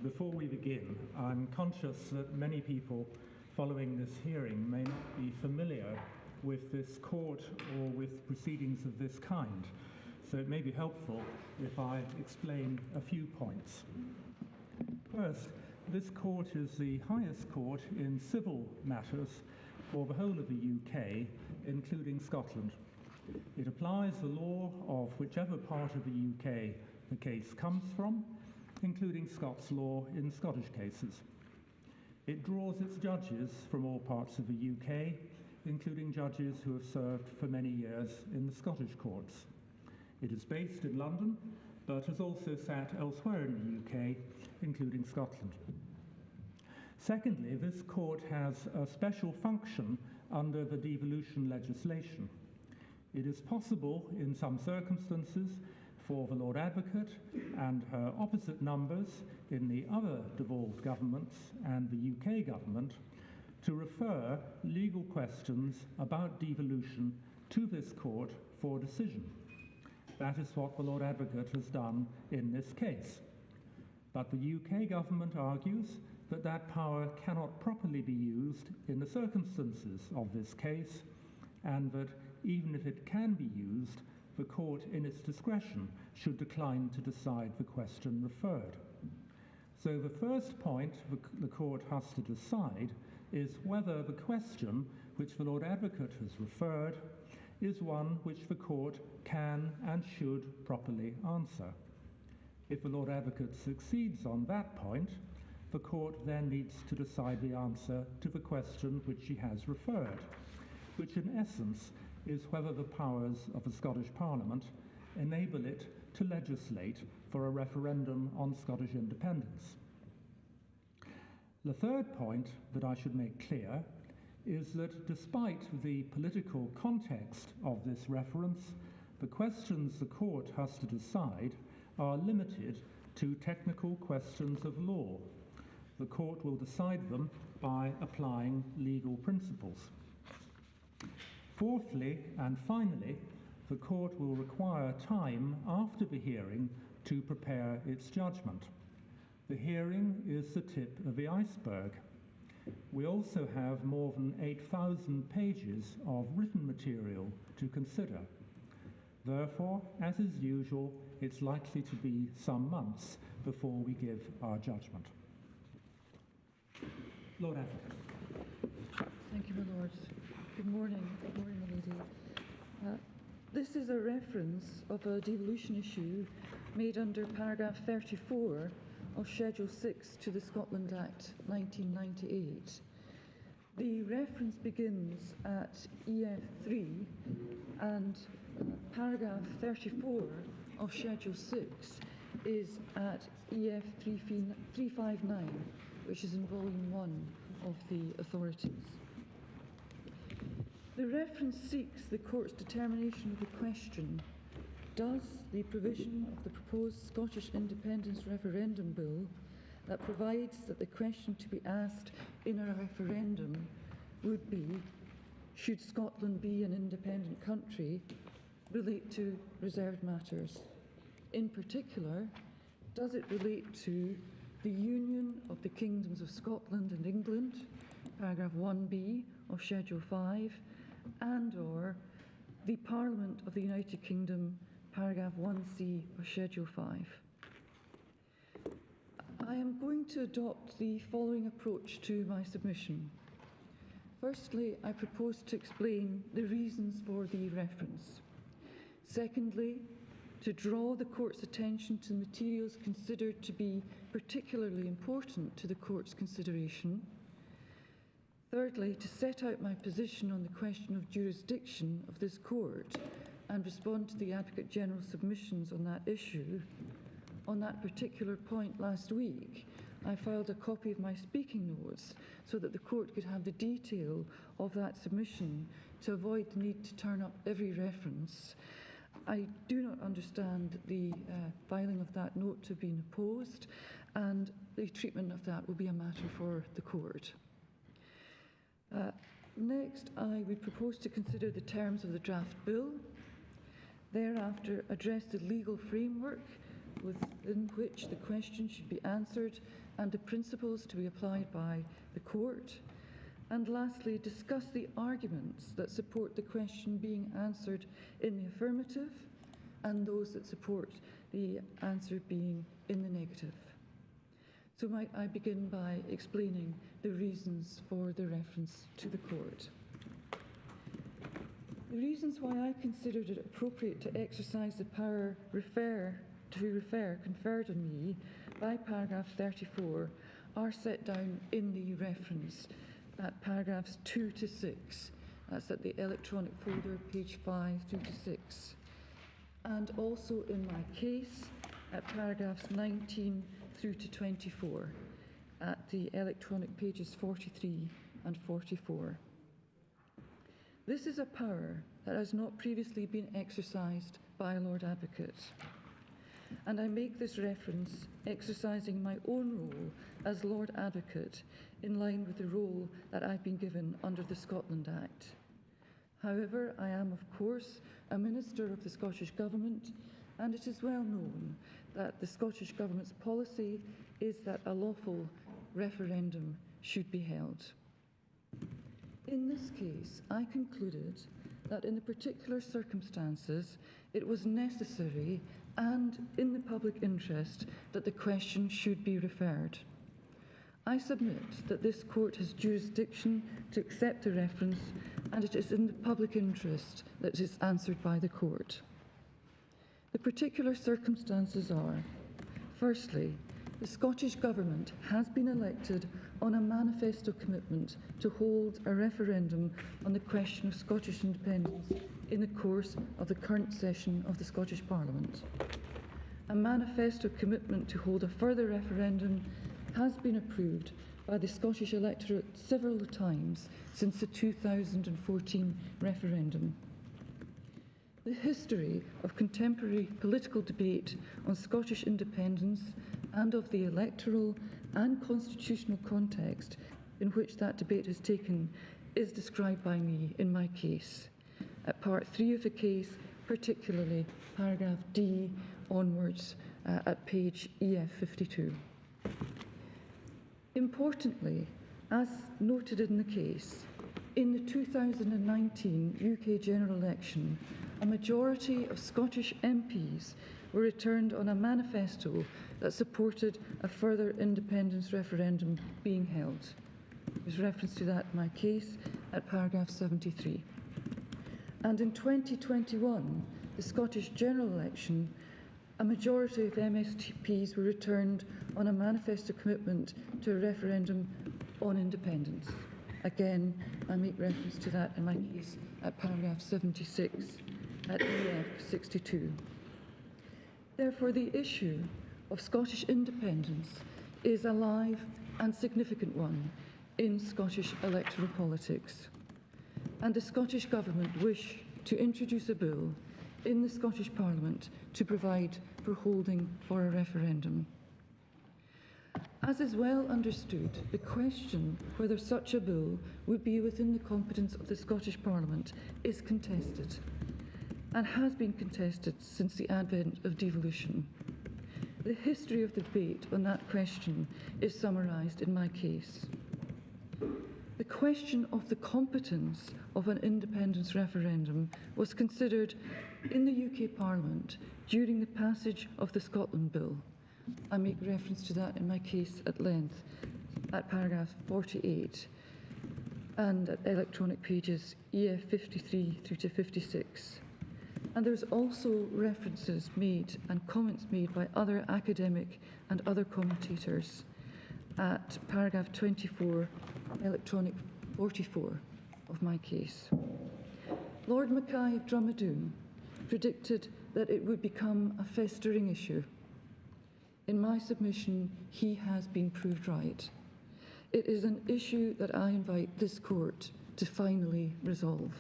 before we begin, I'm conscious that many people following this hearing may not be familiar with this court or with proceedings of this kind, so it may be helpful if I explain a few points. First, this court is the highest court in civil matters for the whole of the UK, including Scotland. It applies the law of whichever part of the UK the case comes from, including Scots law in Scottish cases. It draws its judges from all parts of the UK, including judges who have served for many years in the Scottish courts. It is based in London, but has also sat elsewhere in the UK, including Scotland. Secondly, this court has a special function under the devolution legislation. It is possible, in some circumstances, for the Lord Advocate and her opposite numbers in the other devolved governments and the UK government to refer legal questions about devolution to this court for decision. That is what the Lord Advocate has done in this case. But the UK government argues that that power cannot properly be used in the circumstances of this case, and that even if it can be used, the court in its discretion should decline to decide the question referred. So the first point the court has to decide is whether the question which the Lord Advocate has referred is one which the court can and should properly answer. If the Lord Advocate succeeds on that point, the court then needs to decide the answer to the question which she has referred, which in essence is whether the powers of the Scottish Parliament enable it to legislate for a referendum on Scottish independence. The third point that I should make clear is that despite the political context of this reference, the questions the court has to decide are limited to technical questions of law. The court will decide them by applying legal principles. Fourthly, and finally, the court will require time after the hearing to prepare its judgment. The hearing is the tip of the iceberg. We also have more than 8,000 pages of written material to consider. Therefore, as is usual, it's likely to be some months before we give our judgment. Lord Advocate. Thank you, my Lord. Good morning. Good morning, my lady. This is a reference of a devolution issue made under paragraph 34 of Schedule 6 to the Scotland Act 1998. The reference begins at EF3 and paragraph 34 of Schedule 6 is at EF 359, which is in Volume 1 of the authorities. The reference seeks the court's determination of the question: does the provision of the proposed Scottish Independence Referendum Bill that provides that the question to be asked in a referendum would be, should Scotland be an independent country, relate to reserved matters? In particular, does it relate to the union of the kingdoms of Scotland and England, paragraph 1b of Schedule 5, and/or the Parliament of the United Kingdom, paragraph 1c of Schedule 5. I am going to adopt the following approach to my submission. Firstly, I propose to explain the reasons for the reference. Secondly, to draw the court's attention to materials considered to be particularly important to the court's consideration. Thirdly, to set out my position on the question of jurisdiction of this court and respond to the Advocate General's submissions on that issue. On that particular point last week, I filed a copy of my speaking notes so that the court could have the detail of that submission to avoid the need to turn up every reference. I do not understand the filing of that note to have been opposed, and the treatment of that will be a matter for the court. Next, I would propose to consider the terms of the draft bill, thereafter address the legal framework with within which the question should be answered and the principles to be applied by the court. And lastly, discuss the arguments that support the question being answered in the affirmative and those that support the answer being in the negative. So might I begin by explaining the reasons for the reference to the court. The reasons why I considered it appropriate to exercise the power conferred on me by paragraph 34 are set down in the reference at paragraphs 2 to 6. That's at the electronic folder, page 5 through to 6. And also in my case at paragraphs 19 through to 24 at the electronic pages 43 and 44. This is a power that has not previously been exercised by a Lord Advocate. And I make this reference exercising my own role as Lord Advocate in line with the role that I've been given under the Scotland Act. However, I am, of course, a Minister of the Scottish Government, and it is well known that the Scottish Government's policy is that a lawful referendum should be held. In this case, I concluded that in the particular circumstances, it was necessary and in the public interest that the question should be referred. I submit that this court has jurisdiction to accept the reference, and it is in the public interest that it is answered by the court. The particular circumstances are, firstly, the Scottish Government has been elected on a manifesto commitment to hold a referendum on the question of Scottish independence in the course of the current session of the Scottish Parliament. A manifesto commitment to hold a further referendum has been approved by the Scottish electorate several times since the 2014 referendum. The history of contemporary political debate on Scottish independence and of the electoral and constitutional context in which that debate has taken is described by me in my case. At part 3 of the case, particularly paragraph D onwards at page EF 52. Importantly, as noted in the case, in the 2019 UK general election, a majority of Scottish MPs were returned on a manifesto that supported a further independence referendum being held. There's reference to that in my case at paragraph 73. And in 2021, the Scottish general election, a majority of MSPs were returned on a manifesto commitment to a referendum on independence. Again, I make reference to that in my case at paragraph 76 at EF 62. Therefore, the issue of Scottish independence is a live and significant one in Scottish electoral politics. And the Scottish Government wish to introduce a bill in the Scottish Parliament to provide for holding for a referendum. As is well understood, the question whether such a bill would be within the competence of the Scottish Parliament is contested and has been contested since the advent of devolution. The history of the debate on that question is summarised in my case. The question of the competence of an independence referendum was considered in the UK Parliament during the passage of the Scotland Bill. I make reference to that in my case at length at paragraph 48 and at electronic pages EF 53 through to 56. And there's also references made and comments made by other academic and other commentators at paragraph 24, electronic 44 of my case. Lord Mackay of Drumadoon predicted that it would become a festering issue. In my submission, he has been proved right. It is an issue that I invite this court to finally resolve.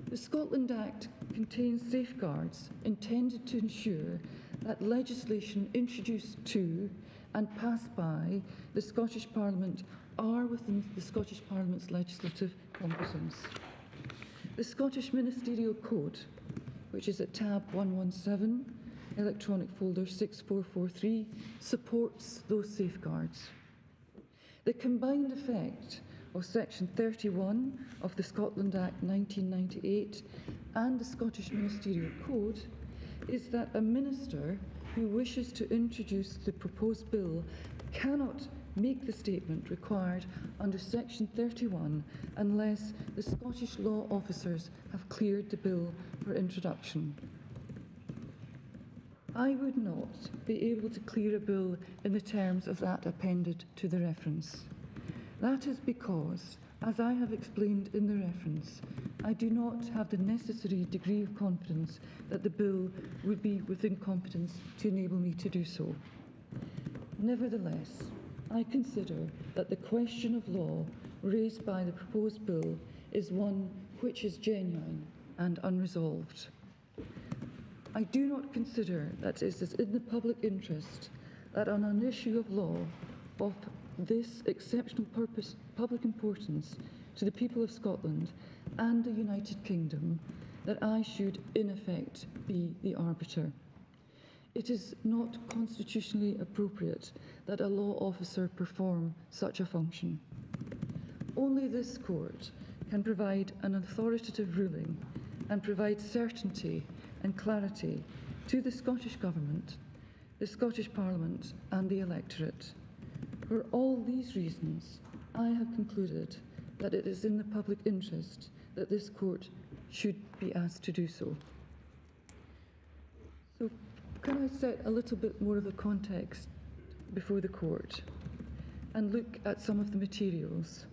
The Scotland Act contains safeguards intended to ensure that legislation introduced to and passed by the Scottish Parliament are within the Scottish Parliament's legislative competence. The Scottish Ministerial Code, which is at tab 117, electronic folder 6443 supports those safeguards. The combined effect of Section 31 of the Scotland Act 1998 and the Scottish Ministerial Code is that a minister who wishes to introduce the proposed bill cannot make the statement required under Section 31 unless the Scottish law officers have cleared the bill for introduction. I would not be able to clear a bill in the terms of that appended to the reference. That is because, as I have explained in the reference, I do not have the necessary degree of confidence that the bill would be within competence to enable me to do so. Nevertheless, I consider that the question of law raised by the proposed bill is one which is genuine and unresolved. I do not consider that it is in the public interest that on an issue of law of this exceptional public importance to the people of Scotland and the United Kingdom that I should, in effect, be the arbiter. It is not constitutionally appropriate that a law officer perform such a function. Only this court can provide an authoritative ruling and provide certainty and clarity to the Scottish Government, the Scottish Parliament and the electorate. For all these reasons, I have concluded that it is in the public interest that this court should be asked to do so. So, can I set a little bit more of a context before the court and look at some of the materials?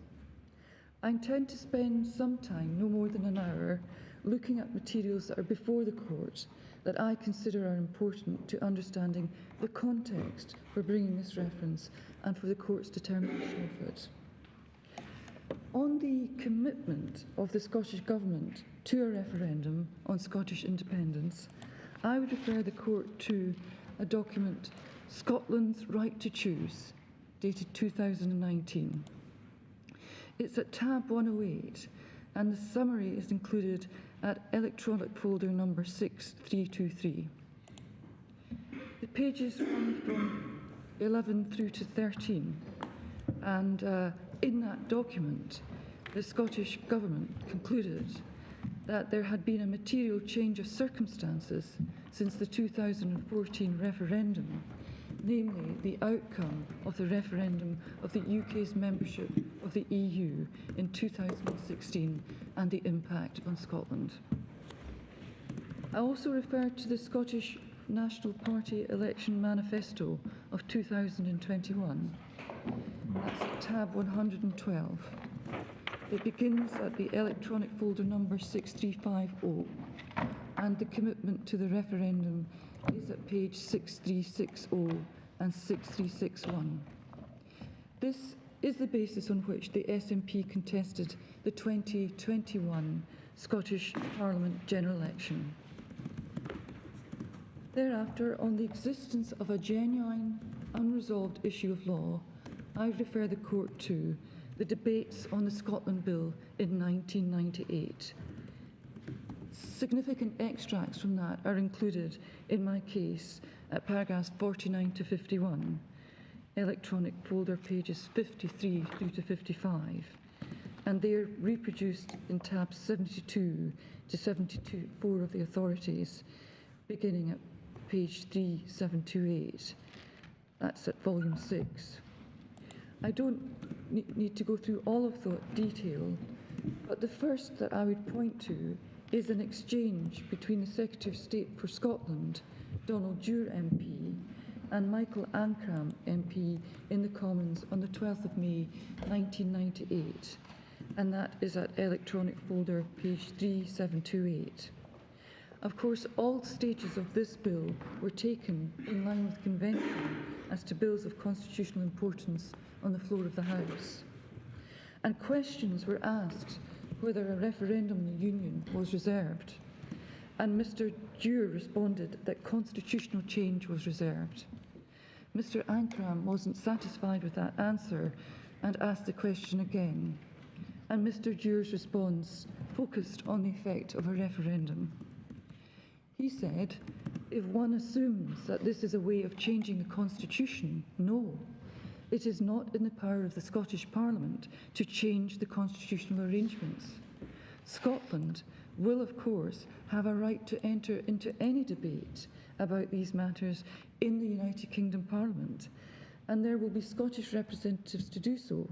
I intend to spend some time, no more than an hour, looking at materials that are before the court that I consider are important to understanding the context for bringing this reference and for the court's determination of it. On the commitment of the Scottish Government to a referendum on Scottish independence, I would refer the court to a document, Scotland's Right to Choose, dated 2019. It's at tab 108, and the summary is included at electronic folder number 6323. The pages run from 11 through to 13, and in that document, the Scottish Government concluded that there had been a material change of circumstances since the 2014 referendum, namely the outcome of the referendum of the UK's membership of the EU in 2016 and the impact on Scotland. I also referred to the Scottish National Party election manifesto of 2021. That's at tab 112. It begins at the electronic folder number 6350, and the commitment to the referendum is at page 6360 and 6361. This is the basis on which the SNP contested the 2021 Scottish Parliament general election. Thereafter, on the existence of a genuine, unresolved issue of law, I refer the court to the debates on the Scotland Bill in 1998. Significant extracts from that are included in my case at paragraphs 49 to 51, electronic folder pages 53 through to 55, and they are reproduced in tabs 72 to 74 of the authorities, beginning at page 3728. That's at volume 6. I don't need to go through all of the detail, but the first that I would point to is an exchange between the Secretary of State for Scotland, Donald Dewar MP, and Michael Ancram MP in the Commons on the 12th of May 1998, and that is at electronic folder page 3728. Of course, all stages of this bill were taken in line with convention as to bills of constitutional importance on the floor of the House. And questions were asked whether a referendum in the Union was reserved. And Mr. Dewar responded that constitutional change was reserved. Mr. Ancram wasn't satisfied with that answer and asked the question again. And Mr. Dewar's response focused on the effect of a referendum. He said, If one assumes that this is a way of changing the Constitution, no. It is not in the power of the Scottish Parliament to change the constitutional arrangements. Scotland will, of course, have a right to enter into any debate about these matters in the United Kingdom Parliament, and there will be Scottish representatives to do so.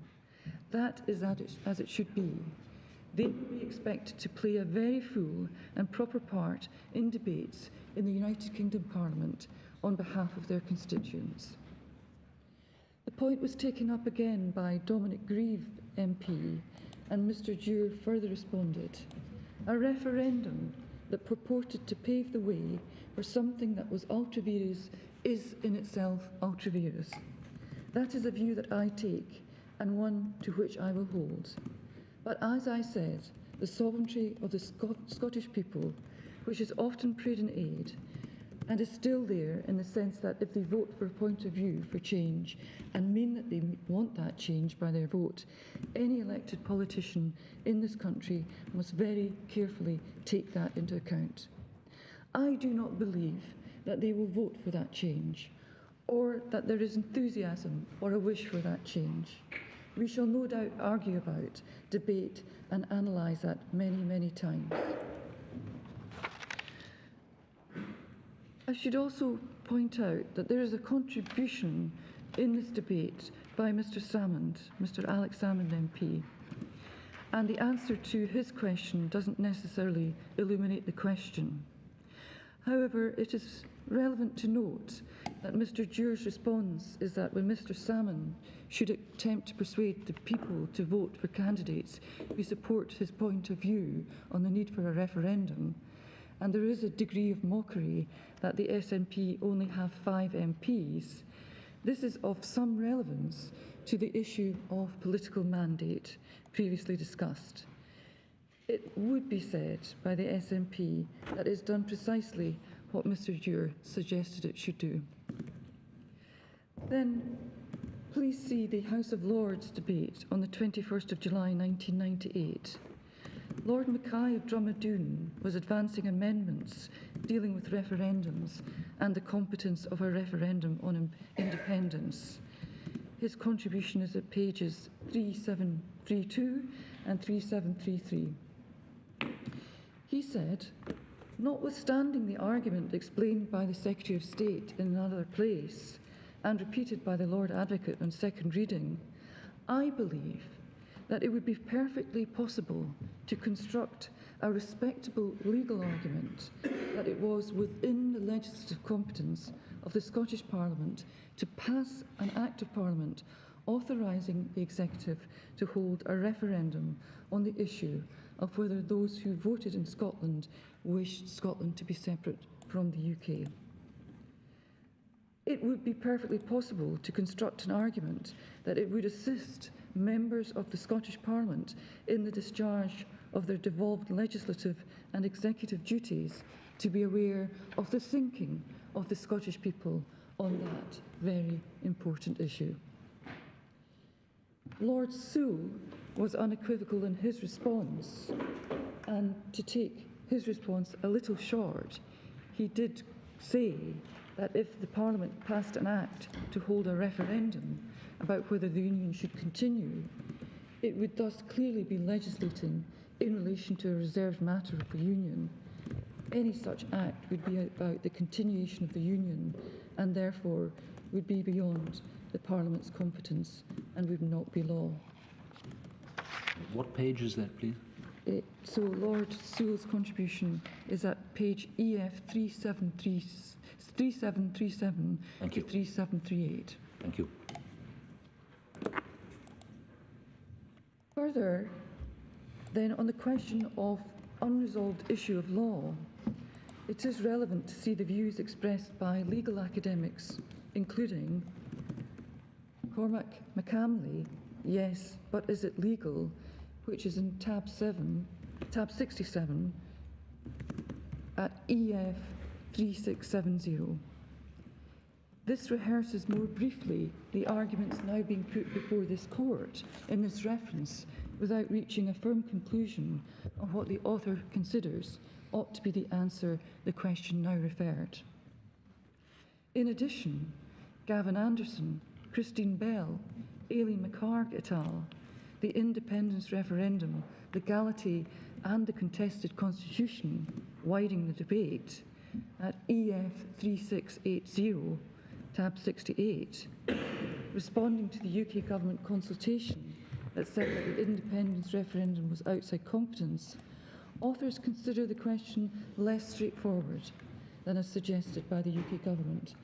That is as it should be. They will be expected to play a very full and proper part in debates in the United Kingdom Parliament on behalf of their constituents. The point was taken up again by Dominic Grieve MP, and Mr Dewar further responded. A referendum that purported to pave the way for something that was ultra vires is in itself ultra vires. That is a view that I take, and one to which I will hold. But as I said, the sovereignty of the Scottish people, which is often prayed in aid, and is still there in the sense that if they vote for a point of view for change and mean that they want that change by their vote, any elected politician in this country must very carefully take that into account. I do not believe that they will vote for that change, or that there is enthusiasm or a wish for that change. We shall no doubt argue about, debate and analyse that many, many times. I should also point out that there is a contribution in this debate by Mr Salmond, Mr Alex Salmond MP, and the answer to his question doesn't necessarily illuminate the question. However, it is relevant to note that Mr Dewar's response is that when Mr Salmond should attempt to persuade the people to vote for candidates who support his point of view on the need for a referendum, and there is a degree of mockery that the SNP only have 5 MPs, this is of some relevance to the issue of political mandate previously discussed. It would be said by the SNP that it has done precisely what Mr Dewar suggested it should do. Then please see the House of Lords debate on the 21st of July 1998. Lord Mackay of Drumadoon was advancing amendments dealing with referendums and the competence of a referendum on independence. His contribution is at pages 3732 and 3733. He said, notwithstanding the argument explained by the Secretary of State in another place and repeated by the Lord Advocate on second reading, I believe that it would be perfectly possible to construct a respectable legal argument that it was within the legislative competence of the Scottish Parliament to pass an Act of Parliament authorising the Executive to hold a referendum on the issue of whether those who voted in Scotland wished Scotland to be separate from the UK. It would be perfectly possible to construct an argument that it would assist members of the Scottish Parliament in the discharge of their devolved legislative and executive duties to be aware of the thinking of the Scottish people on that very important issue. Lord Sewell was unequivocal in his response, and to take his response a little short, he did say that if the Parliament passed an act to hold a referendum about whether the Union should continue, it would thus clearly be legislating in relation to a reserved matter of the Union. Any such act would be about the continuation of the Union and therefore would be beyond the Parliament's competence and would not be law. What page is that, please? So Lord Sewell's contribution is at page EF 3737 to 3738. Thank you. Further, then, on the question of unresolved issue of law, it is relevant to see the views expressed by legal academics, including Cormac McCamley, yes, but is it legal, which is in tab 67 at EF 3670. This rehearses more briefly the arguments now being put before this court in this reference without reaching a firm conclusion on what the author considers ought to be the answer the question now referred. In addition, Gavin Anderson, Christine Bell, Aileen McHarg et al., the Independence Referendum, Legality and the Contested Constitution, Widening the Debate, at EF 3680, tab 68, responding to the UK government consultation that said that the independence referendum was outside competence, authors consider the question less straightforward than as suggested by the UK government,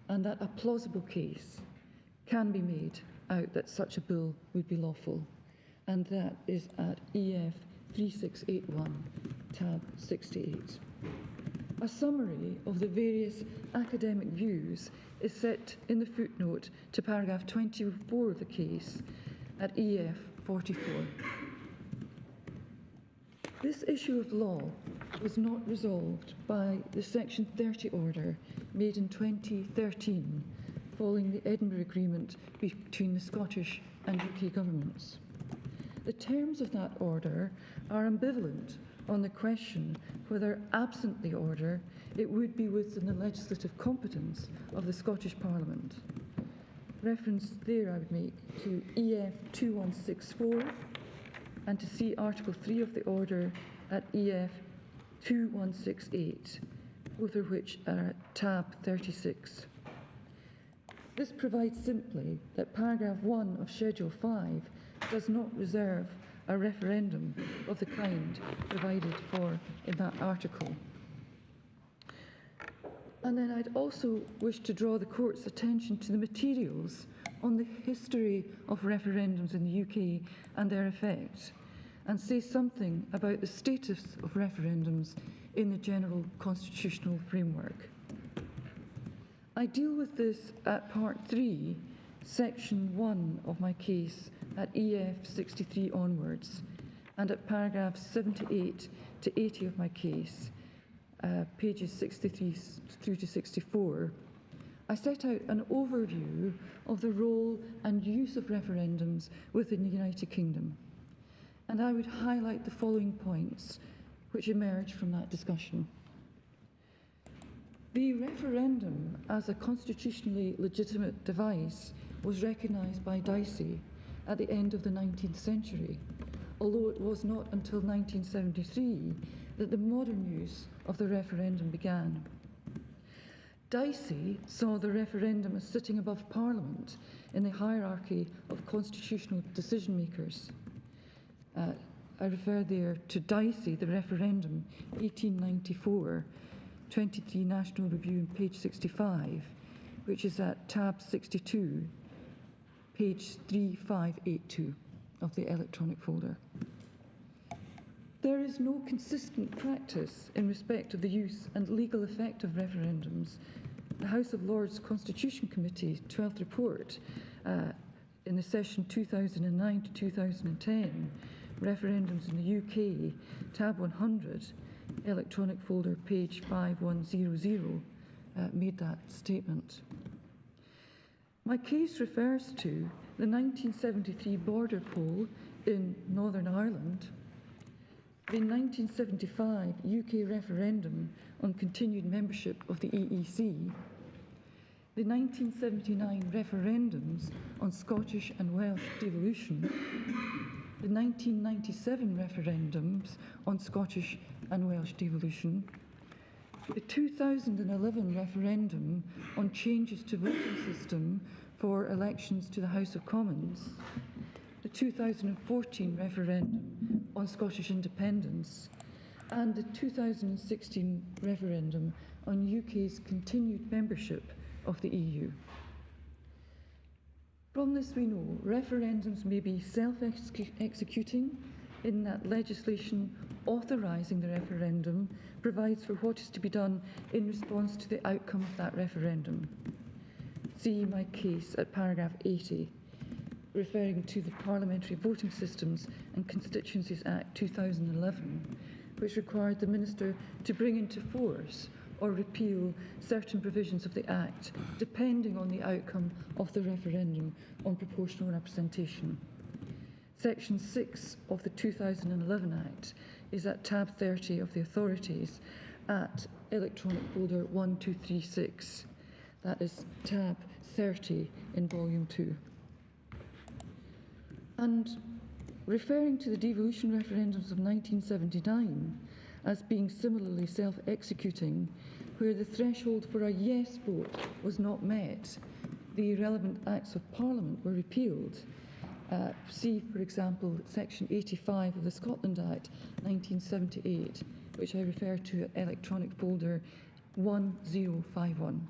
and that a plausible case can be made out that such a bill would be lawful, and that is at EF 3681, tab 68. A summary of the various academic views is set in the footnote to paragraph 24 of the case at EF 44. This issue of law was not resolved by the Section 30 order made in 2013 following the Edinburgh Agreement between the Scottish and UK governments. The terms of that order are ambivalent on the question whether, absent the order, it would be within the legislative competence of the Scottish Parliament. Reference there I would make to EF 2164 and to see Article 3 of the order at EF 2168, both of which are at tab 36. This provides simply that paragraph 1 of Schedule 5 does not reserve a referendum of the kind provided for in that article. And then I'd also wish to draw the Court's attention to the materials on the history of referendums in the UK and their effect, and say something about the status of referendums in the general constitutional framework. I deal with this at Part 3, Section 1 of my case at EF 63 onwards, and at paragraphs 78 to 80 of my case, pages 63 through to 64, I set out an overview of the role and use of referendums within the United Kingdom. And I would highlight the following points which emerge from that discussion. The referendum as a constitutionally legitimate device was recognised by Dicey at the end of the 19th century, although it was not until 1973 that the modern use of the referendum began. Dicey saw the referendum as sitting above Parliament in the hierarchy of constitutional decision makers. I refer there to Dicey, the referendum, 1894, 23 National Review, and page 65, which is at tab 62, page 3582 of the electronic folder. There is no consistent practice in respect of the use and legal effect of referendums. The House of Lords Constitution Committee 12th report in the session 2009 to 2010, referendums in the UK, tab 100, electronic folder, page 5100, made that statement. My case refers to the 1973 border poll in Northern Ireland, the 1975 UK referendum on continued membership of the EEC, the 1979 referendums on Scottish and Welsh devolution, the 1997 referendums on Scottish and Welsh devolution, the 2011 referendum on changes to voting system for elections to the House of Commons, the 2014 referendum on Scottish independence, and the 2016 referendum on UK's continued membership of the EU. From this we know referendums may be self-executing in that legislation authorising the referendum provides for what is to be done in response to the outcome of that referendum. See my case at paragraph 80, referring to the Parliamentary Voting Systems and Constituencies Act 2011, which required the Minister to bring into force or repeal certain provisions of the Act, depending on the outcome of the referendum on proportional representation. Section 6 of the 2011 Act is at tab 30 of the authorities at electronic folder 1236. That is tab 30 in Volume 2. And referring to the devolution referendums of 1979 as being similarly self-executing, where the threshold for a yes vote was not met, the relevant Acts of Parliament were repealed. See, for example, Section 85 of the Scotland Act 1978, which I refer to at electronic folder 1051.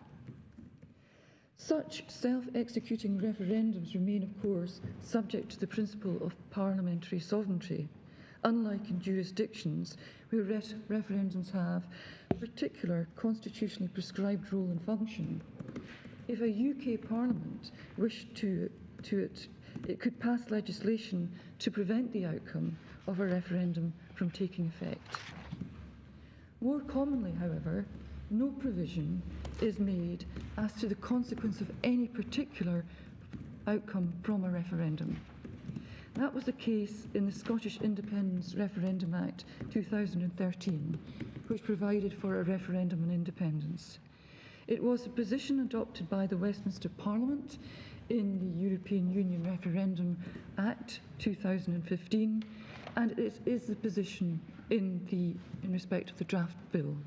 Such self-executing referendums remain, of course, subject to the principle of parliamentary sovereignty, unlike in jurisdictions where referendums have a particular constitutionally prescribed role and function. If a UK Parliament wished it could pass legislation to prevent the outcome of a referendum from taking effect. More commonly, however, no provision is made as to the consequence of any particular outcome from a referendum. That was the case in the Scottish Independence Referendum Act 2013, which provided for a referendum on independence. It was a position adopted by the Westminster Parliament in the European Union Referendum Act 2015, and it is the position in respect of the draft bill.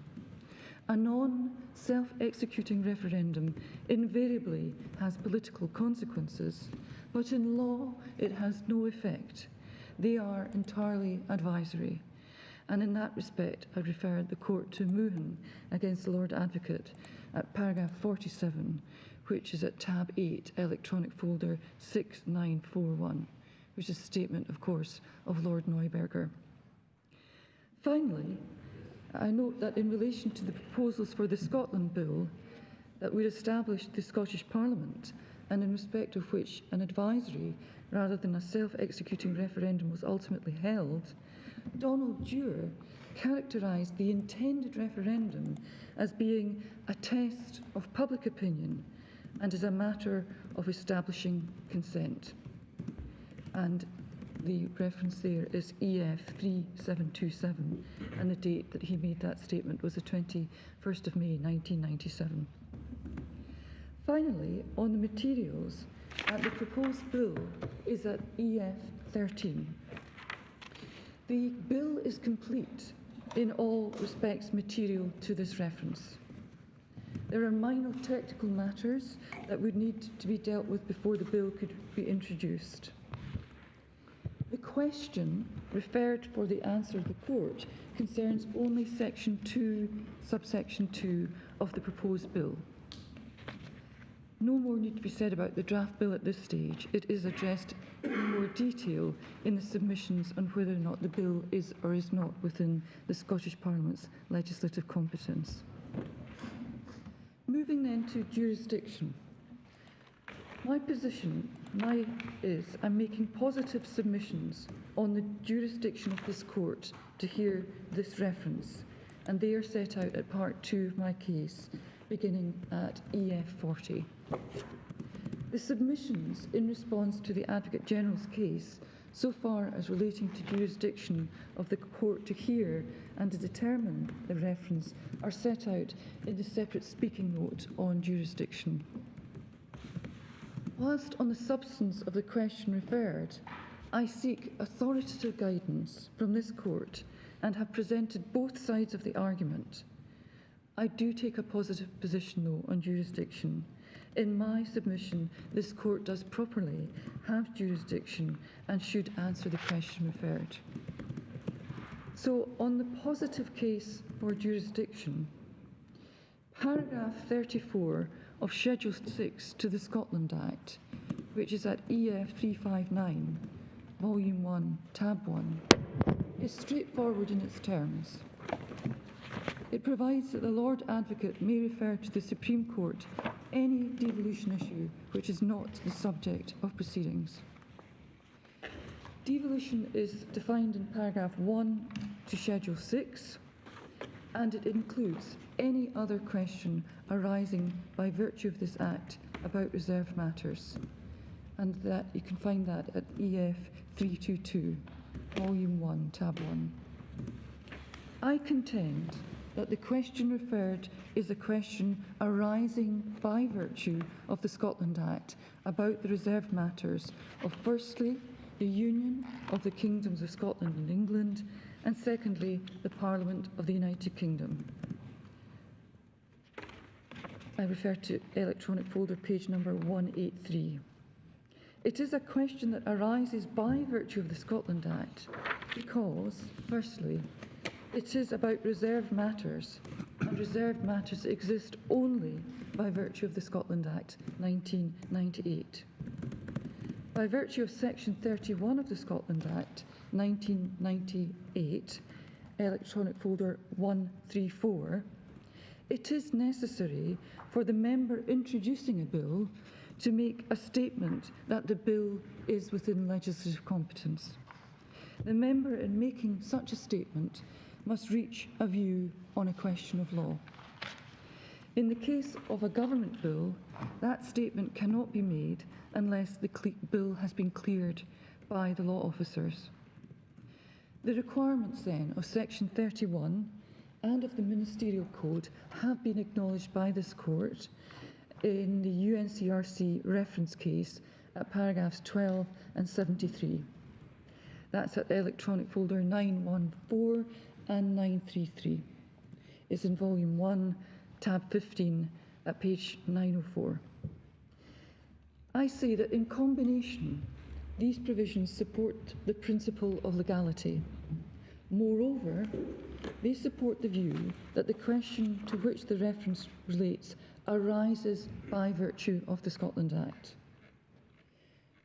A non-self-executing referendum invariably has political consequences, but in law it has no effect. They are entirely advisory. And in that respect, I refer the court to Moohan against the Lord Advocate at paragraph 47, which is at tab 8, electronic folder 6941, which is a statement, of course, of Lord Neuberger. Finally, I note that in relation to the proposals for the Scotland Bill that would establish the Scottish Parliament, and in respect of which an advisory rather than a self-executing referendum was ultimately held, Donald Dewar characterised the intended referendum as being a test of public opinion and as a matter of establishing consent. And the reference there is EF 3727, and the date that he made that statement was the 21st of May 1997. Finally, on the materials, the proposed bill is at EF 13. The bill is complete in all respects material to this reference. There are minor technical matters that would need to be dealt with before the bill could be introduced. The question referred for the answer of the court concerns only section 2, subsection 2 of the proposed bill. No more need to be said about the draft bill at this stage. It is addressed in more detail in the submissions on whether or not the bill is or is not within the Scottish Parliament's legislative competence. Moving then to jurisdiction. My position is I'm making positive submissions on the jurisdiction of this court to hear this reference, and they are set out at part 2 of my case, beginning at EF 40. The submissions in response to the Advocate General's case, so far as relating to jurisdiction of the court to hear and to determine the reference, are set out in the separate speaking note on jurisdiction. Whilst on the substance of the question referred, I seek authoritative guidance from this court and have presented both sides of the argument. I do take a positive position, though, on jurisdiction. In my submission, this court does properly have jurisdiction and should answer the question referred. So, on the positive case for jurisdiction, paragraph 34 of Schedule 6 to the Scotland Act, which is at EF 359, Volume 1, Tab 1, is straightforward in its terms. It provides that the Lord Advocate may refer to the Supreme Court any devolution issue which is not the subject of proceedings. Devolution is defined in paragraph 1 to Schedule 6, and it includes any other question arising by virtue of this Act about reserved matters. And that you can find that at EF 322, Volume 1, Tab 1. I contend that the question referred is a question arising by virtue of the Scotland Act about the reserved matters of, firstly, the Union of the Kingdoms of Scotland and England, and secondly, the Parliament of the United Kingdom. I refer to electronic folder page number 183. It is a question that arises by virtue of the Scotland Act because, firstly, it is about reserved matters, and reserved matters exist only by virtue of the Scotland Act 1998. By virtue of Section 31 of the Scotland Act 1998, electronic folder 134, it is necessary for the member introducing a bill to make a statement that the bill is within legislative competence. The member, in making such a statement, must reach a view on a question of law. In the case of a government bill, that statement cannot be made unless the bill has been cleared by the law officers. The requirements then of Section 31 and of the Ministerial Code have been acknowledged by this Court in the UNCRC reference case at paragraphs 12 and 73. That's at electronic folder 914 and 933. It's in volume 1, tab 15 at page 904. I say that in combination, these provisions support the principle of legality. Moreover, they support the view that the question to which the reference relates arises by virtue of the Scotland Act.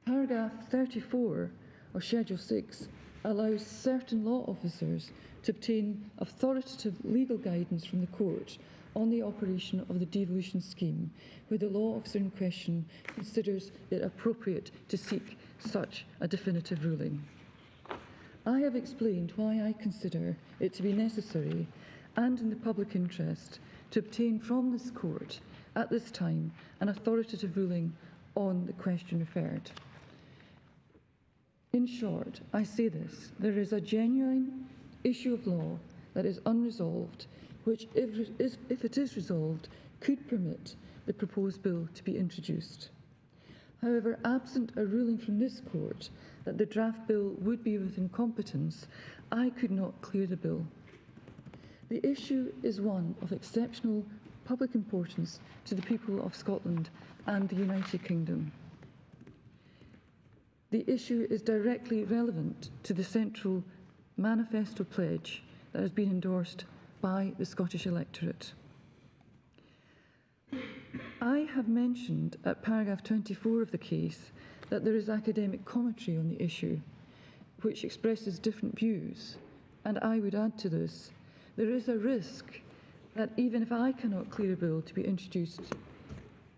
Paragraph 34 of Schedule 6 allows certain law officers to obtain authoritative legal guidance from the court on the operation of the devolution scheme, where the law officer in question considers it appropriate to seek such a definitive ruling. I have explained why I consider it to be necessary and in the public interest to obtain from this court at this time an authoritative ruling on the question referred. In short, I say this: there is a genuine issue of law that is unresolved, which, if it is resolved, could permit the proposed bill to be introduced. However, absent a ruling from this court that the draft bill would be within competence, I could not clear the bill. The issue is one of exceptional public importance to the people of Scotland and the United Kingdom. The issue is directly relevant to the central manifesto pledge that has been endorsed by the Scottish electorate. I have mentioned at paragraph 24 of the case that there is academic commentary on the issue, which expresses different views, and I would add to this, there is a risk that even if I cannot clear a bill to be introduced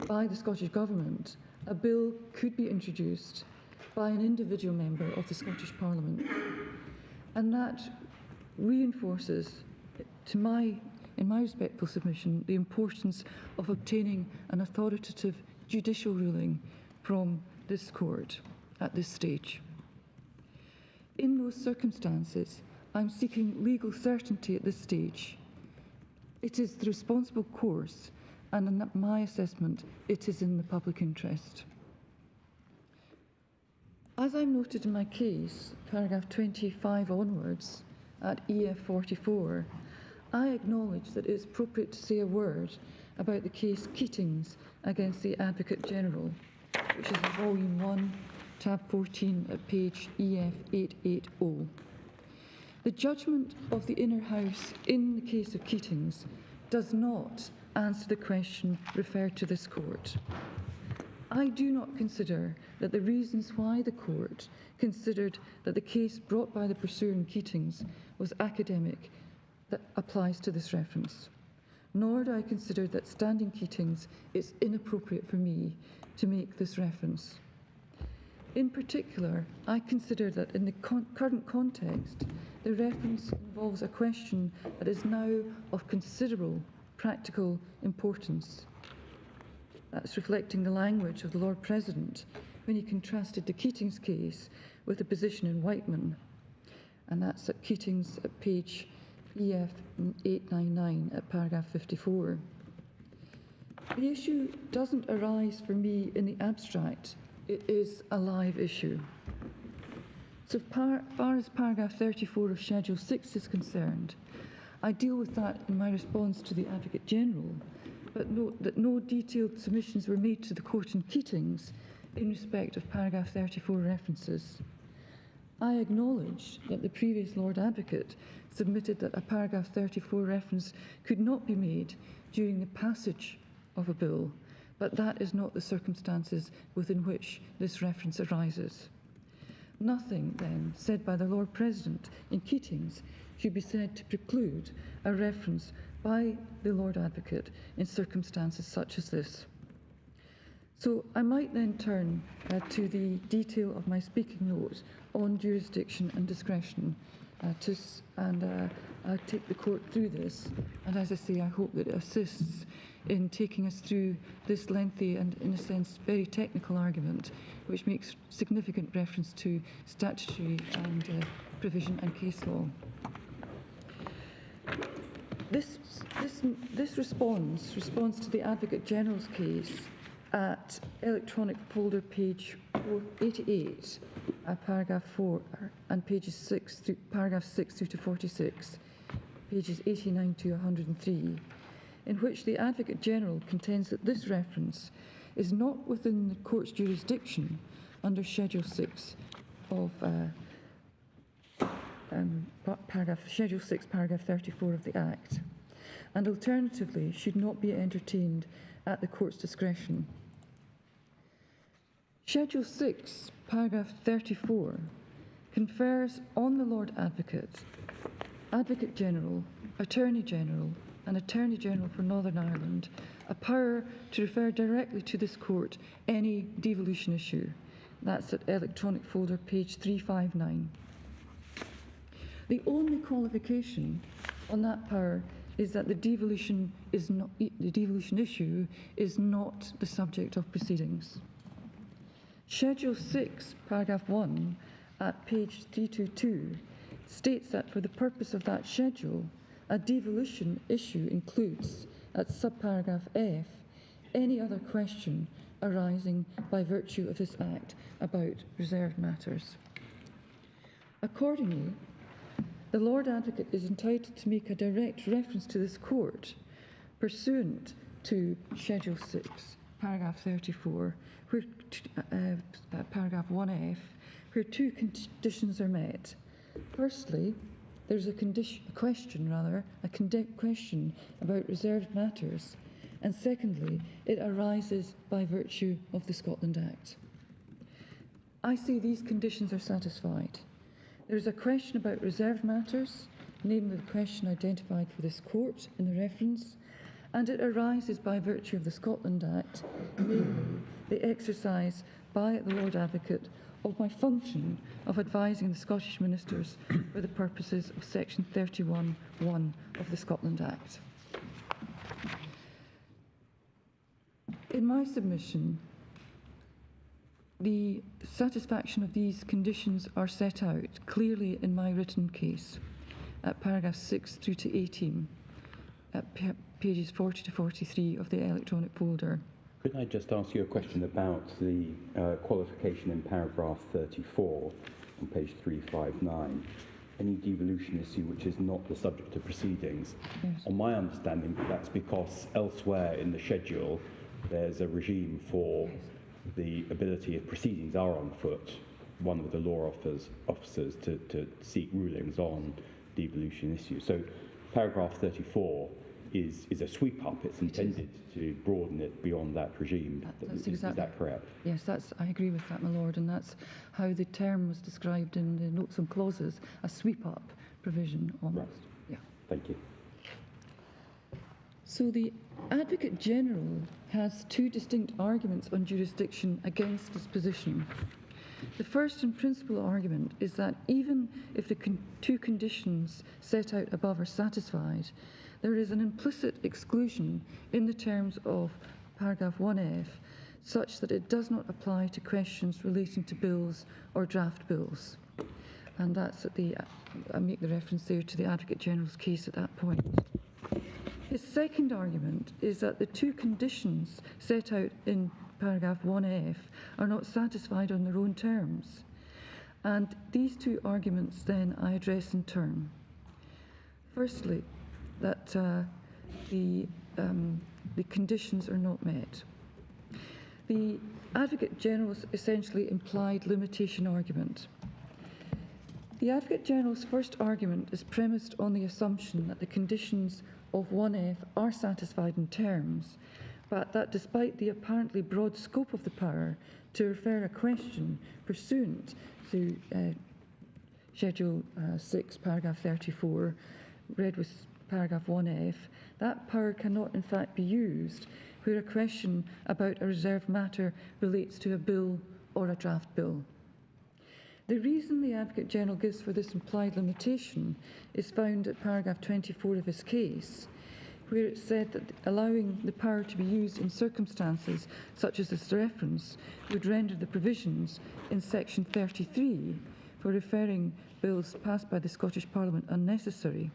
by the Scottish Government, a bill could be introduced by an individual member of the Scottish Parliament. And that reinforces, in my respectful submission, the importance of obtaining an authoritative judicial ruling from this court at this stage. In those circumstances, I'm seeking legal certainty at this stage. It is the responsible course, and in my assessment, it is in the public interest. As I noted in my case, paragraph 25 onwards, at EF 44, I acknowledge that it is appropriate to say a word about the case Keatings against the Advocate General, which is in volume 1, tab 14 at page EF 880. The judgment of the Inner House in the case of Keatings does not answer the question referred to this court. I do not consider that the reasons why the court considered that the case brought by the pursuer in Keatings was academic that applies to this reference, nor do I consider that standing Keatings it's inappropriate for me to make this reference. In particular, I consider that in the current context, the reference involves a question that is now of considerable practical importance. That's reflecting the language of the Lord President when he contrasted the Keatings case with the position in Whiteman. And that's at Keatings at page EF 899 at paragraph 54. The issue doesn't arise for me in the abstract. It is a live issue. So far as paragraph 34 of Schedule 6 is concerned, I deal with that in my response to the Advocate General, but note that no detailed submissions were made to the court in Keatings in respect of paragraph 34 references. I acknowledge that the previous Lord Advocate submitted that a paragraph 34 reference could not be made during the passage of a bill, but that is not the circumstances within which this reference arises. Nothing, then, said by the Lord President in Keatings should be said to preclude a reference by the Lord Advocate in circumstances such as this. So I might then turn to the detail of my speaking notes on jurisdiction and discretion, I'll take the court through this, and as I say, I hope that it assists in taking us through this lengthy and, in a sense, very technical argument, which makes significant reference to statutory and provision and case law. This responds to the Advocate General's case at electronic folder page 488, paragraph 4, and paragraph 6 through to 46, pages 89 to 103, in which the Advocate General contends that this reference is not within the court's jurisdiction under Schedule 6 of Schedule 6, paragraph 34 of the Act, and alternatively should not be entertained at the court's discretion. Schedule 6, paragraph 34, confers on the Lord Advocate, Advocate General, Attorney General, and Attorney General for Northern Ireland a power to refer directly to this court any devolution issue. That's at electronic folder page 359. The only qualification on that power is that the devolution issue is not the subject of proceedings. Schedule 6, paragraph 1, at page 322, states that for the purpose of that schedule, a devolution issue includes, at subparagraph F, any other question arising by virtue of this Act about reserved matters. Accordingly, the Lord Advocate is entitled to make a direct reference to this court pursuant to Schedule 6, paragraph 34, where, paragraph 1F, where two conditions are met. Firstly, there's a question about reserved matters, and secondly, it arises by virtue of the Scotland Act. I say these conditions are satisfied. There's a question about reserved matters, namely the question identified for this court in the reference, and it arises by virtue of the Scotland Act, namely the exercise by the Lord Advocate of my function of advising the Scottish ministers for the purposes of section 31(1) of the Scotland Act. In my submission, the satisfaction of these conditions are set out clearly in my written case at paragraphs 6 through to 18, at pages 40 to 43 of the electronic folder. Could I just ask you a question about the qualification in paragraph 34 on page 359? Any devolution issue which is not the subject of proceedings. Yes. On my understanding, that's because elsewhere in the schedule there's a regime for the ability, if proceedings are on foot, one of the law officers to seek rulings on devolution issues. So paragraph 34 is a sweep up. It's intended to broaden it beyond that regime. Is that correct? Yes, I agree with that, my lord, and that's how the term was described in the notes and clauses, a sweep up provision almost. Right. Yeah. Thank you. So the Advocate General has two distinct arguments on jurisdiction against his position. The first and principal argument is that even if the two conditions set out above are satisfied, there is an implicit exclusion in the terms of paragraph 1F such that it does not apply to questions relating to bills or draft bills. and that's at the, I make the reference there to the Advocate General's case at that point. His second argument is that the two conditions set out in paragraph 1F are not satisfied on their own terms. And these two arguments then I address in turn. Firstly, that the conditions are not met. The Advocate General's essentially implied limitation argument. The Advocate General's first argument is premised on the assumption that the conditions of 1F are satisfied in terms, but that despite the apparently broad scope of the power to refer a question pursuant to Schedule 6, paragraph 34, read with paragraph 1F, that power cannot in fact be used where a question about a reserved matter relates to a bill or a draft bill. The reason the Advocate General gives for this implied limitation is found at paragraph 24 of his case, where it said that allowing the power to be used in circumstances such as this reference would render the provisions in section 33 for referring bills passed by the Scottish Parliament unnecessary.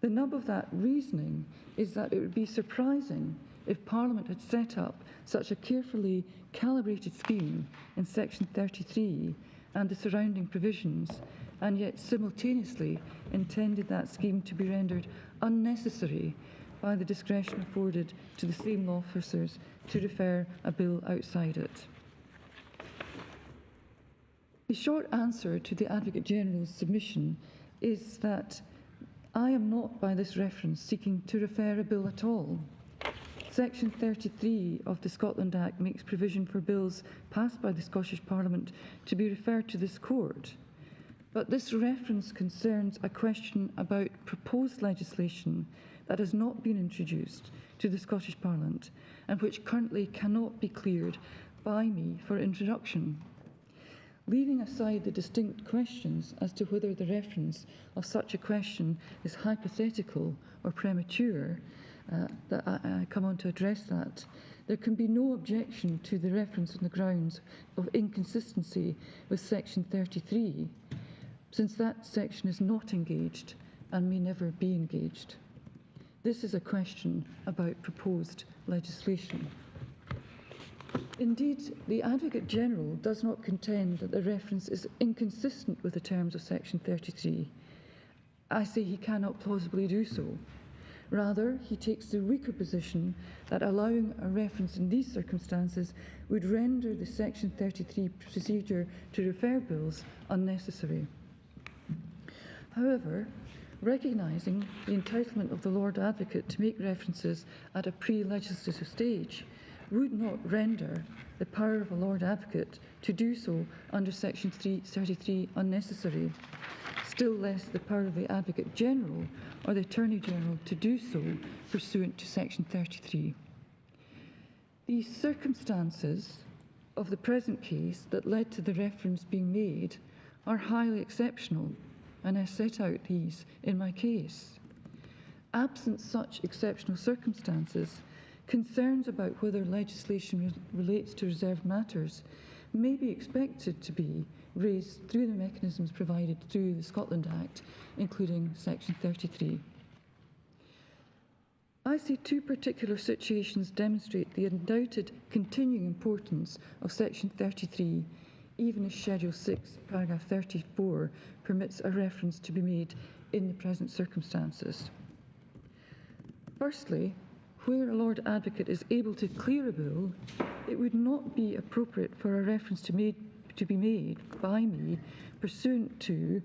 The nub of that reasoning is that it would be surprising if Parliament had set up such a carefully calibrated scheme in section 33 and the surrounding provisions, and yet simultaneously intended that scheme to be rendered unnecessary by the discretion afforded to the same law officers to refer a bill outside it. The short answer to the Advocate General's submission is that I am not, by this reference, seeking to refer a bill at all. Section 33 of the Scotland Act makes provision for bills passed by the Scottish Parliament to be referred to this court. But this reference concerns a question about proposed legislation that has not been introduced to the Scottish Parliament and which currently cannot be cleared by me for introduction. Leaving aside the distinct questions as to whether the reference of such a question is hypothetical or premature, that I come on to address that, there can be no objection to the reference on the grounds of inconsistency with section 33, since that section is not engaged and may never be engaged. This is a question about proposed legislation. Indeed, the Advocate General does not contend that the reference is inconsistent with the terms of section 33. I say he cannot plausibly do so. Rather, he takes the weaker position that allowing a reference in these circumstances would render the section 33 procedure to refer bills unnecessary. However, recognising the entitlement of the Lord Advocate to make references at a pre-legislative stage would not render the power of a Lord Advocate to do so under section 33 unnecessary, still less the power of the Advocate General or the Attorney General to do so pursuant to section 33. The circumstances of the present case that led to the reference being made are highly exceptional, and I set out these in my case. Absent such exceptional circumstances, concerns about whether legislation relates to reserved matters may be expected to be raised through the mechanisms provided through the Scotland Act, including section 33. I see two particular situations demonstrate the undoubted continuing importance of section 33, even as Schedule 6, paragraph 34, permits a reference to be made in the present circumstances. Firstly, where a Lord Advocate is able to clear a bill, it would not be appropriate for a reference to be made by me pursuant to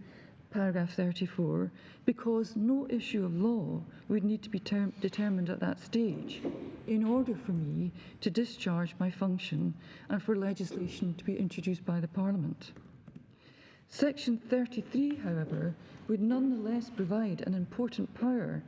paragraph 34, because no issue of law would need to be determined at that stage in order for me to discharge my function and for legislation to be introduced by the Parliament. Section 33, however, would nonetheless provide an important power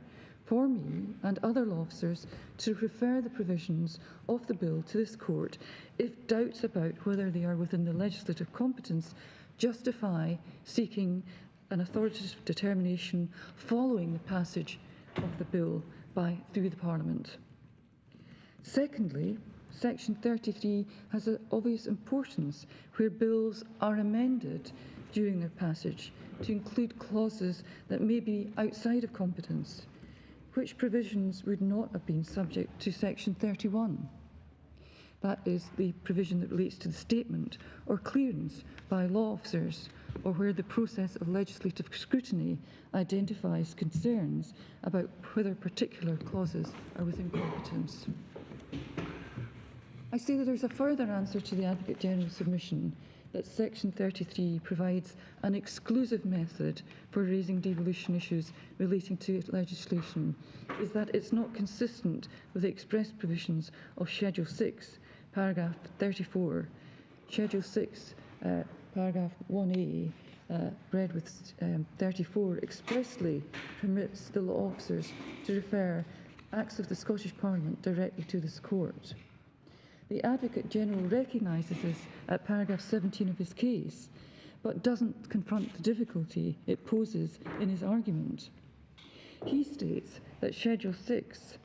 for me and other law officers to refer the provisions of the bill to this court if doubts about whether they are within the legislative competence justify seeking an authoritative determination following the passage of the bill through the Parliament. Secondly, Section 33 has an obvious importance where bills are amended during their passage to include clauses that may be outside of competence, which provisions would not have been subject to Section 31. That is the provision that relates to the statement or clearance by law officers, or where the process of legislative scrutiny identifies concerns about whether particular clauses are within competence. I say that there's a further answer to the Advocate General's submission that Section 33 provides an exclusive method for raising devolution issues relating to legislation, is that it's not consistent with the express provisions of Schedule 6, paragraph 34. Schedule 6, paragraph 1A, read with 34, expressly permits the law officers to refer acts of the Scottish Parliament directly to this court. The Advocate General recognises this at paragraph 17 of his case, but doesn't confront the difficulty it poses in his argument. He states that Schedule 6,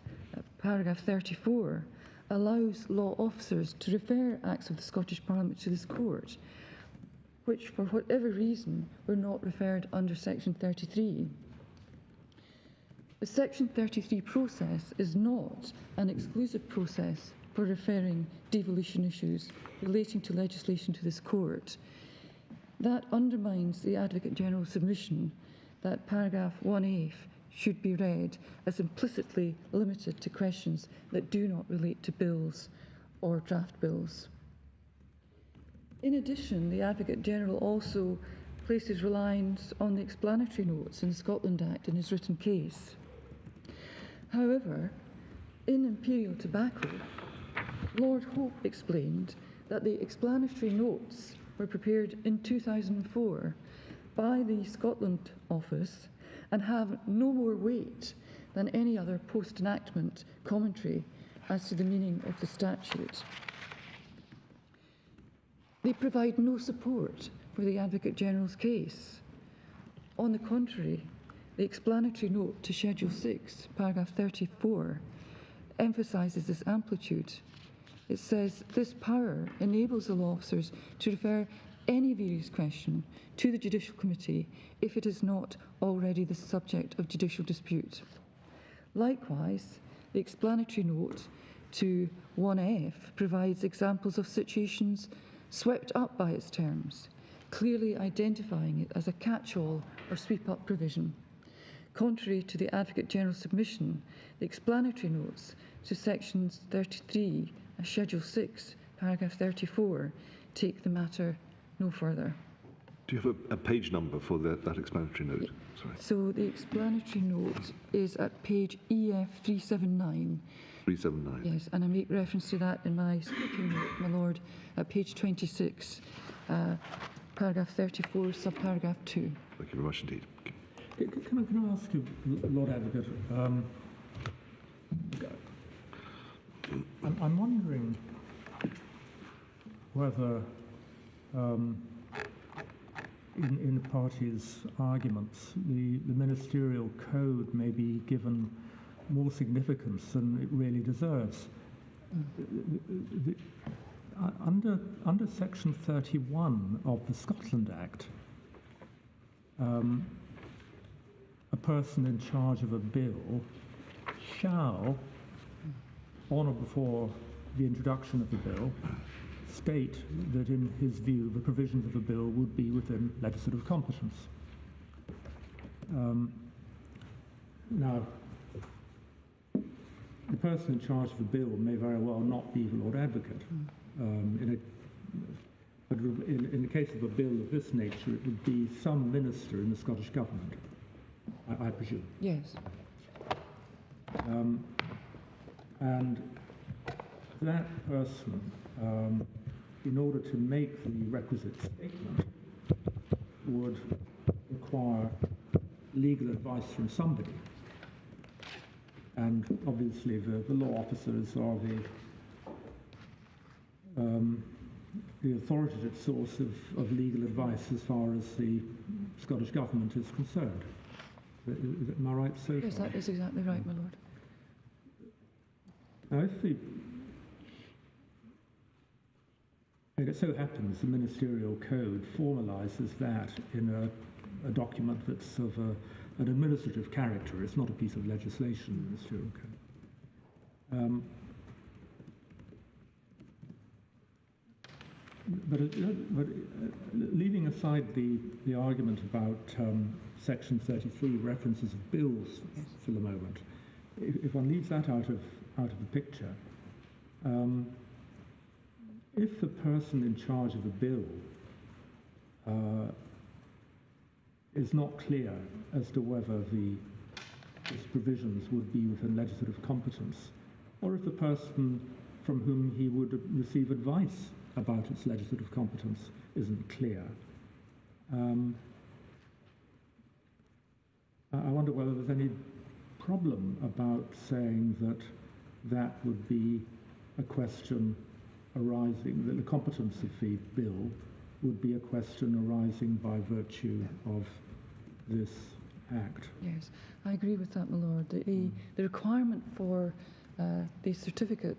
paragraph 34, allows law officers to refer acts of the Scottish Parliament to this court, which, for whatever reason, were not referred under Section 33. The Section 33 process is not an exclusive process for referring devolution issues relating to legislation to this court. That undermines the Advocate General's submission that paragraph 1A should be read as implicitly limited to questions that do not relate to bills or draft bills. In addition, the Advocate General also places reliance on the explanatory notes in the Scotland Act in his written case. However, in Imperial Tobacco, Lord Hope explained that the explanatory notes were prepared in 2004 by the Scotland Office and have no more weight than any other post-enactment commentary as to the meaning of the statute. They provide no support for the Advocate General's case. On the contrary, the explanatory note to Schedule 6, paragraph 34, emphasises this amplitude. It says this power enables the law officers to refer any various question to the Judicial Committee if it is not already the subject of judicial dispute. Likewise, the explanatory note to 1F provides examples of situations swept up by its terms, clearly identifying it as a catch-all or sweep-up provision. Contrary to the Advocate General's submission, the explanatory notes to Sections 33 and Schedule 6, paragraph 34, take the matter no further. Do you have a page number for that explanatory note? Sorry. So the explanatory note is at page EF 379. 379. Yes, and I make reference to that in my speaking note, my Lord, at page 26, paragraph 34, subparagraph 2. Thank you very much indeed. Can I ask you, Lord Advocate, I'm wondering whether in the party's arguments the ministerial code may be given more significance than it really deserves. Under Section 31 of the Scotland Act, a person in charge of a bill shall, on or before the introduction of the bill, state that in his view the provisions of the bill would be within legislative competence. Now, the person in charge of the bill may very well not be the Lord Advocate. But in the case of a bill of this nature, it would be some minister in the Scottish Government, I presume. Yes. And that person, in order to make the requisite statement, would require legal advice from somebody. And obviously the law officers are the authoritative source of legal advice as far as the Scottish Government is concerned. Am I right so far? Yes, that is exactly right, my Lord. Now, if And it so happens the ministerial code formalises that in a document that's of an administrative character. It's not a piece of legislation, the ministerial code. But leaving aside the argument about Section 33 references of bills for the moment, if one leaves that out of the picture, if the person in charge of a bill is not clear as to whether its provisions would be within legislative competence, or if the person from whom he would receive advice about its legislative competence isn't clear, I wonder whether there's any problem about saying that would be a question arising, that the competence of the bill would be a question arising by virtue of this Act. Yes, I agree with that, my Lord. The requirement for the certificate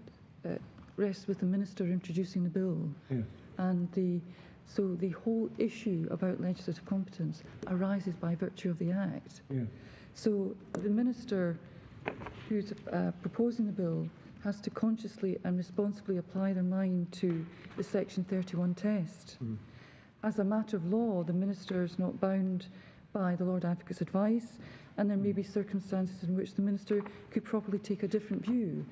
rests with the Minister introducing the bill. Yes. And so the whole issue about legislative competence arises by virtue of the Act. Yes. So the Minister who's proposing the bill has to consciously and responsibly apply their mind to the Section 31 test. As a matter of law, the Minister is not bound by the Lord Advocate's advice, and there may be circumstances in which the Minister could properly take a different view.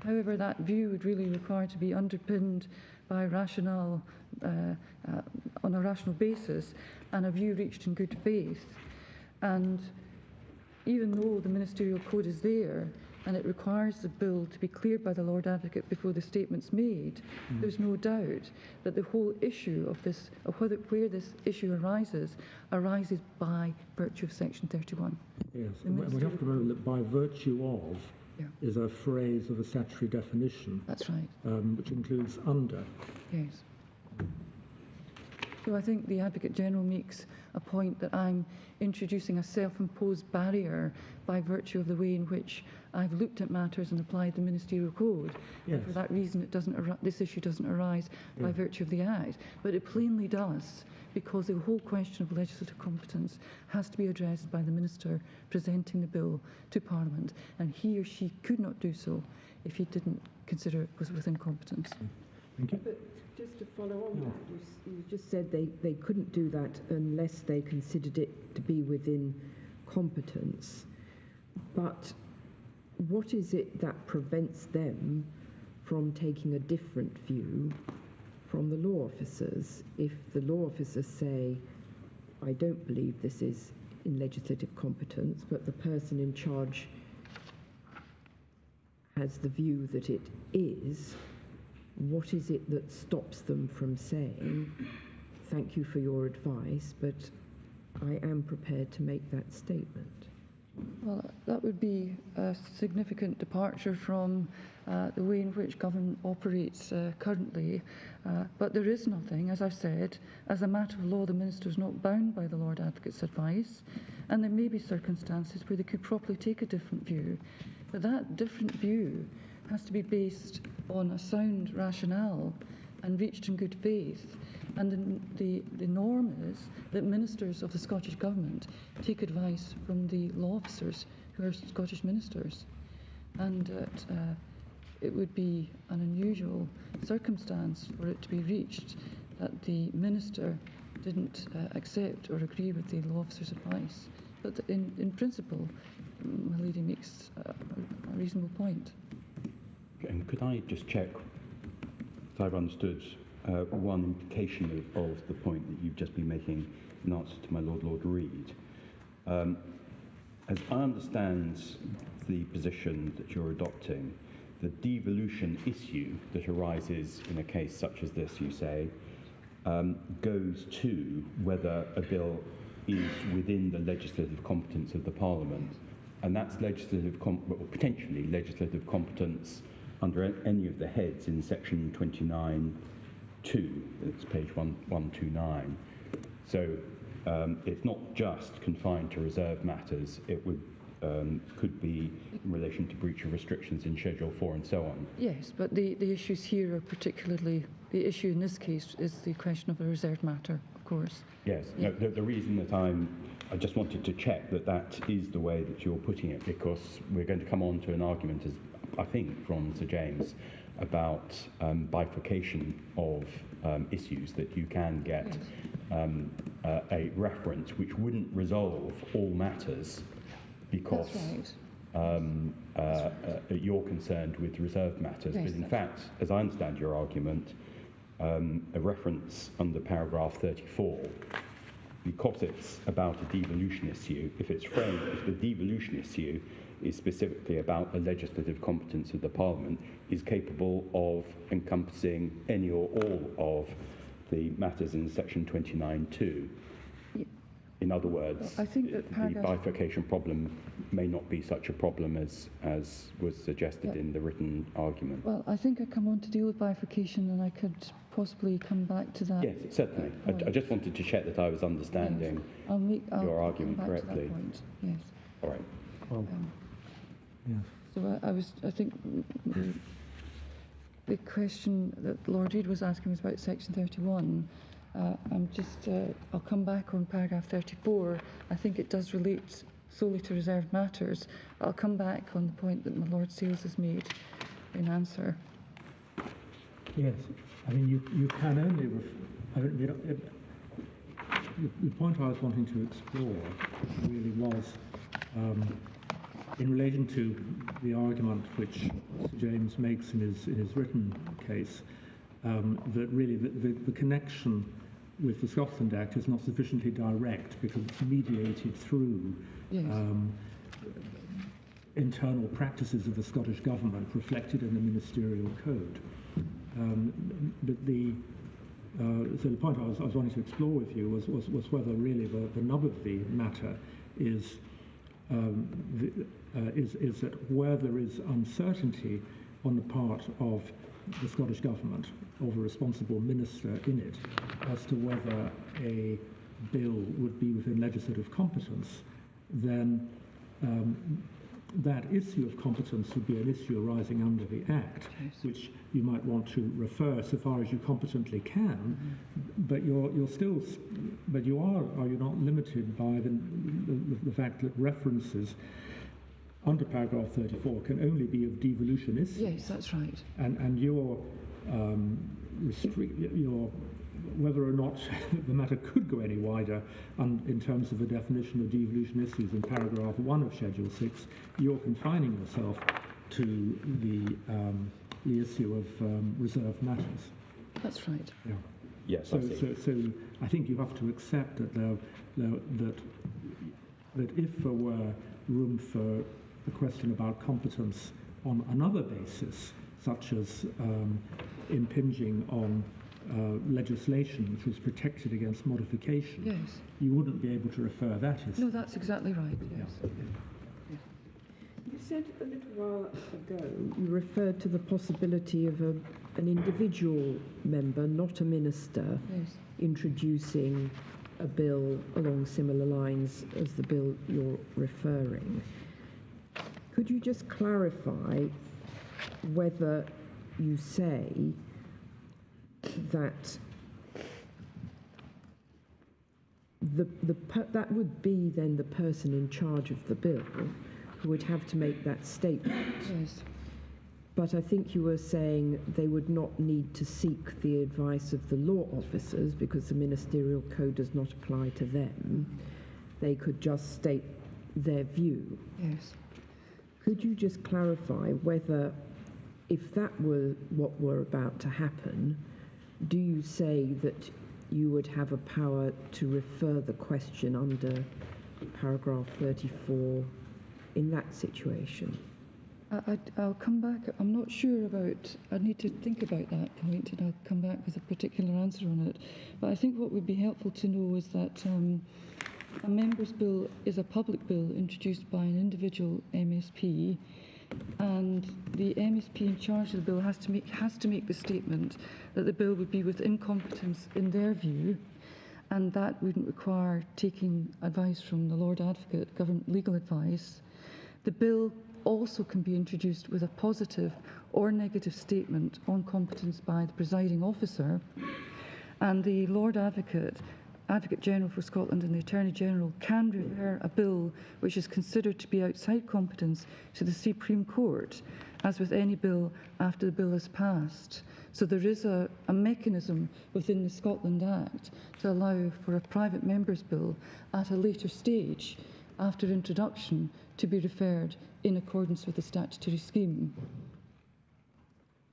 However, that view would really require to be underpinned by rationale, on a rational basis, and a view reached in good faith. And even though the ministerial code is there, and it requires the bill to be cleared by the Lord Advocate before the statement's made, there's no doubt that the whole issue of this, where this issue arises by virtue of Section 31. Yes, and we have to remember that by virtue of is a phrase of a statutory definition. That's right. Which includes under. Yes. So I think the Advocate General makes a point that I'm introducing a self-imposed barrier by virtue of the way in which I've looked at matters and applied the ministerial code. Yes. And for that reason, this issue doesn't arise by virtue of the Act. But it plainly does, because the whole question of legislative competence has to be addressed by the Minister presenting the bill to Parliament, and he or she could not do so if he didn't consider it was within competence. Thank you. But just to follow on that, you just said they couldn't do that unless they considered it to be within competence. But what is it that prevents them from taking a different view from the law officers? If the law officers say, I don't believe this is in legislative competence, but the person in charge has the view that it is, what is it that stops them from saying, thank you for your advice, but I am prepared to make that statement? Well, that would be a significant departure from the way in which government operates currently. But there is nothing, as I've said, as a matter of law, the Minister is not bound by the Lord Advocate's advice, and there may be circumstances where they could properly take a different view. But that different view has to be based on a sound rationale and reached in good faith. And the norm is that ministers of the Scottish Government take advice from the law officers who are Scottish ministers. And it would be an unusual circumstance for it to be reached that the minister didn't accept or agree with the law officer's advice. But in principle, my lady makes a reasonable point. And could I just check if I've understood one implication of the point that you've just been making in answer to my Lord Reid? As I understand the position that you're adopting, the devolution issue that arises in a case such as this, you say, goes to whether a bill is within the legislative competence of the Parliament, and that's potentially legislative competence under any of the heads in section 29(2). It's page 129. So it's not just confined to reserved matters. It would could be in relation to breach of restrictions in Schedule 4 and so on. Yes, but the issues here are particularly, the issue in this case is the question of a reserved matter, of course. Yes, Yeah. no, the reason that I just wanted to check that that is the way that you're putting it, because we're going to come on to an argument, as I think, from Sir James about bifurcation of issues, that you can get a reference which wouldn't resolve all matters because you're concerned with reserved matters. Yes, but in fact, as I understand your argument, a reference under paragraph 34, because it's about a devolution issue, if it's framed, if the devolution issue is specifically about the legislative competence of the Parliament, is capable of encompassing any or all of the matters in section 29(2). In other words, I think that the bifurcation problem may not be such a problem as was suggested in the written argument. Well, I think I come on to deal with bifurcation, and I could possibly come back to that. Yes, certainly. I just wanted to check that I was understanding your argument come back correctly. To that point. Yes. All right. Well, yes. So I think the question that Lord Reid was asking was about section 31. I'll come back on paragraph 34. I think it does relate solely to reserved matters. I'll come back on the point that my Lord Sales has made in answer. Yes, I mean, you can only, the point I was wanting to explore really was in relation to the argument which Sir James makes in his written case, that really the connection with the Scotland Act is not sufficiently direct because it's mediated through internal practices of the Scottish Government reflected in the ministerial code. So the point I was wanting to explore with you was whether really the nub of the matter is that where there is uncertainty on the part of the Scottish Government, of a responsible minister in it, as to whether a bill would be within legislative competence, then that issue of competence would be an issue arising under the Act, which you might want to refer so far as you competently can, but you are you not limited by the fact that references under paragraph 34 can only be of devolution issues. Yes, that's right. And your whether or not the matter could go any wider in terms of the definition of devolution issues in paragraph 1 of Schedule 6, you're confining yourself to the issue of reserved matters. That's right. Yeah. Yes. So I think you have to accept that that if there were room for a question about competence on another basis, such as impinging on legislation which was protected against modification, yes, you wouldn't be able to refer that issue. No, that's exactly right, yes. You said a little while ago, you referred to the possibility of an individual member, not a minister, Yes. introducing a bill along similar lines as the bill you're referring. Could you just clarify whether you say that that would be then the person in charge of the bill who would have to make that statement? Yes. But I think you were saying they would not need to seek the advice of the law officers because the ministerial code does not apply to them. They could just state their view. Yes. Could you just clarify whether, if that were what were about to happen, do you say that you would have a power to refer the question under paragraph 34 in that situation? I'll come back. I'm not sure about, I need to think about that point, and I'll come back with a particular answer on it. But I think what would be helpful to know is that a member's bill is a public bill introduced by an individual MSP, and the MSP in charge of the bill has to make the statement that the bill would be within competence in their view, and that wouldn't require taking advice from the Lord Advocate, government legal advice. The bill also can be introduced with a positive or negative statement on competence by the presiding officer, and the Lord Advocate, Advocate General for Scotland and the Attorney General can refer a bill which is considered to be outside competence to the Supreme Court, as with any bill after the bill is passed. So there is a mechanism within the Scotland Act to allow for a private member's bill at a later stage, after introduction, to be referred in accordance with the statutory scheme.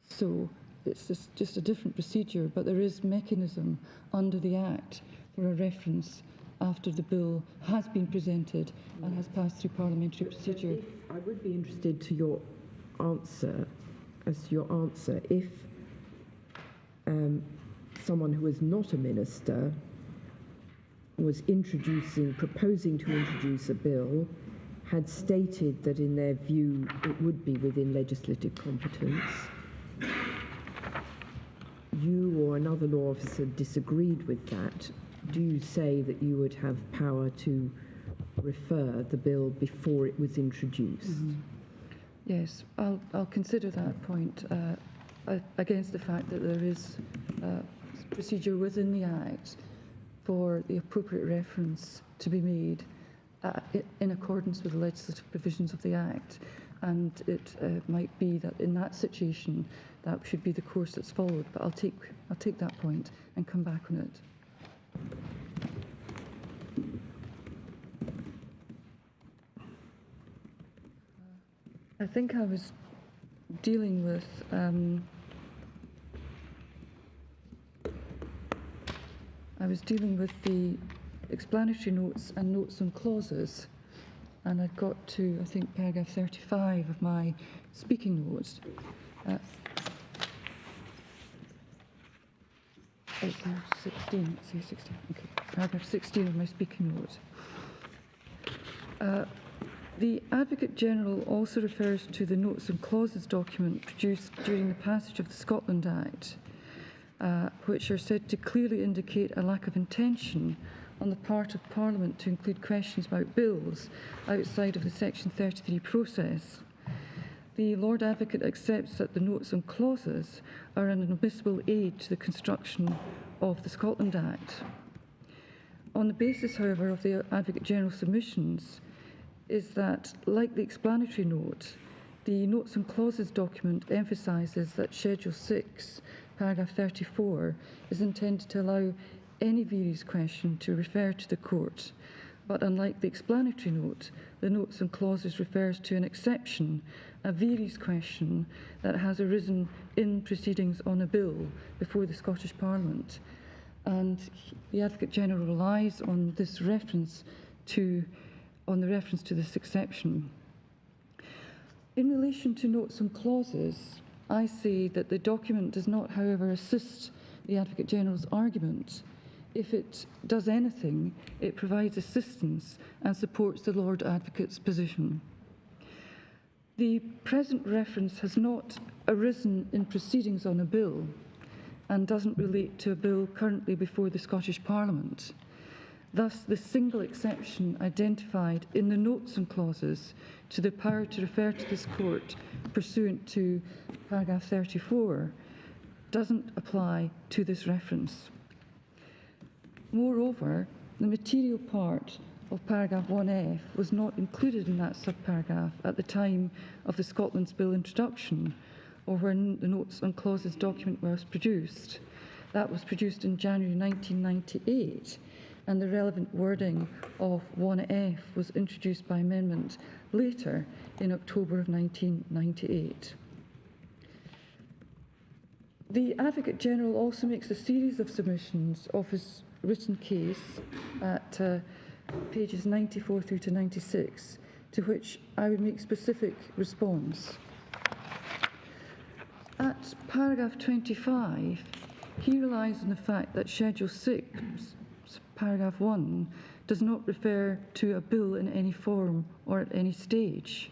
So it's just a different procedure, but there is mechanism under the Act for a reference after the bill has been presented and has passed through parliamentary procedure. I would be interested to your answer, if someone who was not a minister was proposing to introduce a bill, had stated that in their view it would be within legislative competence, you or another law officer disagreed with that, do you say that you would have power to refer the bill before it was introduced? Mm-hmm. Yes, I'll consider that point against the fact that there is procedure within the Act for the appropriate reference to be made in accordance with the legislative provisions of the Act. And it might be that in that situation that should be the course that's followed, but I'll take that point and come back on it. I think I was dealing with the explanatory notes and notes on clauses, and I'd got to, I think, paragraph 35 of my speaking notes. Oh, 16, let's say 16, okay, paragraph 16 of my speaking notes. The Advocate General also refers to the Notes and Clauses document produced during the passage of the Scotland Act, which are said to clearly indicate a lack of intention on the part of Parliament to include questions about bills outside of the Section 33 process. The Lord Advocate accepts that the Notes and Clauses are an admissible aid to the construction of the Scotland Act. On the basis, however, of the Advocate General submissions, is that, like the explanatory note, the Notes and Clauses document emphasises that Schedule 6, paragraph 34, is intended to allow any various question to refer to the court. But unlike the explanatory note, the Notes and Clauses refers to an exception, a various question that has arisen in proceedings on a bill before the Scottish Parliament. And the Advocate General relies on this reference to this exception. In relation to Notes and Clauses, I say that the document does not, however, assist the Advocate General's argument. If it does anything, it provides assistance and supports the Lord Advocate's position. The present reference has not arisen in proceedings on a bill and doesn't relate to a bill currently before the Scottish Parliament. Thus, the single exception identified in the Notes and Clauses to the power to refer to this court pursuant to paragraph 34 doesn't apply to this reference. Moreover, the material part of paragraph 1F was not included in that subparagraph at the time of the Scotland's Bill introduction or when the Notes and Clauses document was produced. That was produced in January 1998. And the relevant wording of 1F was introduced by amendment later in October of 1998. The Advocate General also makes a series of submissions of his written case at pages 94 through to 96, to which I would make specific response. At paragraph 25, he relies on the fact that Schedule 6, paragraph 1, does not refer to a bill in any form or at any stage.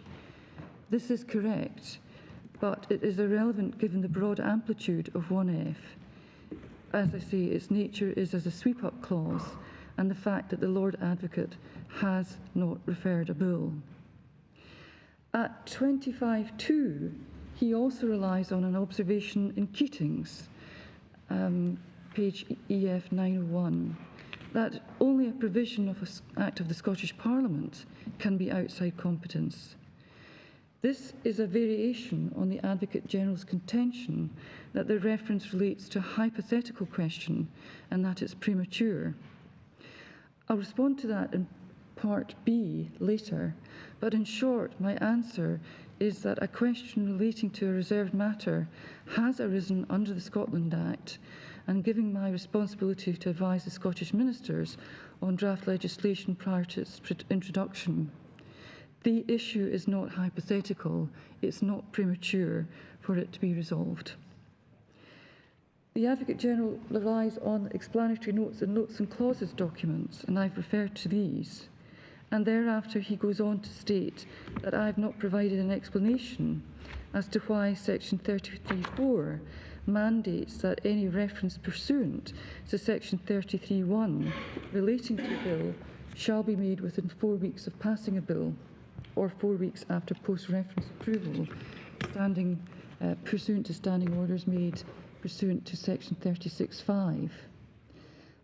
This is correct, but it is irrelevant given the broad amplitude of 1F. As I say, its nature is as a sweep-up clause, and the fact that the Lord Advocate has not referred a bill. At 25.2, he also relies on an observation in Keating's, page EF 901, that only a provision of an Act of the Scottish Parliament can be outside competence. This is a variation on the Advocate General's contention that the reference relates to a hypothetical question and that it's premature. I'll respond to that in Part B later, but in short, my answer is that a question relating to a reserved matter has arisen under the Scotland Act, and given my responsibility to advise the Scottish ministers on draft legislation prior to its introduction, the issue is not hypothetical, it's not premature for it to be resolved. The Advocate General relies on explanatory notes and notes and clauses documents, and I've referred to these. And thereafter he goes on to state that I have not provided an explanation as to why Section 33.4 mandates that any reference pursuant to Section 33.1 relating to a bill shall be made within 4 weeks of passing a bill, or 4 weeks after post-reference approval, pursuant to standing orders made pursuant to Section 36.5.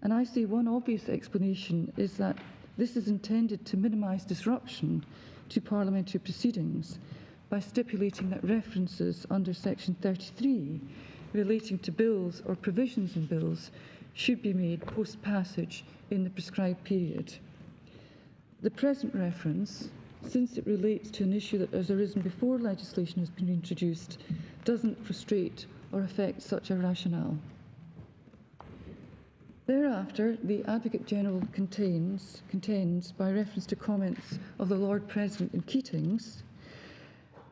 And I say one obvious explanation is that this is intended to minimise disruption to parliamentary proceedings by stipulating that references under Section 33 relating to bills or provisions in bills should be made post-passage in the prescribed period. The present reference, since it relates to an issue that has arisen before legislation has been introduced, doesn't frustrate or affect such a rationale. Thereafter, the Advocate General contends, by reference to comments of the Lord President in Keating's,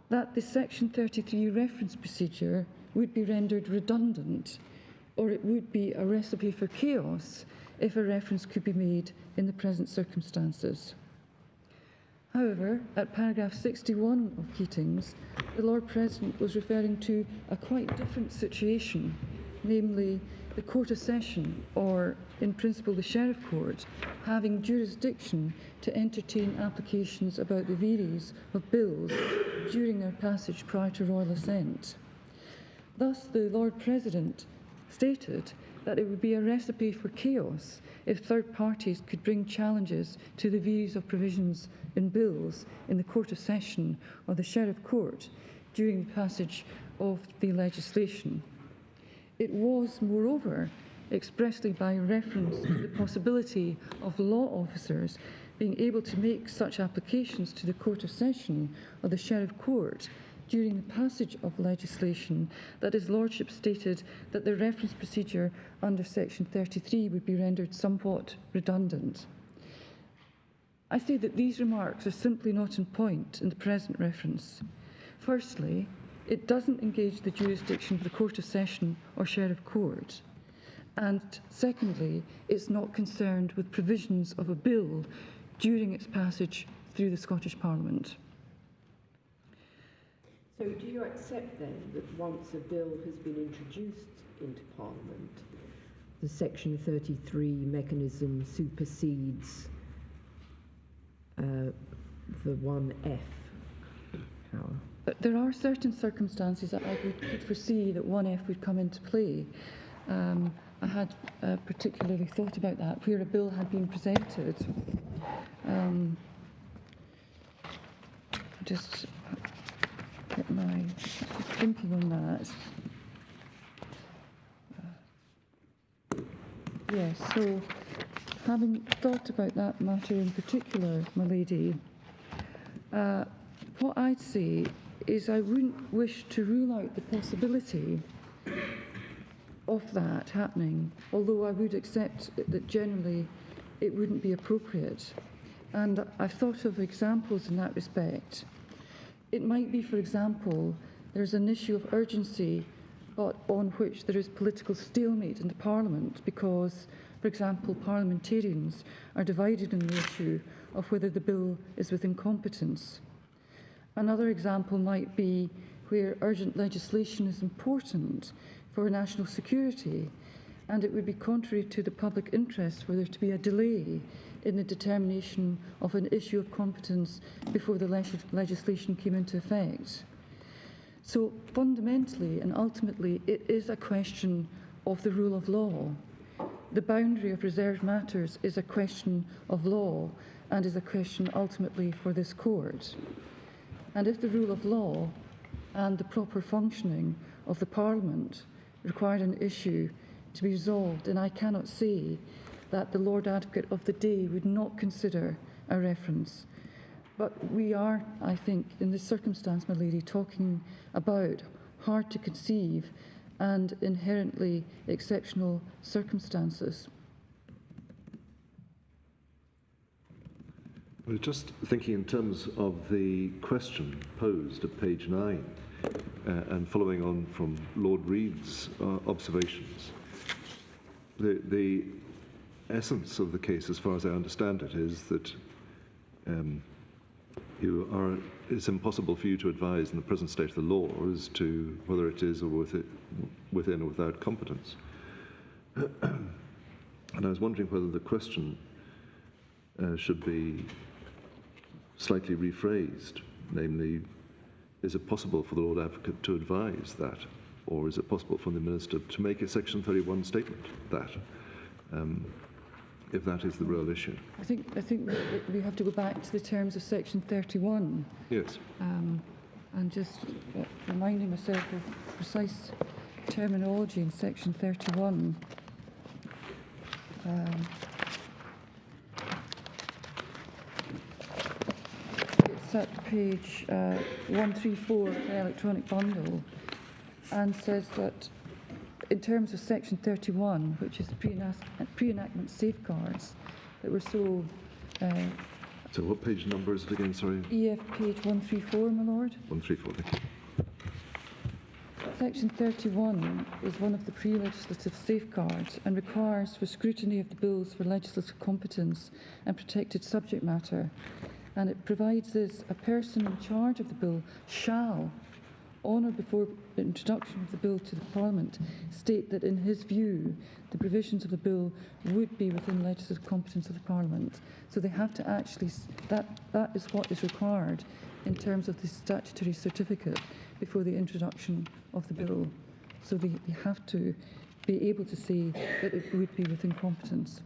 that the Section 33 reference procedure would be rendered redundant, or it would be a recipe for chaos if a reference could be made in the present circumstances. However, at paragraph 61 of Keating's, the Lord President was referring to a quite different situation, namely the Court of Session, or in principle the Sheriff Court, having jurisdiction to entertain applications about the vires of bills during their passage prior to royal assent. Thus, the Lord President stated that it would be a recipe for chaos if third parties could bring challenges to the vires of provisions in bills in the Court of Session or the Sheriff Court during the passage of the legislation. It was, moreover, expressly by reference to the possibility of law officers being able to make such applications to the Court of Session or the Sheriff Court during the passage of legislation that His Lordship stated that the reference procedure under Section 33 would be rendered somewhat redundant. I say that these remarks are simply not in point in the present reference. Firstly, it doesn't engage the jurisdiction of the Court of Session or Sheriff Court. And secondly, it's not concerned with provisions of a bill during its passage through the Scottish Parliament. So do you accept then that once a bill has been introduced into Parliament, the Section 33 mechanism supersedes the 1F power? But there are certain circumstances that I could foresee that 1F would come into play. I had particularly thought about that, where a bill had been presented. Just get my thinking on that. Yes, so having thought about that matter in particular, my lady, what I'd say is I wouldn't wish to rule out the possibility of that happening, although I would accept that generally it wouldn't be appropriate. And I've thought of examples in that respect. It might be, for example, there's an issue of urgency, but on which there is political stalemate in the Parliament because, for example, parliamentarians are divided on the issue of whether the bill is within competence. Another example might be where urgent legislation is important for national security, and it would be contrary to the public interest for there to be a delay in the determination of an issue of competence before the legislation came into effect. So fundamentally and ultimately, it is a question of the rule of law. The boundary of reserved matters is a question of law and is a question ultimately for this court. And if the rule of law and the proper functioning of the Parliament required an issue to be resolved, then I cannot say that the Lord Advocate of the day would not consider a reference. But we are, I think, in this circumstance, my lady, talking about hard to conceive and inherently exceptional circumstances. Well, just thinking in terms of the question posed at page 9 and following on from Lord Reid's observations, the essence of the case, as far as I understand it, is that it's impossible for you to advise in the present state of the law as to whether it is or within or without competence. And I was wondering whether the question should be slightly rephrased, namely, is it possible for the Lord Advocate to advise that, or is it possible for the Minister to make a Section 31 statement that, if that is the real issue? I think we have to go back to the terms of Section 31. Yes. And just reminding myself of precise terminology in Section 31. It's at page 134 of the electronic bundle, and says that in terms of Section 31, which is pre-enactment safeguards that were so... So what page number is it again, sorry? EF page 134, my lord. 134, thank you. Section 31 is one of the pre-legislative safeguards and requires for scrutiny of the bills for legislative competence and protected subject matter. And it provides this: a person in charge of the bill shall, on or before the introduction of the bill to the Parliament, state that in his view the provisions of the bill would be within legislative competence of the Parliament. So they have to actually, that is what is required in terms of the statutory certificate before the introduction of the bill. So they have to be able to say that it would be within competence.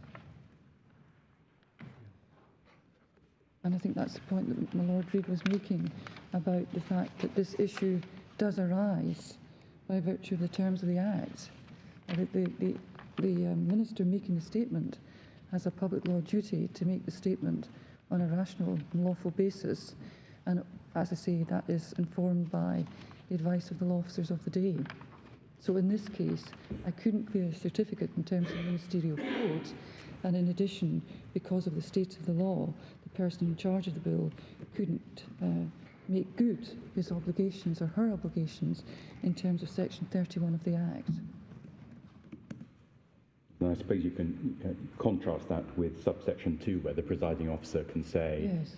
And I think that's the point that my Lord Reid was making about the fact that this issue does arise by virtue of the terms of the Act. The Minister making the statement has a public law duty to make the statement on a rational and lawful basis. And as I say, that is informed by the advice of the law officers of the day. So in this case, I couldn't clear a certificate in terms of the ministerial code. And in addition, because of the state of the law, the person in charge of the bill couldn't make good his obligations or her obligations in terms of Section 31 of the Act. And I suppose you can contrast that with subsection 2, where the presiding officer can say Yes.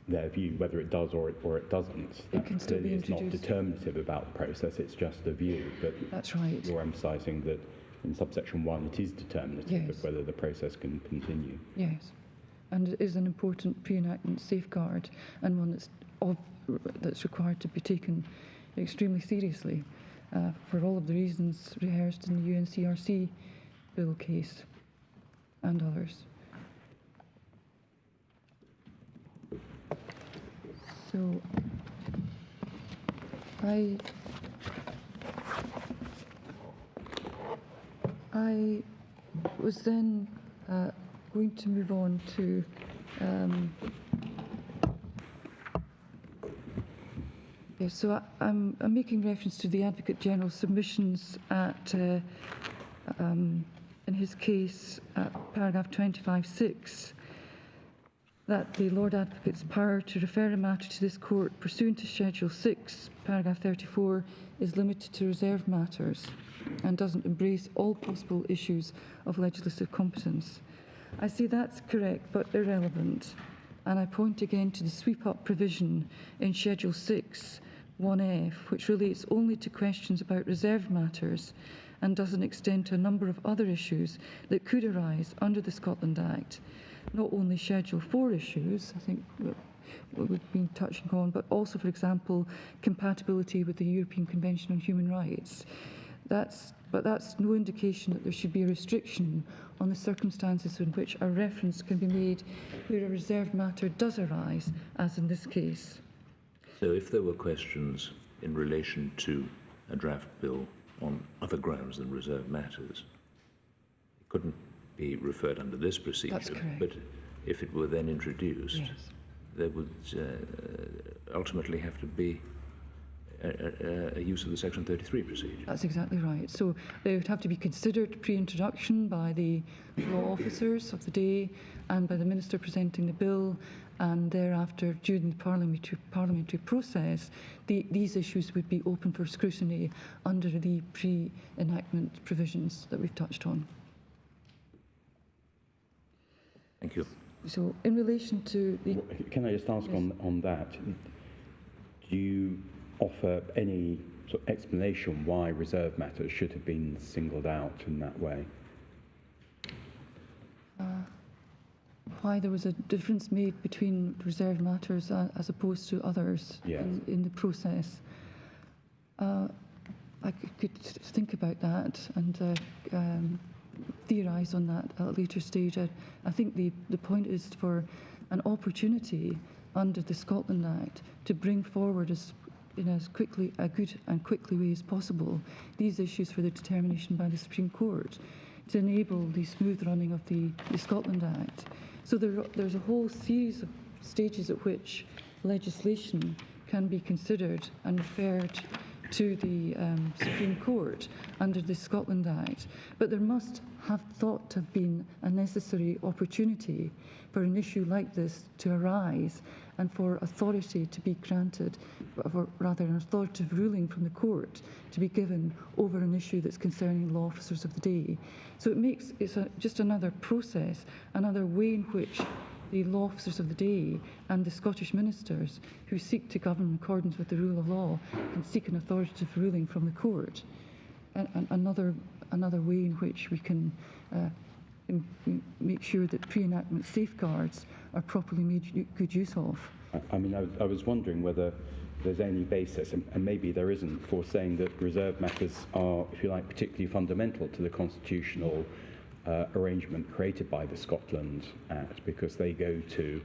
their view, whether it does or it doesn't. It can still be it's not introduced. determinative about the process, it's just a view. But That's right. you're emphasising that in subsection 1 it is determinative Yes. of whether the process can continue. Yes. And it is an important pre-enactment safeguard, and one that's required to be taken extremely seriously for all of the reasons rehearsed in the UNCRC bill case and others. So I was then going to move on to so I'm making reference to the Advocate General's submissions at, in his case, paragraph 25(6), that the Lord Advocate's power to refer a matter to this court pursuant to Schedule 6, paragraph 34, is limited to reserved matters and doesn't embrace all possible issues of legislative competence. I say that's correct but irrelevant, and I point again to the sweep-up provision in Schedule 6, 1F, which relates only to questions about reserved matters and doesn't extend to a number of other issues that could arise under the Scotland Act. not only Schedule 4 issues, I think that we've been touching on, but also, for example, compatibility with the European Convention on Human Rights. But that's no indication that there should be a restriction on the circumstances in which a reference can be made where a reserved matter does arise, as in this case. So if there were questions in relation to a draft bill on other grounds than reserved matters, it couldn't be referred under this procedure. That's correct. But if it were then introduced, Yes. there would ultimately have to be a use of the Section 33 procedure. That's exactly right. So they would have to be considered pre-introduction by the law officers of the day and by the minister presenting the bill, and thereafter, during the parliamentary process, these issues would be open for scrutiny under the pre-enactment provisions that we've touched on. Thank you. So in relation to the... Can I just ask Yes. on that, do you offer any sort of explanation why reserved matters should have been singled out in that way? Why there was a difference made between reserved matters as opposed to others Yes. in the process. I could think about that and theorise on that at a later stage. I think the point is for an opportunity under the Scotland Act to bring forward in as quickly a good and quickly way as possible these issues for the determination by the Supreme Court to enable the smooth running of the Scotland Act. So there's a whole series of stages at which legislation can be considered and referred to the Supreme Court under the Scotland Act. But there must have thought to have been a necessary opportunity for an issue like this to arise and for authority to be granted, or rather an authoritative ruling from the court to be given over an issue that's concerning law officers of the day. So it's just another process, another way in which the law officers of the day and the Scottish ministers who seek to govern in accordance with the rule of law can seek an authoritative ruling from the court. And another way in which we can make sure that pre-enactment safeguards are properly made good use of. I mean, I was wondering whether there's any basis, and maybe there isn't, for saying that reserved matters are, if you like, particularly fundamental to the constitutional arrangement created by the Scotland Act, because they go to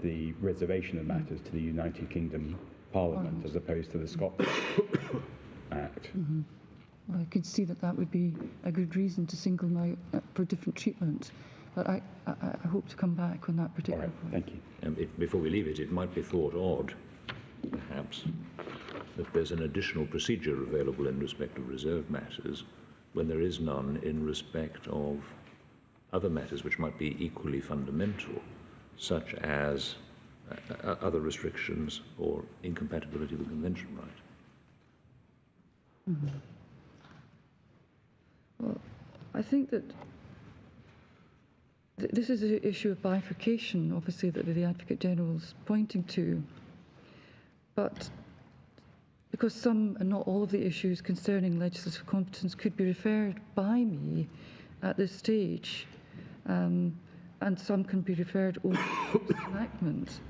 the reservation of matters to the United Kingdom Parliament as opposed to the Scotland Act. Mm-hmm. Well, I could see that would be a good reason to single them out for different treatment. But I hope to come back on that particular All right, point. thank you. Before we leave it, it might be thought odd, perhaps, that there's an additional procedure available in respect of reserved matters when there is none in respect of other matters which might be equally fundamental, such as other restrictions or incompatibility with convention right. Mm-hmm. Well, I think that this is an issue of bifurcation, obviously, that the Advocate General is pointing to. But because some and not all of the issues concerning legislative competence could be referred by me at this stage, and some can be referred only to enactment.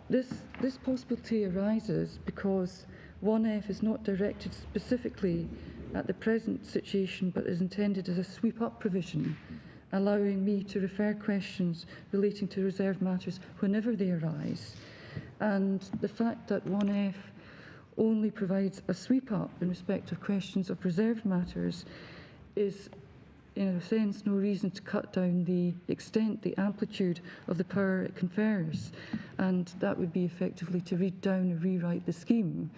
This possibility arises because 1F is not directed specifically at the present situation, but is intended as a sweep-up provision, allowing me to refer questions relating to reserved matters whenever they arise. And the fact that 1F only provides a sweep-up in respect of questions of reserved matters is, in a sense, no reason to cut down the extent, the amplitude of the power it confers. And that would be effectively to read down and rewrite the scheme.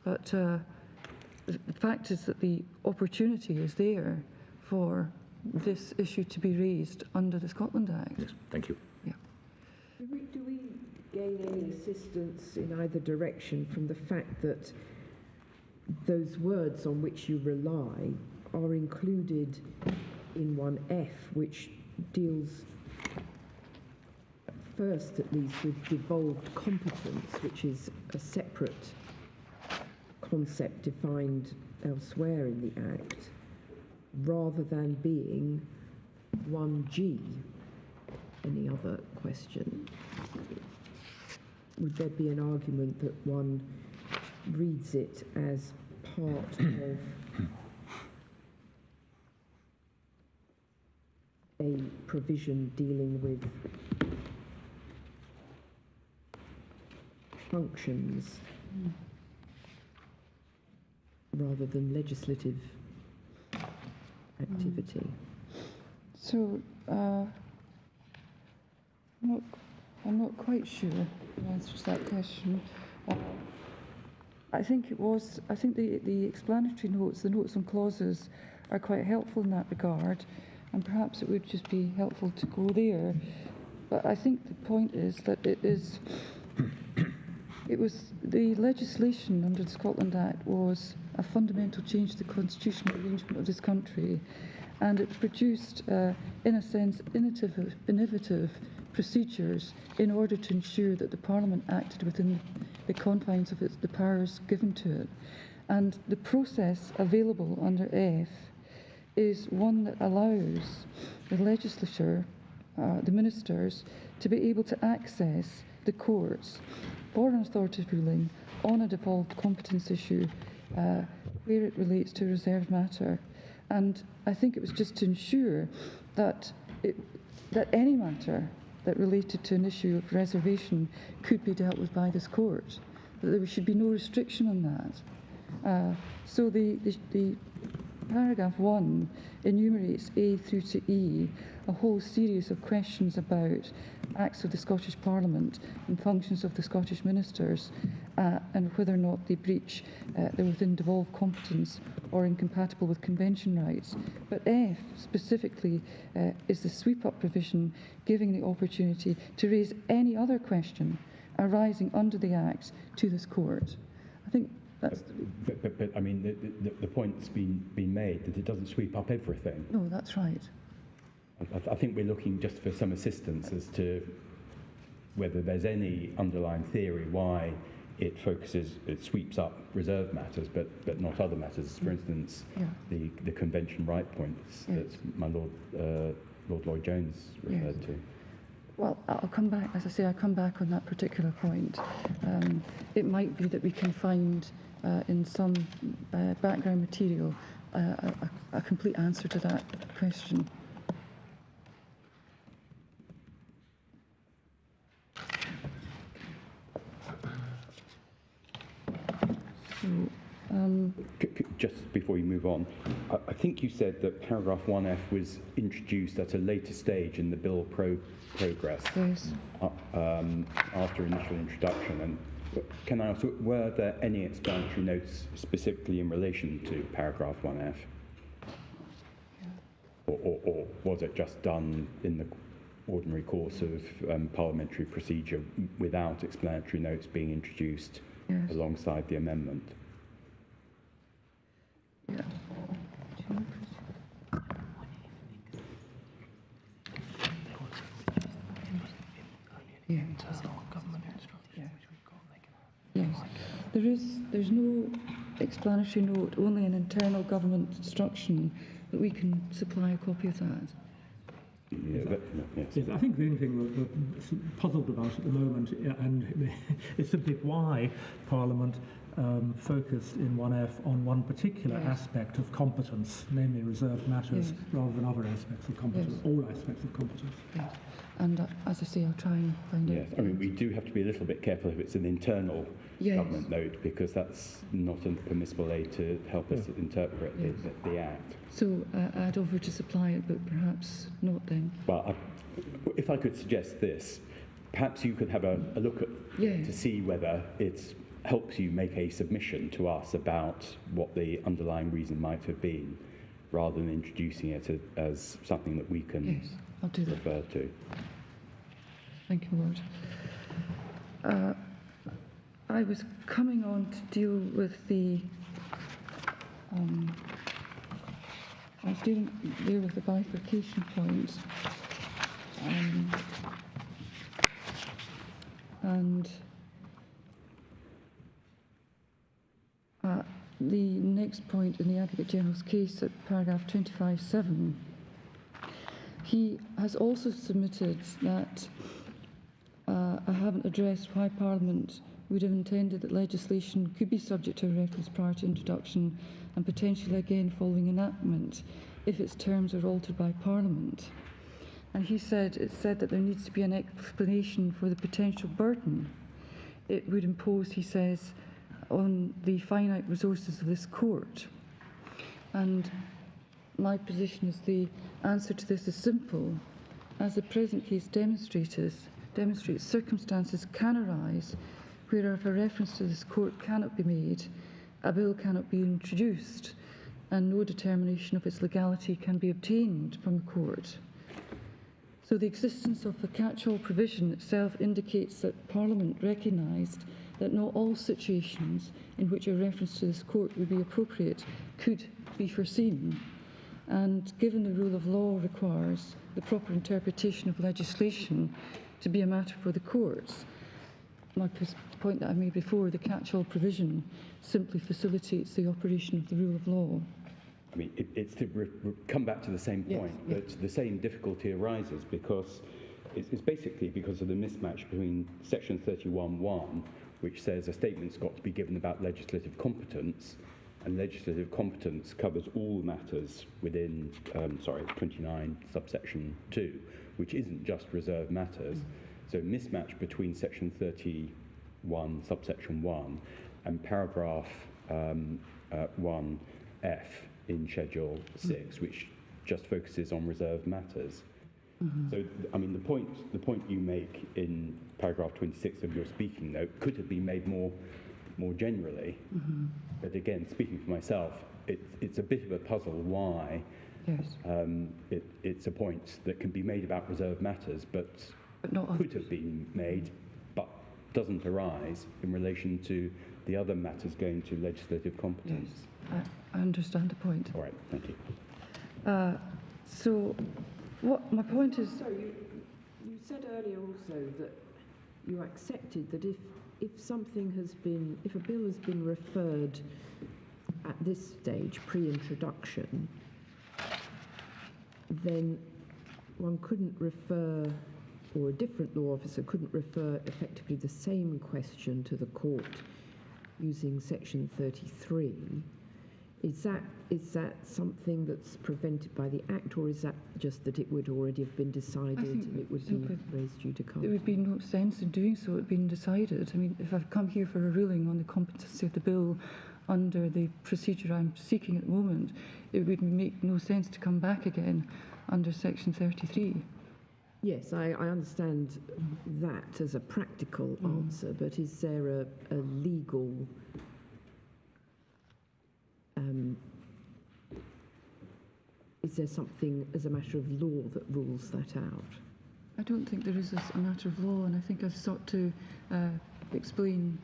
But the fact is that the opportunity is there for this issue to be raised under the Scotland Act. Yes, thank you. Yeah. Do we gain any assistance in either direction from the fact that those words on which you rely are included in 1F, which deals first, at least, with devolved competence, which is a separate concept defined elsewhere in the Act, rather than being 1G, any other question, would there be an argument that one reads it as part of a provision dealing with functions rather than legislative activity? So, I'm not quite sure the answer to that question. I think the explanatory notes, the notes on clauses, are quite helpful in that regard, and perhaps it would just be helpful to go there. But I think the point is that it was the legislation under the Scotland Act was a fundamental change to the constitutional arrangement of this country, and it produced, in a sense, innovative procedures in order to ensure that the Parliament acted within the confines of the powers given to it. And the process available under F is one that allows the legislature, the ministers, to be able to access the courts for an authoritative ruling on a devolved competence issue where it relates to a reserved matter. And I think it was just to ensure that any matter that related to an issue of reservation could be dealt with by this court, that there should be no restriction on that. So the paragraph 1 enumerates A through to E a whole series of questions about acts of the Scottish Parliament and functions of the Scottish ministers, and whether or not they breach they're within devolved competence or incompatible with convention rights. But F specifically is the sweep-up provision giving the opportunity to raise any other question arising under the Act to this court. I think that's... But I mean, the point's been made that it doesn't sweep up everything. No, that's right. I think we're looking just for some assistance as to whether there's any underlying theory why it sweeps up reserved matters, but not other matters. For instance, the convention right points that my Lord Lloyd Jones referred to. Well, I'll come back, as I say, I'll come back on that particular point. It might be that we can find in some background material a complete answer to that question. Just before you move on, I think you said that paragraph 1F was introduced at a later stage in the bill progress. Yes. After initial introduction. And can I ask, were there any explanatory notes specifically in relation to paragraph 1F? Or was it just done in the ordinary course of parliamentary procedure without explanatory notes being introduced alongside the amendment? Yeah. Yes. There's no explanatory note, only an internal government instruction, but we can supply a copy of that. Yes, I think the only thing we're puzzled about at the moment, and is simply why Parliament focused in 1F on one particular aspect of competence, namely reserved matters, rather than other aspects of competence, all aspects of competence. Yes. And as I say, I'll try and find it. I mean, we do have to be a little bit careful if it's an internal government note, because that's not a permissible way to help us interpret the Act. So I'd offer to supply it, but perhaps not then. Well, if I could suggest this, perhaps you could have a look at to see whether it helps you make a submission to us about what the underlying reason might have been, rather than introducing it as something that we can I'll do that. refer to. Thank you, Lord. I was coming on to deal with the I was dealing there with the bifurcation point, and the next point in the Advocate General's case at paragraph 25(7), He has also submitted that I haven't addressed why Parliament would have intended that legislation could be subject to a reference prior to introduction and potentially again following enactment if its terms are altered by Parliament. And he said, it said that there needs to be an explanation for the potential burden it would impose, he says, on the finite resources of this court. And my position is the answer to this is simple. As the present case demonstrates, circumstances can arise where if a reference to this court cannot be made, a bill cannot be introduced, and no determination of its legality can be obtained from the court. So the existence of the catch-all provision itself indicates that Parliament recognised that not all situations in which a reference to this court would be appropriate could be foreseen. And given the rule of law requires the proper interpretation of legislation to be a matter for the courts, my point that I made before, the catch-all provision simply facilitates the operation of the rule of law. I mean, it's to come back to the same point, that the same difficulty arises because it's basically because of the mismatch between Section 31(1), which says a statement's got to be given about legislative competence, and legislative competence covers all matters within, 29, subsection 2, which isn't just reserved matters. So mismatch between Section 31, subsection 1, and paragraph 1F in Schedule 6, which just focuses on reserved matters. So, I mean, the point you make in paragraph 26 of your speaking note could have been made more generally. But again, speaking for myself, it's a bit of a puzzle why it's a point that can be made about reserved matters, but not could have been made, but doesn't arise in relation to the other matters going to legislative competence. Yes, I understand the point. All right, thank you. So, what my point is... Sorry, you said earlier also that you accepted that if something has been, if a bill has been referred at this stage, pre-introduction, then one couldn't refer, or a different law officer couldn't refer effectively the same question to the court using Section 33. Is that something that's prevented by the Act, or is that just that it would already have been decided and it would be raised judicata? There would be no sense in doing so. It had been decided. I mean, if I've come here for a ruling on the competency of the bill under the procedure I'm seeking at the moment, it would make no sense to come back again under Section 33. Yes, I understand that as a practical answer, but is there a legal... is there something as a matter of law that rules that out? I don't think there is a matter of law, and I think I've sought to explain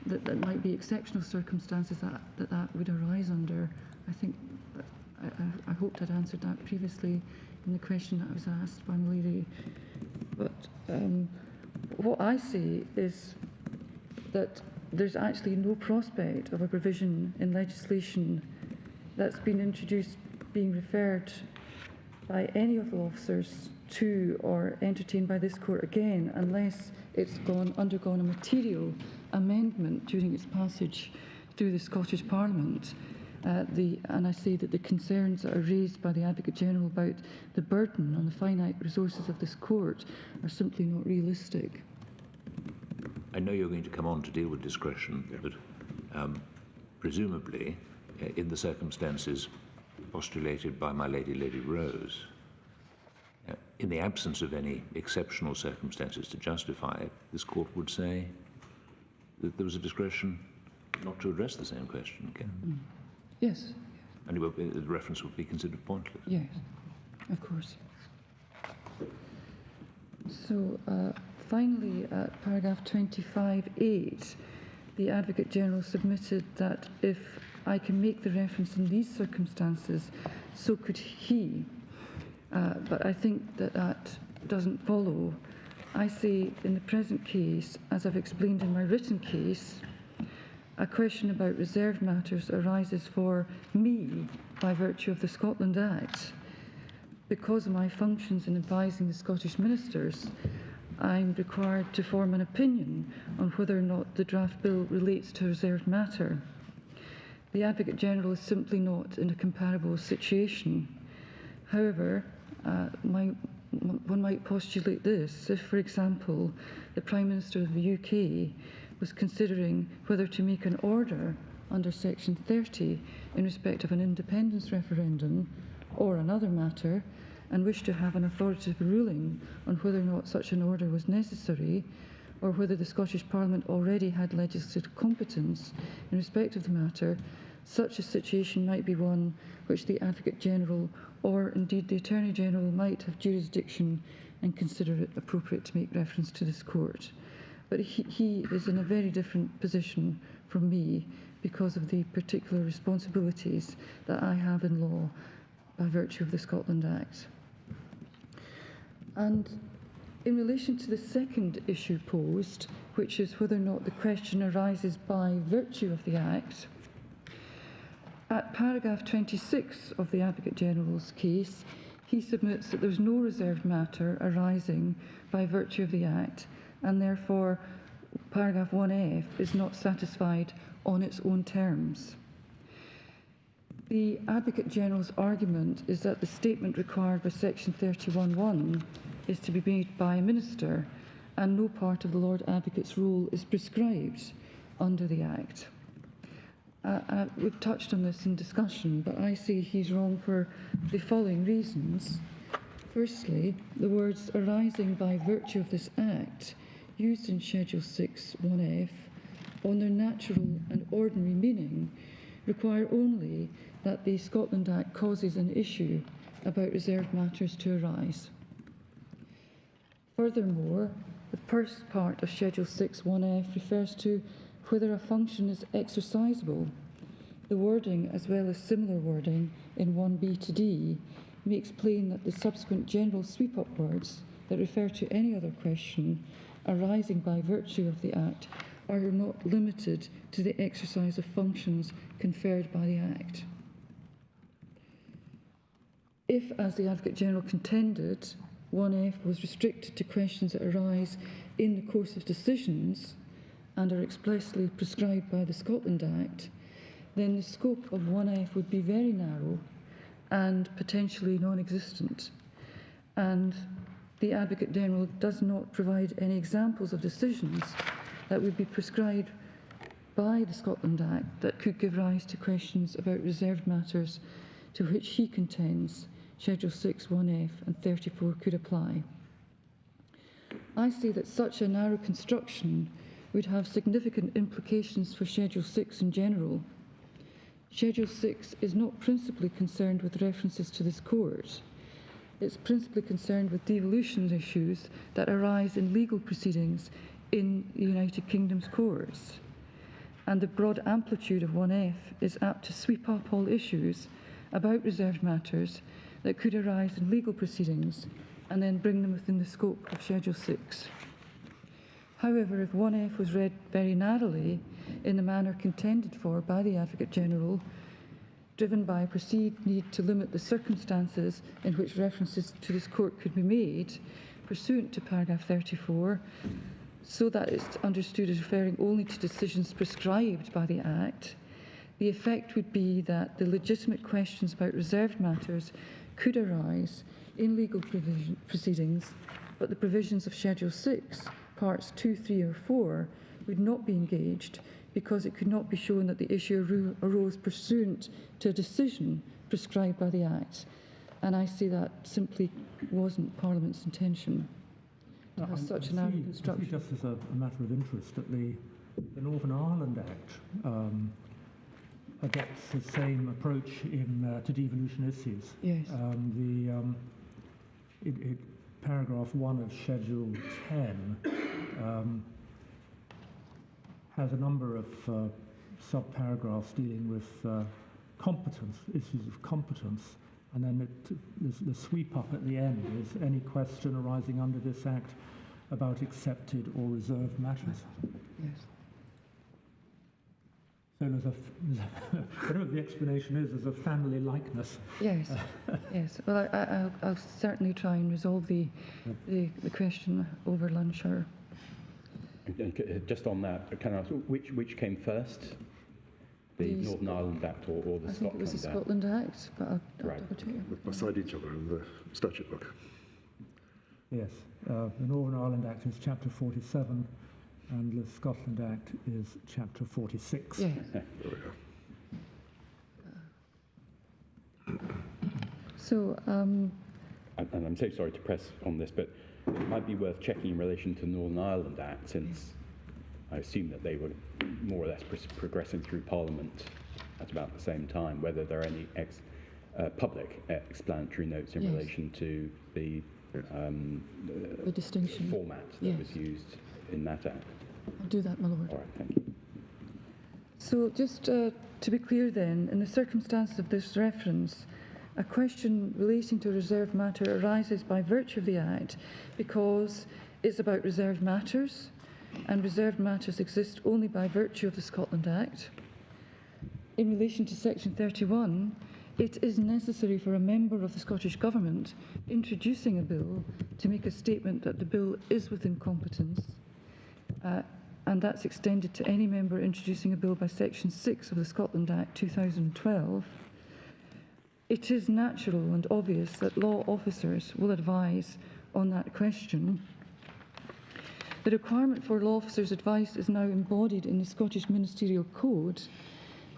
that there might be exceptional circumstances that would arise under. I think I hoped I'd answered that previously in the question that was asked by my lady. But what I see is that there's actually no prospect of a provision in legislation that's been introduced being referred by any of the officers to or entertained by this court again, unless it's undergone a material amendment during its passage through the Scottish Parliament. And I say that the concerns that are raised by the Advocate General about the burden on the finite resources of this court are simply not realistic. I know you're going to come on to deal with discretion, but presumably, in the circumstances postulated by my lady, Lady Rose, in the absence of any exceptional circumstances to justify it, this court would say that there was a discretion not to address the same question again. Yes. And the reference would be considered pointless. Yes, of course. So, finally, at paragraph 25(8), the Advocate General submitted that if I can make the reference in these circumstances, so could he. But I think that doesn't follow. I say in the present case, as I've explained in my written case, a question about reserved matters arises for me by virtue of the Scotland Act. because of my functions in advising the Scottish ministers, I'm required to form an opinion on whether or not the draft bill relates to a reserved matter. The Advocate General is simply not in a comparable situation. However, one might postulate this: if, for example, the Prime Minister of the UK was considering whether to make an order under Section 30 in respect of an independence referendum or another matter, and wished to have an authoritative ruling on whether or not such an order was necessary, or whether the Scottish Parliament already had legislative competence in respect of the matter, such a situation might be one which the Advocate General or indeed the Attorney General might have jurisdiction and consider it appropriate to make reference to this court. But he is in a very different position from me because of the particular responsibilities that I have in law by virtue of the Scotland Act. And in relation to the second issue posed, which is whether or not the question arises by virtue of the Act, at paragraph 26 of the Advocate General's case, he submits that there is no reserved matter arising by virtue of the Act, and therefore paragraph 1F is not satisfied on its own terms. The Advocate General's argument is that the statement required by Section 31(1) is to be made by a minister, and no part of the Lord Advocate's role is prescribed under the Act. We've touched on this in discussion, but I see he's wrong for the following reasons. Firstly, the words arising by virtue of this Act, used in Schedule 6 1F, on their natural and ordinary meaning, require only that the Scotland Act causes an issue about reserved matters to arise. Furthermore, the first part of Schedule 6 1F refers to whether a function is exercisable. The wording, as well as similar wording in 1B to D, makes plain that the subsequent general sweep-up words that refer to any other question arising by virtue of the Act are not limited to the exercise of functions conferred by the Act. If, as the Advocate General contended, 1F was restricted to questions that arise in the course of decisions and are expressly prescribed by the Scotland Act, then the scope of 1F would be very narrow and potentially non-existent. And the Advocate General does not provide any examples of decisions that would be prescribed by the Scotland Act that could give rise to questions about reserved matters to which he contends Schedule 6 1F and 34 could apply. I see that such a narrow construction would have significant implications for Schedule 6 in general. Schedule 6 is not principally concerned with references to this court. It's principally concerned with devolution issues that arise in legal proceedings in the United Kingdom's courts. And the broad amplitude of 1F is apt to sweep up all issues about reserved matters that could arise in legal proceedings and then bring them within the scope of Schedule 6. However, if 1F was read very narrowly in the manner contended for by the Advocate General, driven by a perceived need to limit the circumstances in which references to this court could be made, pursuant to paragraph 34, so that it's understood as referring only to decisions prescribed by the Act, the effect would be that the legitimate questions about reserved matters could arise in legal proceedings, but the provisions of Schedule 6, Parts 2, 3 or 4 would not be engaged because it could not be shown that the issue arose pursuant to a decision prescribed by the Act. And I see that simply wasn't Parliament's intention to have such a narrow construction. Just as a matter of interest, that the Northern Ireland Act adopts the same approach to devolution issues. Yes. Paragraph 1 of Schedule 10 has a number of sub-paragraphs dealing with competence, issues of competence, and then the sweep up at the end is any question arising under this Act about accepted or reserved matters. Yes. So there's whatever the explanation is, there's a family likeness. Yes, yes. Well, I'll certainly try and resolve the question over lunch hour. Just on that, can I ask, which came first? The Northern Ireland Act or the Scotland Act? I think it was the Scotland Act, but I'll Right. double check. Beside each other in the statute book. Yes, the Northern Ireland Act is Chapter 47, and the Scotland Act is Chapter 46. Yeah. There we go. So, And I'm so sorry to press on this, but it might be worth checking in relation to the Northern Ireland Act, since I assume that they were more or less progressing through Parliament at about the same time, whether there are any public explanatory notes in Yes. relation to the distinction. format that Yes. was used in that Act. I'll do that, my lord. All right, thank you. So just to be clear then, in the circumstances of this reference, a question relating to a reserved matter arises by virtue of the Act because it's about reserved matters, and reserved matters exist only by virtue of the Scotland Act. In relation to Section 31, it is necessary for a member of the Scottish Government introducing a bill to make a statement that the bill is within competence, and that's extended to any member introducing a bill by Section 6 of the Scotland Act 2012. It is natural and obvious that law officers will advise on that question. The requirement for law officers' advice is now embodied in the Scottish Ministerial Code,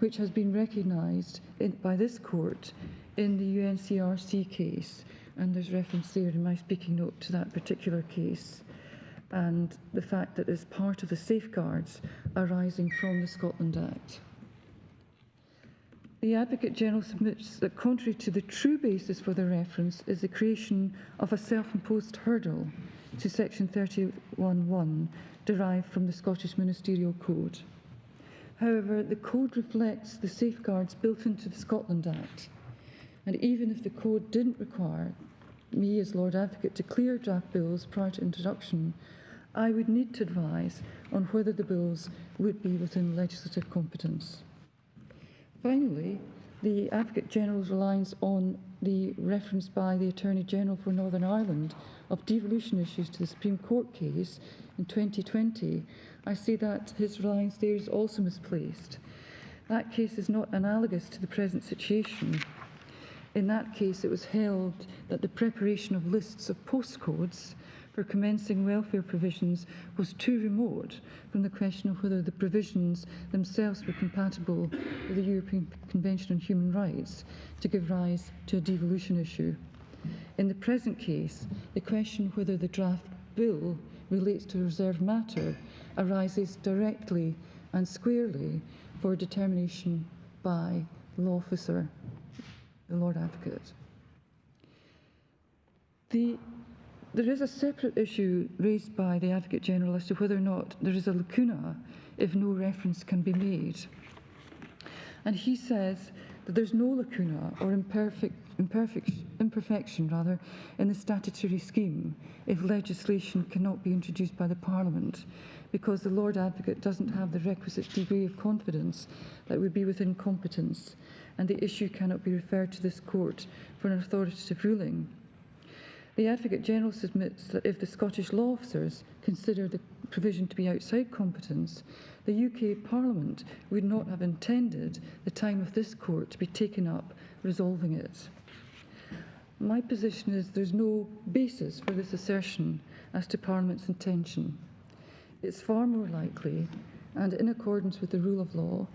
which has been recognised by this court in the UNCRC case, and there's reference there in my speaking note to that particular case, and the fact that it's part of the safeguards arising from the Scotland Act. The Advocate General submits that contrary to the true basis for the reference is the creation of a self-imposed hurdle to Section 31(1) derived from the Scottish Ministerial Code. However, the Code reflects the safeguards built into the Scotland Act, and even if the Code didn't require me as Lord Advocate to clear draft bills prior to introduction, I would need to advise on whether the bills would be within legislative competence. Finally, the Advocate General's reliance on the reference by the Attorney General for Northern Ireland of devolution issues to the Supreme Court case in 2020, I say that his reliance there is also misplaced. That case is not analogous to the present situation. In that case, it was held that the preparation of lists of postcodes for commencing welfare provisions was too remote from the question of whether the provisions themselves were compatible with the European Convention on Human Rights to give rise to a devolution issue. In the present case, the question whether the draft bill relates to a reserved matter arises directly and squarely for determination by the law officer, the Lord Advocate. There is a separate issue raised by the Advocate General as to whether or not there is a lacuna if no reference can be made. And he says that there's no lacuna or imperfection in the statutory scheme if legislation cannot be introduced by the Parliament, because the Lord Advocate doesn't have the requisite degree of confidence that would be within competence, and the issue cannot be referred to this court for an authoritative ruling. The Advocate General submits that if the Scottish law officers consider the provision to be outside competence, the UK Parliament would not have intended the time of this court to be taken up resolving it. My position is there's no basis for this assertion as to Parliament's intention. It's far more likely, and in accordance with the rule of law,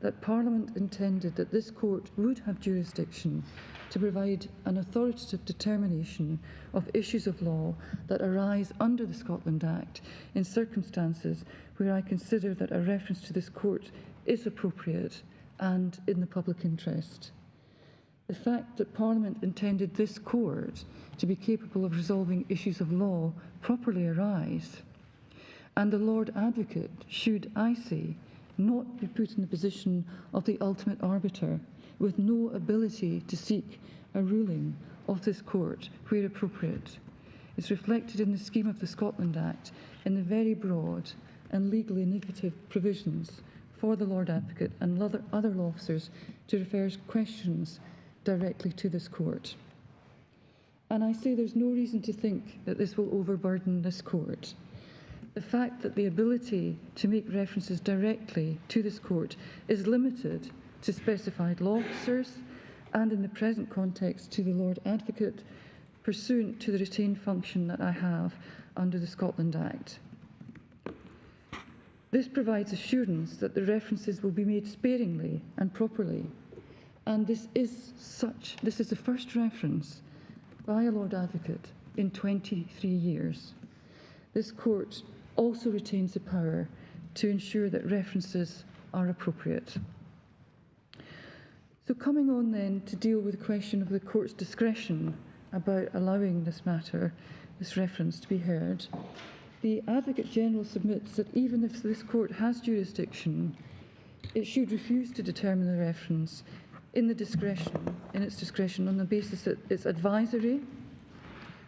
that Parliament intended that this court would have jurisdiction to provide an authoritative determination of issues of law that arise under the Scotland Act in circumstances where I consider that a reference to this court is appropriate and in the public interest. The fact that Parliament intended this court to be capable of resolving issues of law properly arise, and the Lord Advocate should, I say, not be put in the position of the ultimate arbiter with no ability to seek a ruling of this court where appropriate. It's reflected in the scheme of the Scotland Act in the very broad and legally innovative provisions for the Lord Advocate and other law officers to refer questions directly to this court. And I say there's no reason to think that this will overburden this court. The fact that the ability to make references directly to this court is limited to specified law officers and, in the present context, to the Lord Advocate, pursuant to the retained function that I have under the Scotland Act. This provides assurance that the references will be made sparingly and properly, and this is the first reference by a Lord Advocate in 23 years. This court also retains the power to ensure that references are appropriate. So coming on then to deal with the question of the court's discretion about allowing this matter, this reference, to be heard, the Advocate General submits that even if this court has jurisdiction, it should refuse to determine the reference in its discretion on the basis that it's advisory,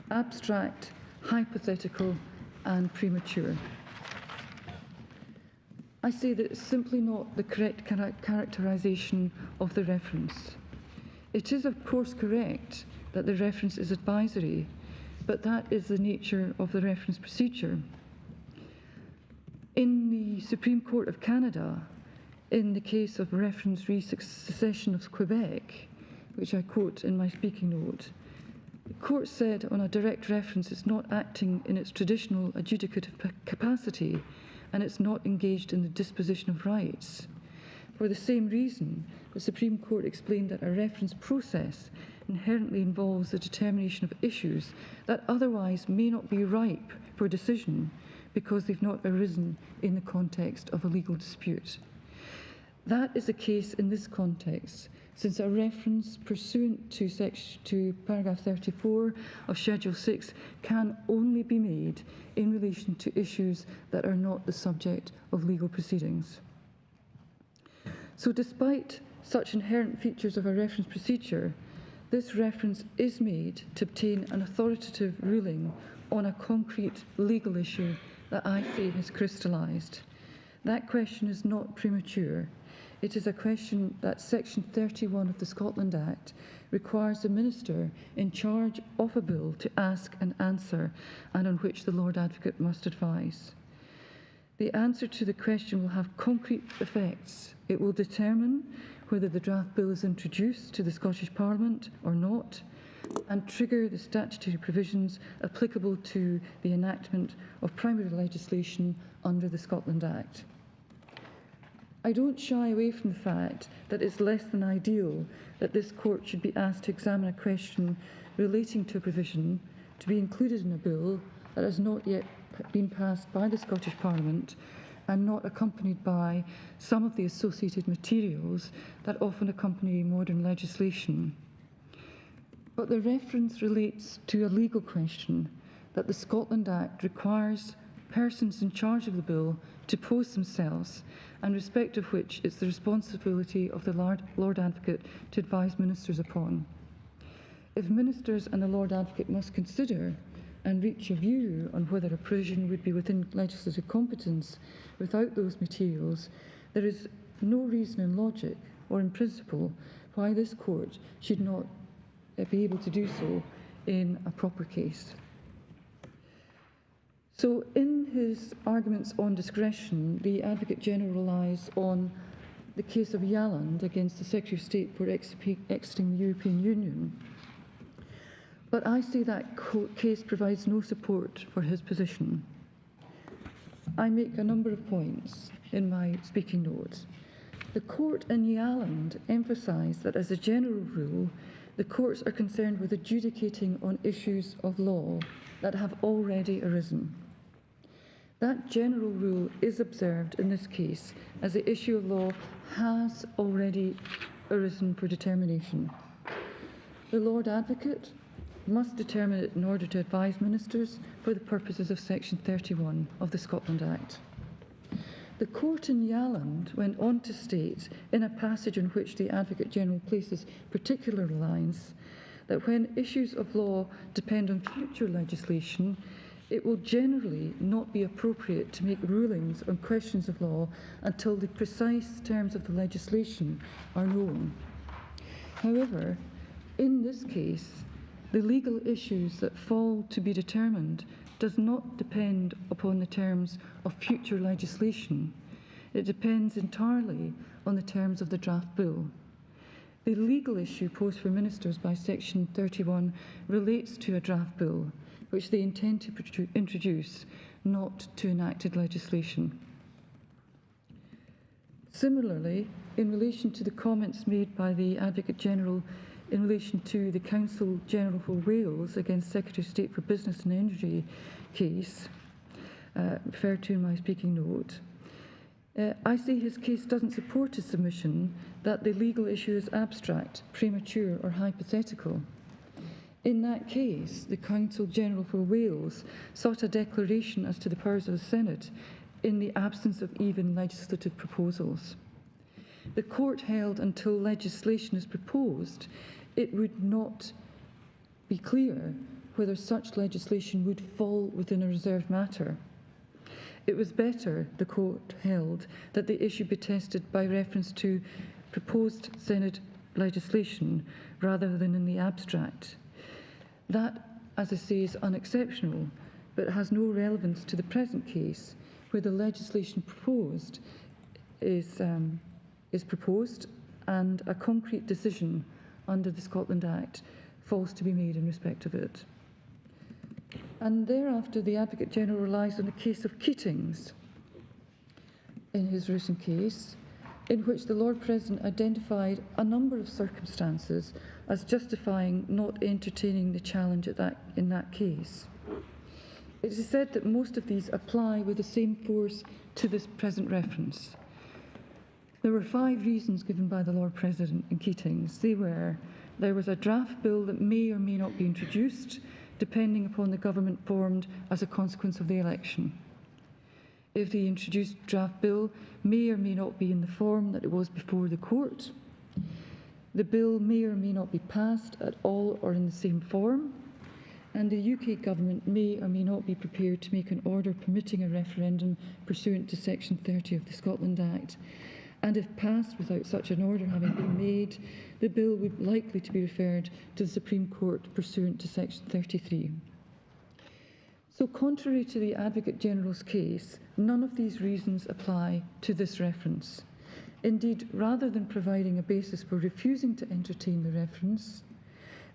abstract, hypothetical and premature. I say that it's simply not the correct characterisation of the reference. It is of course correct that the reference is advisory, but that is the nature of the reference procedure. In the Supreme Court of Canada, in the case of reference re secession of Quebec, which I quote in my speaking note, the court said on a direct reference it's not acting in its traditional adjudicative capacity and it's not engaged in the disposition of rights. For the same reason, the Supreme Court explained that a reference process inherently involves the determination of issues that otherwise may not be ripe for decision because they've not arisen in the context of a legal dispute. That is the case in this context, since a reference pursuant to paragraph 34 of Schedule 6 can only be made in relation to issues that are not the subject of legal proceedings. So despite such inherent features of a reference procedure, this reference is made to obtain an authoritative ruling on a concrete legal issue that I say has crystallised. That question is not premature. It is a question that Section 31 of the Scotland Act requires the Minister in charge of a bill to ask and answer, and on which the Lord Advocate must advise. The answer to the question will have concrete effects. It will determine whether the draft bill is introduced to the Scottish Parliament or not, and trigger the statutory provisions applicable to the enactment of primary legislation under the Scotland Act. I don't shy away from the fact that it's less than ideal that this court should be asked to examine a question relating to a provision to be included in a bill that has not yet been passed by the Scottish Parliament and not accompanied by some of the associated materials that often accompany modern legislation. But the reference relates to a legal question that the Scotland Act requires persons in charge of the bill to pose themselves, and respect of which it's the responsibility of the Lord Advocate to advise ministers upon. If ministers and the Lord Advocate must consider and reach a view on whether a provision would be within legislative competence without those materials, there is no reason in logic or in principle why this court should not be able to do so in a proper case. So in his arguments on discretion, the Advocate General relies on the case of Yalland against the Secretary of State for exiting the European Union. But I say that case provides no support for his position. I make a number of points in my speaking notes. The court in Yalland emphasised that as a general rule, the courts are concerned with adjudicating on issues of law that have already arisen. That general rule is observed in this case, as the issue of law has already arisen for determination. The Lord Advocate must determine it in order to advise ministers for the purposes of Section 31 of the Scotland Act. The court in Yalland went on to state, in a passage on which the Advocate General places particular reliance, that when issues of law depend on future legislation, it will generally not be appropriate to make rulings on questions of law until the precise terms of the legislation are known. However, in this case, the legal issues that fall to be determined does not depend upon the terms of future legislation. It depends entirely on the terms of the draft bill. The legal issue posed for ministers by Section 31 relates to a draft bill, which they intend to introduce, not to enacted legislation. Similarly, in relation to the comments made by the Advocate General in relation to the Counsel General for Wales against Secretary of State for Business and Energy case, referred to in my speaking note, I say his case doesn't support his submission that the legal issue is abstract, premature or hypothetical. In that case, the Counsel General for Wales sought a declaration as to the powers of the Senate in the absence of even legislative proposals. The court held until legislation is proposed, it would not be clear whether such legislation would fall within a reserved matter. It was better, the court held, that the issue be tested by reference to proposed Senate legislation rather than in the abstract. That, as I say, is unexceptional, but has no relevance to the present case, where the legislation proposed is proposed and a concrete decision under the Scotland Act falls to be made in respect of it. And thereafter, the Advocate General relies on the case of Keatings in his recent case, in which the Lord President identified a number of circumstances as justifying not entertaining the challenge in that case. It is said that most of these apply with the same force to this present reference. There were 5 reasons given by the Lord President in Keatings. They were: there was a draft bill that may or may not be introduced, depending upon the government formed as a consequence of the election. If the introduced draft bill may or may not be in the form that it was before the court, the bill may or may not be passed at all or in the same form, and the UK government may or may not be prepared to make an order permitting a referendum pursuant to Section 30 of the Scotland Act. And if passed without such an order having been made, the bill would likely to be referred to the Supreme Court pursuant to Section 33. So, contrary to the Advocate General's case, none of these reasons apply to this reference. Indeed, rather than providing a basis for refusing to entertain the reference,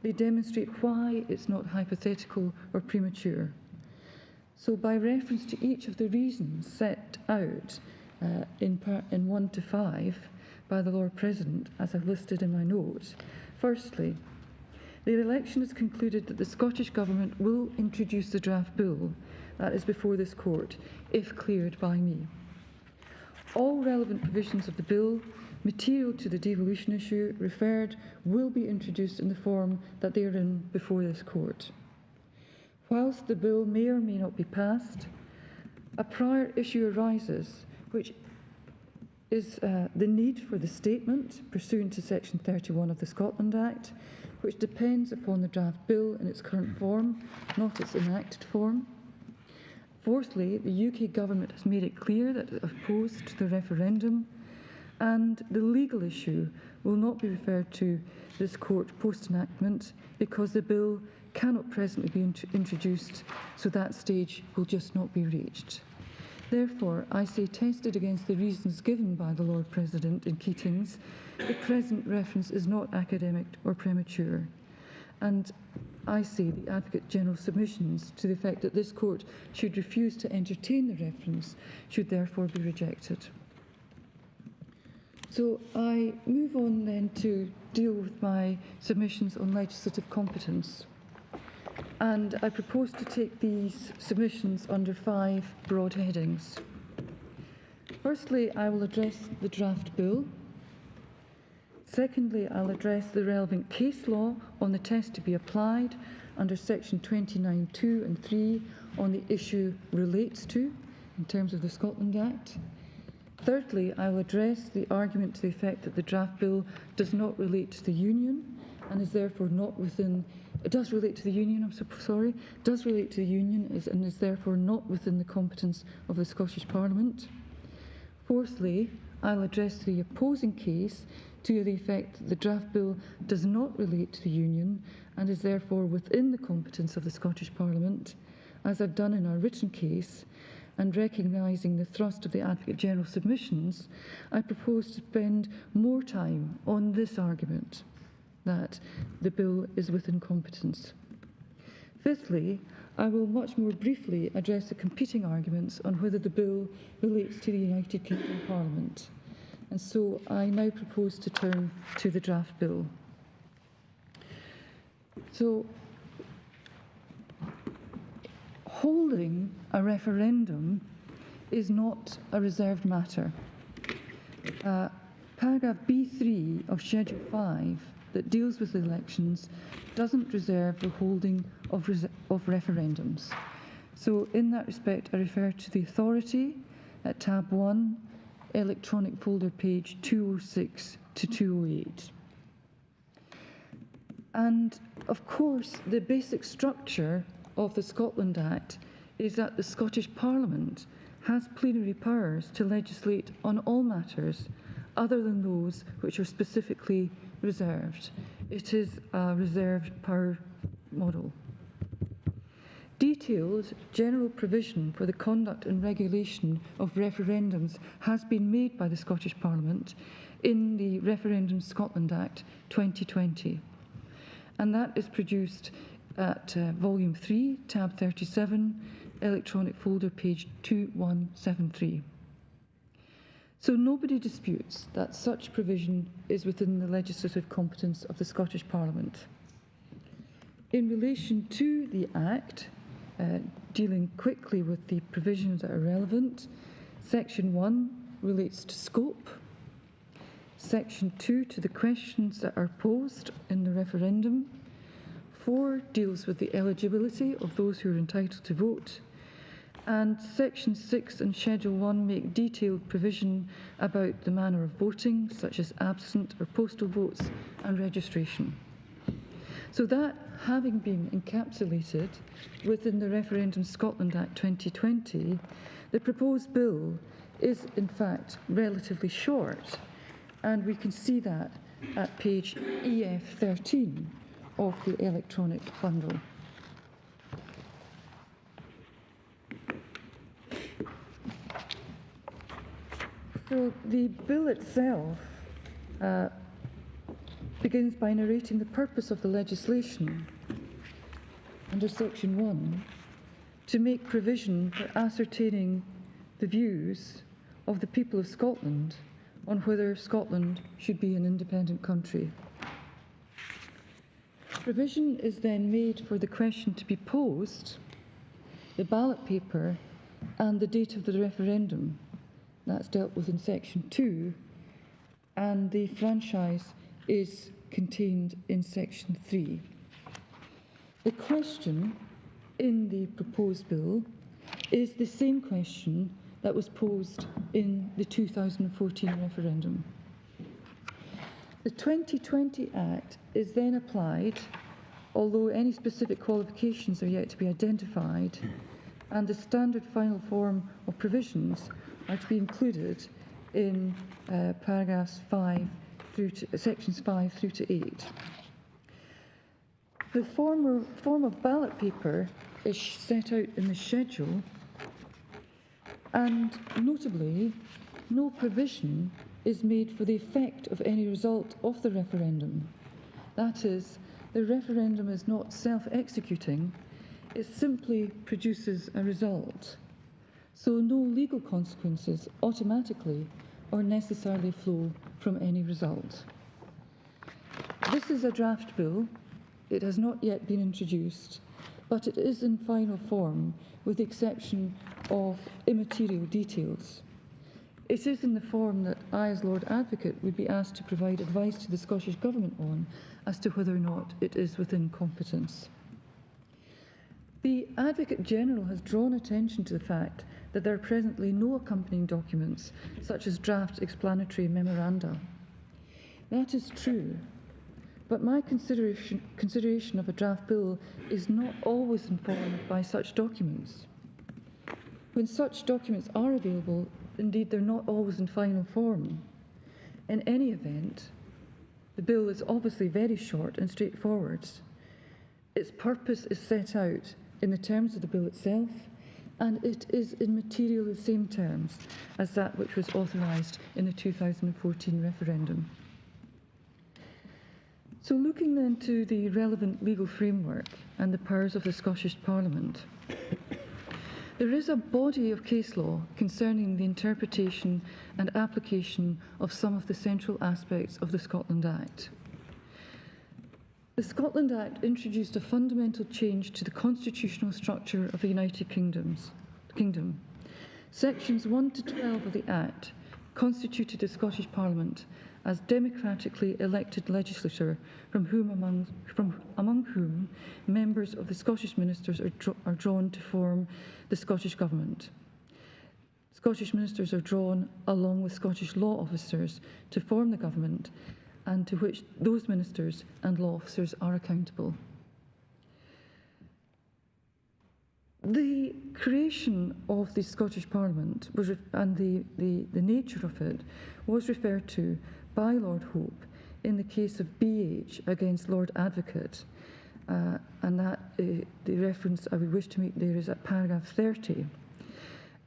they demonstrate why it's not hypothetical or premature. So, by reference to each of the reasons set out in 1 to 5 by the Lord President, as I've listed in my note. Firstly, the election has concluded that the Scottish Government will introduce the draft bill that is before this court, if cleared by me. All relevant provisions of the bill, material to the devolution issue referred, will be introduced in the form that they are in before this court. Whilst the bill may or may not be passed, a prior issue arises, which is the need for the statement pursuant to Section 31 of the Scotland Act, which depends upon the draft bill in its current form, not its enacted form. Fourthly, the UK government has made it clear that it is opposed to the referendum, and the legal issue will not be referred to this court post-enactment because the bill cannot presently be introduced, so that stage will just not be reached. Therefore, I say, tested against the reasons given by the Lord President in Keatings, the present reference is not academic or premature. And I say the Advocate General's submissions to the effect that this court should refuse to entertain the reference should therefore be rejected. So I move on then to deal with my submissions on legislative competence. And I propose to take these submissions under 5 broad headings. Firstly, I will address the draft bill. Secondly, I'll address the relevant case law on the test to be applied under Section 29(2) and 3 on the issue relates to in terms of the Scotland Act. Thirdly, I will address the argument to the effect that the draft bill does not relate to the Union and is therefore not within it does relate to the Union, I'm so sorry, does relate to the Union and is therefore not within the competence of the Scottish Parliament. Fourthly, I'll address the opposing case to the effect that the draft bill does not relate to the Union and is therefore within the competence of the Scottish Parliament, as I've done in our written case, and recognising the thrust of the Advocate General submissions, I propose to spend more time on this argument, that the bill is within competence. Fifthly, I will much more briefly address the competing arguments on whether the bill relates to the United Kingdom Parliament. And so I now propose to turn to the draft bill. So, holding a referendum is not a reserved matter. Paragraph B3 of Schedule 5 that deals with elections doesn't reserve the holding of referendums. So in that respect, I refer to the authority at tab 1, electronic folder page 206 to 208. And of course, the basic structure of the Scotland Act is that the Scottish Parliament has plenary powers to legislate on all matters other than those which are specifically reserved. It is a reserved power model. Detailed general provision for the conduct and regulation of referendums has been made by the Scottish Parliament in the Referendum Scotland Act 2020, and that is produced at Volume 3, tab 37, electronic folder page 2173. So nobody disputes that such provision is within the legislative competence of the Scottish Parliament. In relation to the Act, dealing quickly with the provisions that are relevant, Section 1 relates to scope, Section 2 to the questions that are posed in the referendum, 4 deals with the eligibility of those who are entitled to vote, and Section 6 and Schedule 1 make detailed provision about the manner of voting, such as absent or postal votes and registration. So that having been encapsulated within the Referendum Scotland Act 2020, the proposed bill is in fact relatively short, and we can see that at page EF13 of the electronic bundle. So the bill itself begins by narrating the purpose of the legislation under Section 1 to make provision for ascertaining the views of the people of Scotland on whether Scotland should be an independent country. Provision is then made for the question to be posed, the ballot paper, and the date of the referendum. That's dealt with in Section 2, and the franchise is contained in Section 3. The question in the proposed bill is the same question that was posed in the 2014 referendum. The 2020 Act is then applied, although any specific qualifications are yet to be identified, and the standard final form of provisions are to be included in paragraphs 5 through to sections 5 through to 8. The form of ballot paper is set out in the schedule, and notably, no provision is made for the effect of any result of the referendum. That is, the referendum is not self-executing, it simply produces a result. So no legal consequences automatically or necessarily flow from any result. This is a draft bill. It has not yet been introduced, but it is in final form with the exception of immaterial details. It is in the form that I, as Lord Advocate, would be asked to provide advice to the Scottish Government on as to whether or not it is within competence. The Advocate General has drawn attention to the fact that there are presently no accompanying documents, such as draft explanatory memoranda. That is true, But my consideration of a draft bill is not always informed by such documents. When such documents are available, indeed they're not always in final form. In any event, the bill is obviously very short and straightforward. Its purpose is set out in the terms of the bill itself, and it is in materially the same terms as that which was authorised in the 2014 referendum. So looking then to the relevant legal framework and the powers of the Scottish Parliament, there is a body of case law concerning the interpretation and application of some of the central aspects of the Scotland Act. The Scotland Act introduced a fundamental change to the constitutional structure of the United Kingdom. Sections 1 to 12 of the Act constituted the Scottish Parliament as democratically elected legislature among whom members of the Scottish ministers are drawn to form the Scottish Government. Scottish ministers are drawn along with Scottish law officers to form the government, and to which those ministers and law officers are accountable. The creation of the Scottish Parliament and the nature of it was referred to by Lord Hope in the case of BH against Lord Advocate, and that the reference I would wish to make there is at paragraph 30.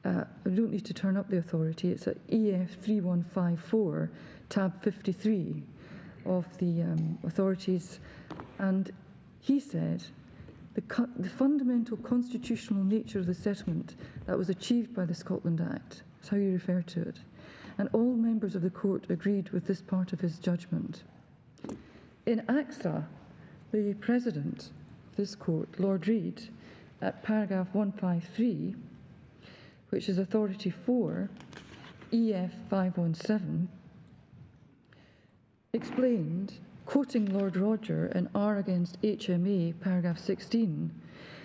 I don't need to turn up the authority, it's at EF 3154, tab 53 of the authorities, and he said, the fundamental constitutional nature of the settlement that was achieved by the Scotland Act, that's how you refer to it, and all members of the court agreed with this part of his judgment. In AXA, the president of this court, Lord Reid, at paragraph 153, which is authority 4, EF 517, explained, quoting Lord Roger in R against HMA, paragraph 16,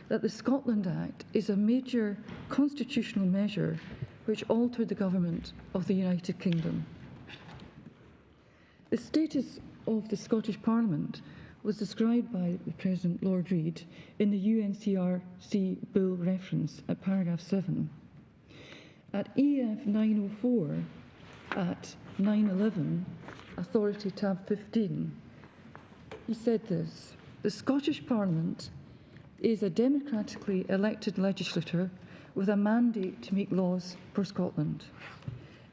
that the Scotland Act is a major constitutional measure which altered the government of the United Kingdom. The status of the Scottish Parliament was described by the President Lord Reid in the UNCRC Bill reference at paragraph 7. At EF 904 at 911, authority tab 15, he said this: the Scottish Parliament is a democratically elected legislature with a mandate to make laws for Scotland.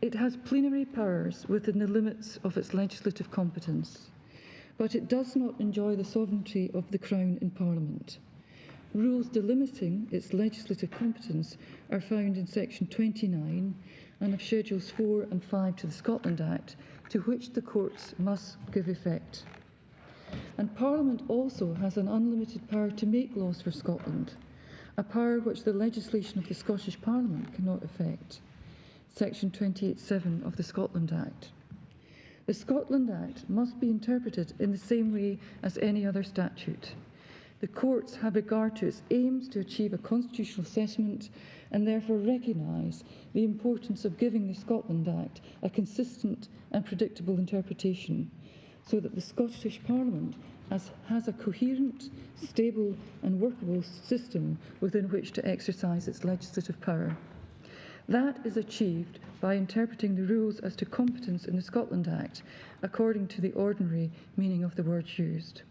It has plenary powers within the limits of its legislative competence, but it does not enjoy the sovereignty of the Crown in Parliament. Rules delimiting its legislative competence are found in section 29 and of schedules 4 and 5 to the Scotland Act, to which the courts must give effect. And Parliament also has an unlimited power to make laws for Scotland, a power which the legislation of the Scottish Parliament cannot effect. Section 28(7) of the Scotland Act. The Scotland Act must be interpreted in the same way as any other statute. The courts have regard to its aims to achieve a constitutional assessment and therefore recognise the importance of giving the Scotland Act a consistent and predictable interpretation, so that the Scottish Parliament has a coherent, stable and workable system within which to exercise its legislative power. That is achieved by interpreting the rules as to competence in the Scotland Act according to the ordinary meaning of the words used.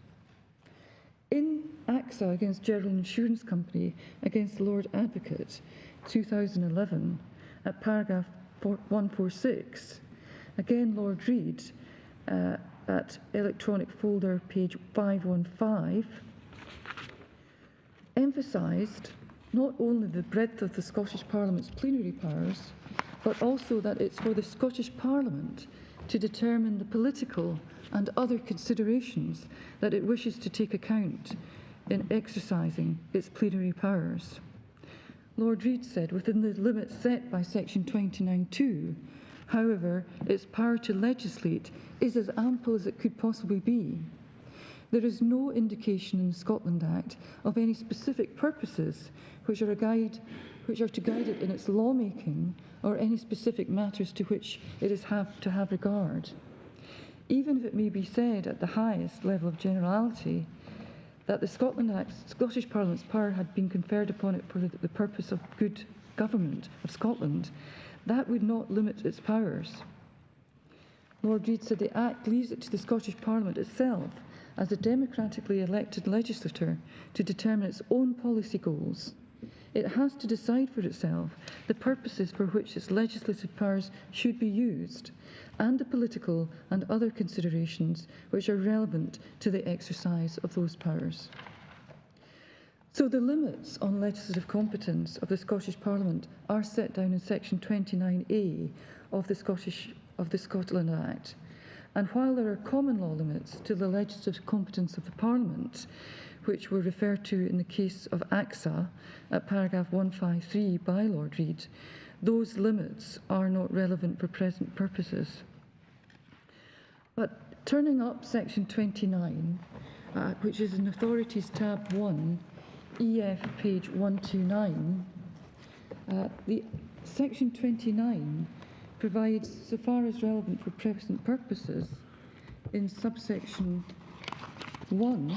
In AXA against General Insurance Company against Lord Advocate, 2011, at paragraph 146, again Lord Reid, at electronic folder page 515, emphasised not only the breadth of the Scottish Parliament's plenary powers, but also that it's for the Scottish Parliament to determine the political and other considerations that it wishes to take account in exercising its plenary powers. Lord Reid said, within the limits set by section 29(2), however, its power to legislate is as ample as it could possibly be. There is no indication in the Scotland Act of any specific purposes which are to guide it in its lawmaking, or any specific matters to which it is to have regard. even if it may be said at the highest level of generality that the Scotland Act, Scottish Parliament's power had been conferred upon it for the purpose of good government of Scotland, that would not limit its powers. Lord Reid said the Act leaves it to the Scottish Parliament itself, as a democratically elected legislature, to determine its own policy goals. It has to decide for itself the purposes for which its legislative powers should be used, and the political and other considerations which are relevant to the exercise of those powers. So the limits on legislative competence of the Scottish Parliament are set down in section 29A of the Scotland Act. And while there are common law limits to the legislative competence of the Parliament, which were referred to in the case of AXA at paragraph 153 by Lord Reid, those limits are not relevant for present purposes. But turning up section 29, which is in Authorities tab 1, EF page 129, the section 29 provides, so far as relevant for present purposes, in subsection 1,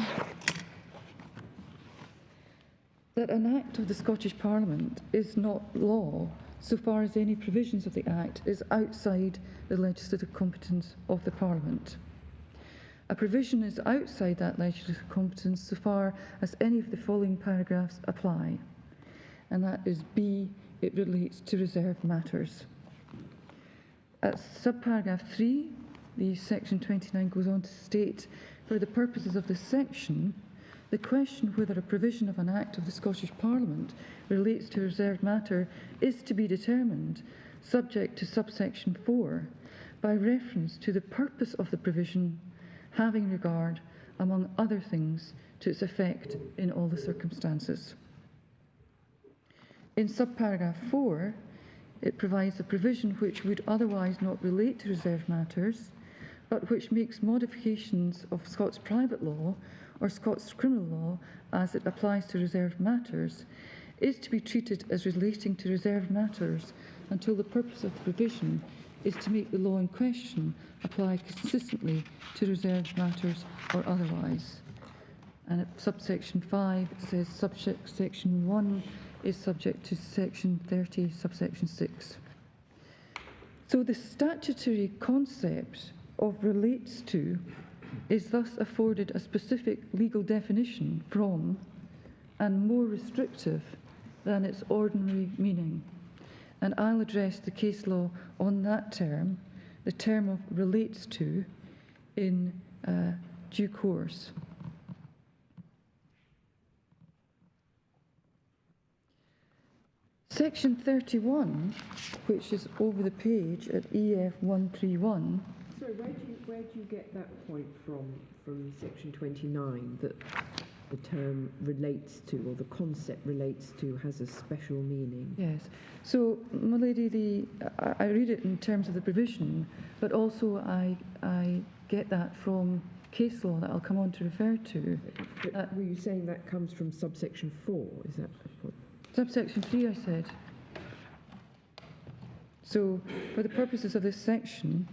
that an Act of the Scottish Parliament is not law so far as any provisions of the Act is outside the legislative competence of the Parliament. A provision is outside that legislative competence so far as any of the following paragraphs apply, and that is B, it relates to reserved matters. At subparagraph 3, the section 29 goes on to state, for the purposes of this section, the question whether a provision of an Act of the Scottish Parliament relates to a reserved matter is to be determined, subject to subsection 4, by reference to the purpose of the provision, having regard, among other things, to its effect in all the circumstances. In subparagraph 4, it provides a provision which would otherwise not relate to reserved matters, but which makes modifications of Scots private law or Scots criminal law as it applies to reserved matters, is to be treated as relating to reserved matters until the purpose of the provision is to make the law in question apply consistently to reserved matters or otherwise. And at subsection 5, it says subsection 1 is subject to section 30, subsection 6. So the statutory concept of relates to is thus afforded a specific legal definition from and more restrictive than its ordinary meaning. And I'll address the case law on that term, the term of relates to, in due course. Section 31, which is over the page at EF 131. Sorry, where do you get that point from section 29, that the term relates to, or the concept relates to, has a special meaning? Yes. So, my lady, I read it in terms of the provision, but also I get that from case law that I'll come on to refer to. But were you saying that comes from subsection 4? Is that the point? Subsection 3, I said. So, for the purposes of this section...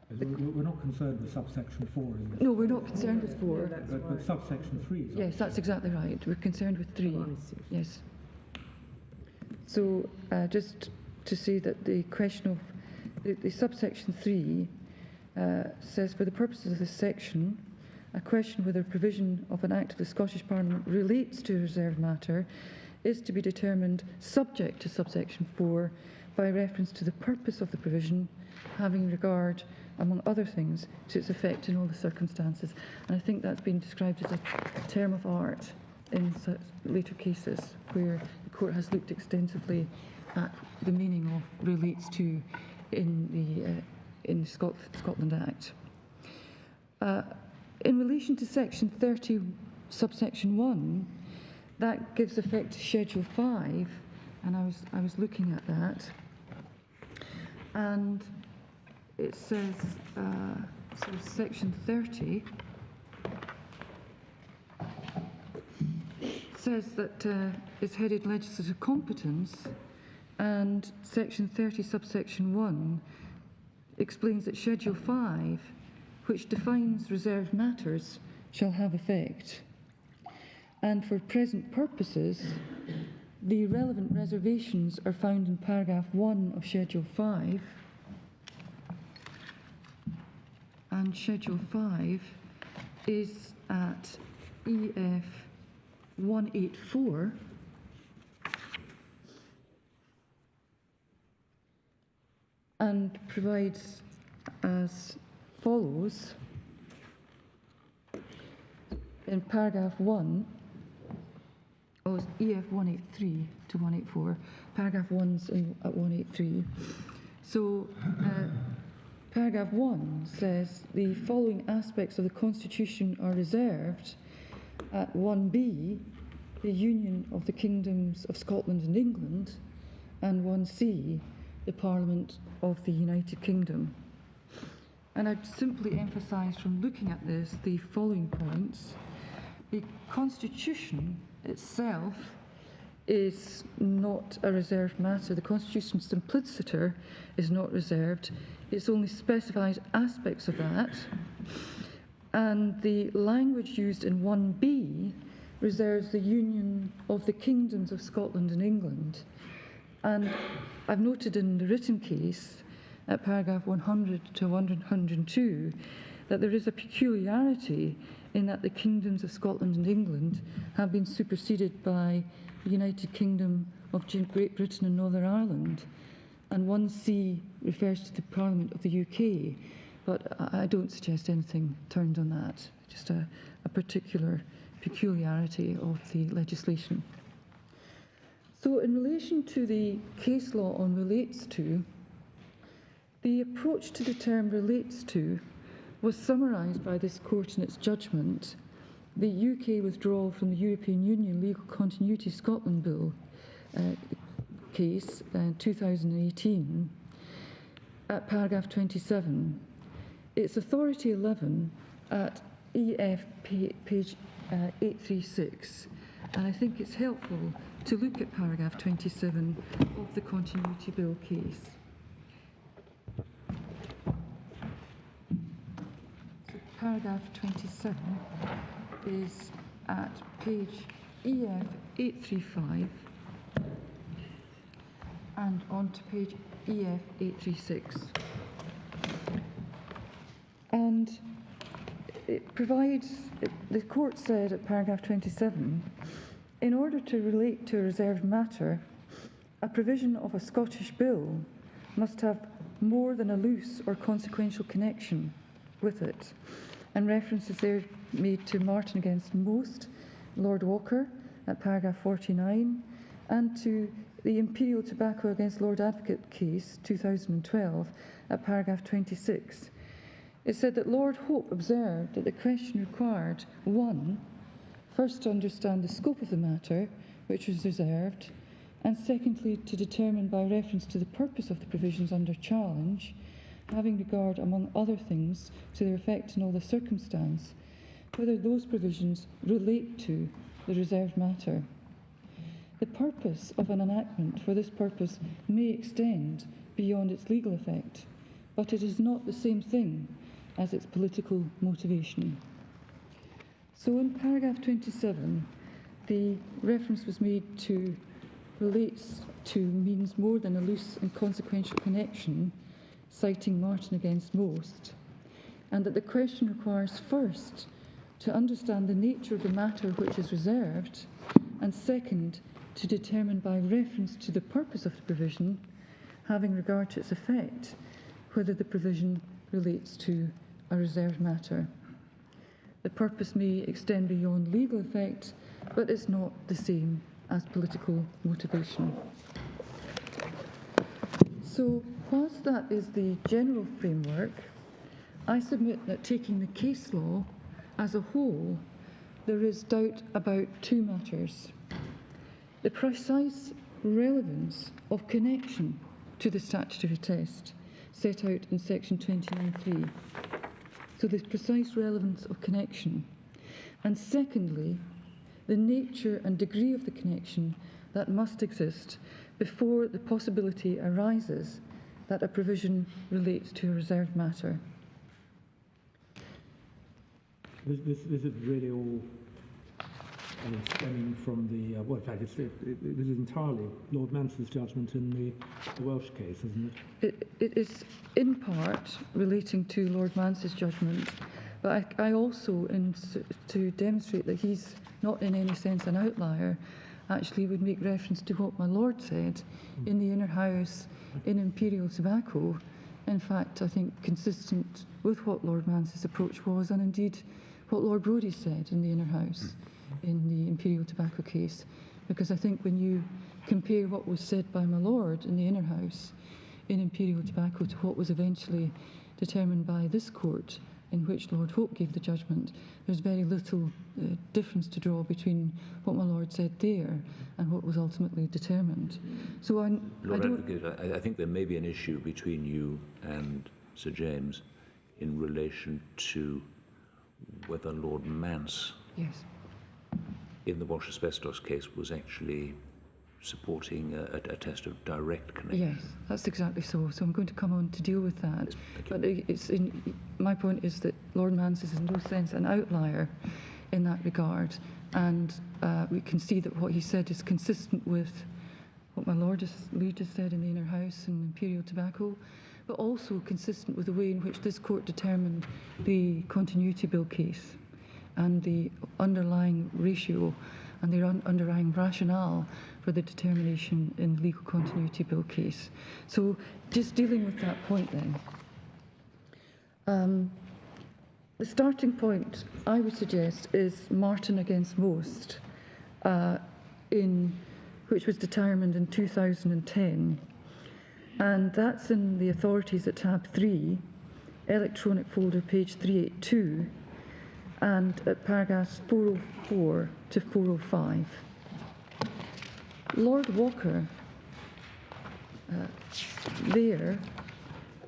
We're not concerned with subsection 4 in this. No, we're not concerned with 4. But subsection 3 is... Yes, that's exactly right. We're concerned with 3. Oh, I see. Yes. So, just to say that the question of... The subsection 3 says, for the purposes of this section, a question whether a provision of an Act of the Scottish Parliament relates to a reserved matter is to be determined subject to subsection 4 by reference to the purpose of the provision, having regard, among other things, to its effect in all the circumstances. And I think that's been described as a term of art in such later cases where the court has looked extensively at the meaning of relates to in the Scotland Act. In relation to section 30, subsection 1, that gives effect to Schedule 5, and I was looking at that, and it says, so section 30 says that it's headed legislative competence, and section 30, subsection 1 explains that Schedule 5, which defines reserved matters, shall have effect. And for present purposes, the relevant reservations are found in paragraph 1 of Schedule 5. And Schedule 5 is at EF 184. And provides as follows in paragraph 1, EF 183 to 184, paragraph 1's at 183. So paragraph 1 says the following aspects of the Constitution are reserved. At 1B, the union of the kingdoms of Scotland and England, and 1C, the Parliament of the United Kingdom. And I'd simply emphasise from looking at this the following points. The Constitution itself is not a reserved matter. The Constitution simpliciter is not reserved. It's only specified aspects of that. And the language used in 1B reserves the union of the kingdoms of Scotland and England. And I've noted in the written case at paragraph 100 to 102 that there is a peculiarity in that the kingdoms of Scotland and England have been superseded by the United Kingdom of Great Britain and Northern Ireland. And 1C refers to the Parliament of the UK, but I don't suggest anything turned on that, just a particular peculiarity of the legislation. So in relation to the case law on relates to, the approach to the term relates to was summarised by this court in its judgment, the UK withdrawal from the European Union Legal Continuity Scotland Bill case in 2018 at paragraph 27. It's authority 11 at EF page 836, and I think it's helpful to look at paragraph 27 of the Continuity Bill case. So paragraph 27 is at page EF 835 and on to page EF 836. And it provides, the court said at paragraph 27, in order to relate to a reserved matter, a provision of a Scottish bill must have more than a loose or consequential connection with it. And references there made to Martin against Most, Lord Walker, at paragraph 49, and to the Imperial Tobacco against Lord Advocate case, 2012, at paragraph 26. It said that Lord Hope observed that the question required, 1, first to understand the scope of the matter, which was reserved, and secondly, to determine by reference to the purpose of the provisions under challenge, having regard, among other things, to their effect in all the circumstance, whether those provisions relate to the reserved matter. The purpose of an enactment for this purpose may extend beyond its legal effect, but it is not the same thing as its political motivation. So in paragraph 27, the reference was made to relates to means more than a loose and consequential connection, citing Martin against Most, and that the question requires first to understand the nature of the matter which is reserved, and second, to determine by reference to the purpose of the provision, having regard to its effect, whether the provision relates to a reserved matter. The purpose may extend beyond legal effect, but it's not the same as political motivation. So, whilst that is the general framework, I submit that taking the case law as a whole, there is doubt about two matters. The precise relevance of connection to the statutory test set out in section 29.3. So the precise relevance of connection. And secondly, the nature and degree of the connection that must exist before the possibility arises that a provision relates to a reserved matter. This is really all stemming from the, well, in fact, it is entirely Lord Mance's judgment in the Welsh case, isn't it? It is in part relating to Lord Mance's judgment, but I also, to demonstrate that he's not in any sense an outlier, actually would make reference to what my Lord said in the Inner House in Imperial Tobacco. In fact, I think consistent with what Lord Mance's approach was, and indeed what Lord Brodie said in the Inner House in the Imperial Tobacco case, because I think when you compare what was said by my Lord in the Inner House in Imperial Tobacco to what was eventually determined by this court, in which Lord Hope gave the judgment, there's very little difference to draw between what my Lord said there and what was ultimately determined. So Lord Advocate, I think there may be an issue between you and Sir James in relation to whether Lord Mance, yes, in the Wash Asbestos case, was actually supporting a test of direct connection. yes, that's exactly so. So I'm going to come on to deal with that. Yes, But my point is that Lord Mance is in no sense an outlier in that regard, and we can see that what he said is consistent with what my Lord just said in the Inner House and Imperial Tobacco, but also consistent with the way in which this court determined the Continuity Bill case and the underlying ratio and the underlying rationale for the determination in the Legal Continuity Bill case. So just dealing with that point then. The starting point, I would suggest, is Martin against Most, which was determined in 2010. And that's in the authorities at tab 3, electronic folder, page 382, and at paragraphs 404 to 405. Lord Walker there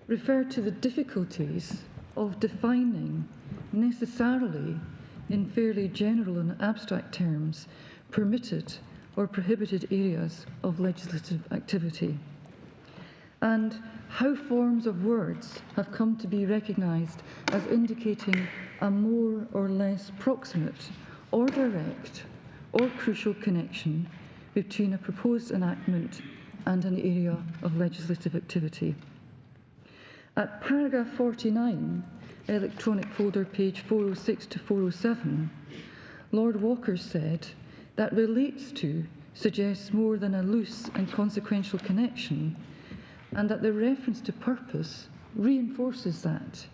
referred to the difficulties of defining necessarily in fairly general and abstract terms permitted or prohibited areas of legislative activity, and how forms of words have come to be recognised as indicating a more or less proximate or direct or crucial connection between a proposed enactment and an area of legislative activity. At paragraph 49, electronic folder page 406 to 407, Lord Walker said that relates to suggests more than a loose and consequential connection, and that the reference to purpose reinforces that.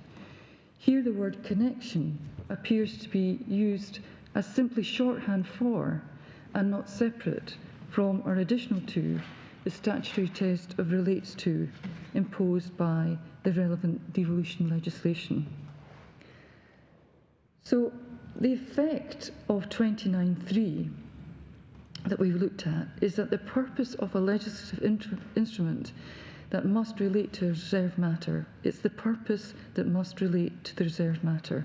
Here the word connection appears to be used as simply shorthand for and not separate from or additional to the statutory test of relates to imposed by the relevant devolution legislation. So the effect of 29.3 that we've looked at is that the purpose of a legislative instrument that must relate to a reserved matter, it's the purpose that must relate to the reserved matter.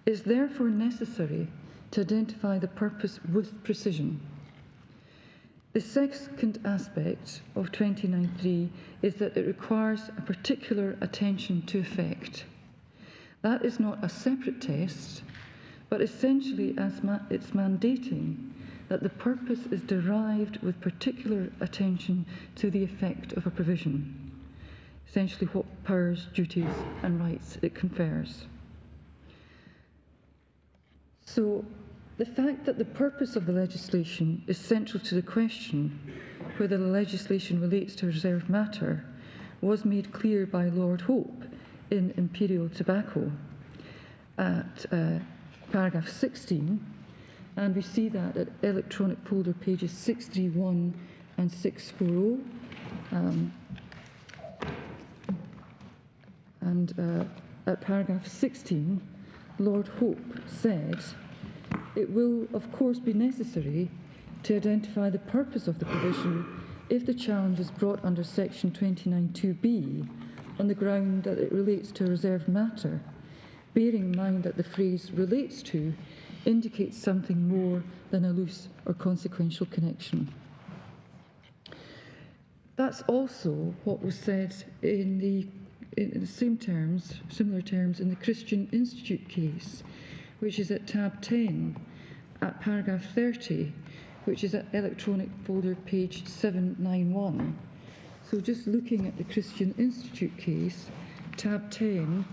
It's therefore necessary to identify the purpose with precision. The second aspect of 29.3 is that it requires a particular attention to effect. That is not a separate test, but essentially it's mandating that the purpose is derived with particular attention to the effect of a provision, essentially what powers, duties and rights it confers. So the fact that the purpose of the legislation is central to the question whether the legislation relates to a reserved matter was made clear by Lord Hope in Imperial Tobacco at paragraph 16, and we see that at electronic folder pages 631 and 640. At paragraph 16, Lord Hope said, "It will, of course, be necessary to identify the purpose of the provision if the challenge is brought under section 29.2b on the ground that it relates to a reserved matter, bearing in mind that the phrase relates to indicates something more than a loose or consequential connection." That's also what was said in the same terms, similar terms, in the Christian Institute case, which is at tab 10, at paragraph 30, which is at electronic folder page 791. So just looking at the Christian Institute case, tab 10,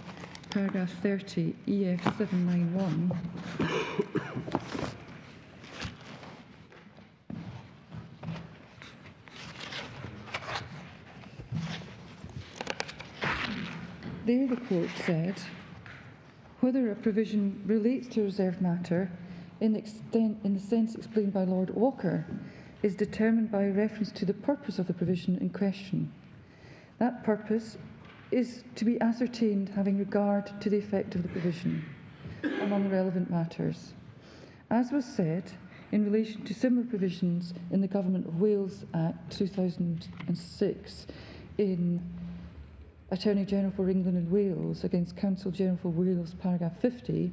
paragraph 30, EF 791. There the court said, whether a provision relates to a reserved matter in the sense explained by Lord Walker is determined by reference to the purpose of the provision in question. That purpose is to be ascertained having regard to the effect of the provision among relevant matters. As was said, in relation to similar provisions in the Government of Wales Act 2006 in Attorney General for England and Wales against Counsel General for Wales, paragraph 50,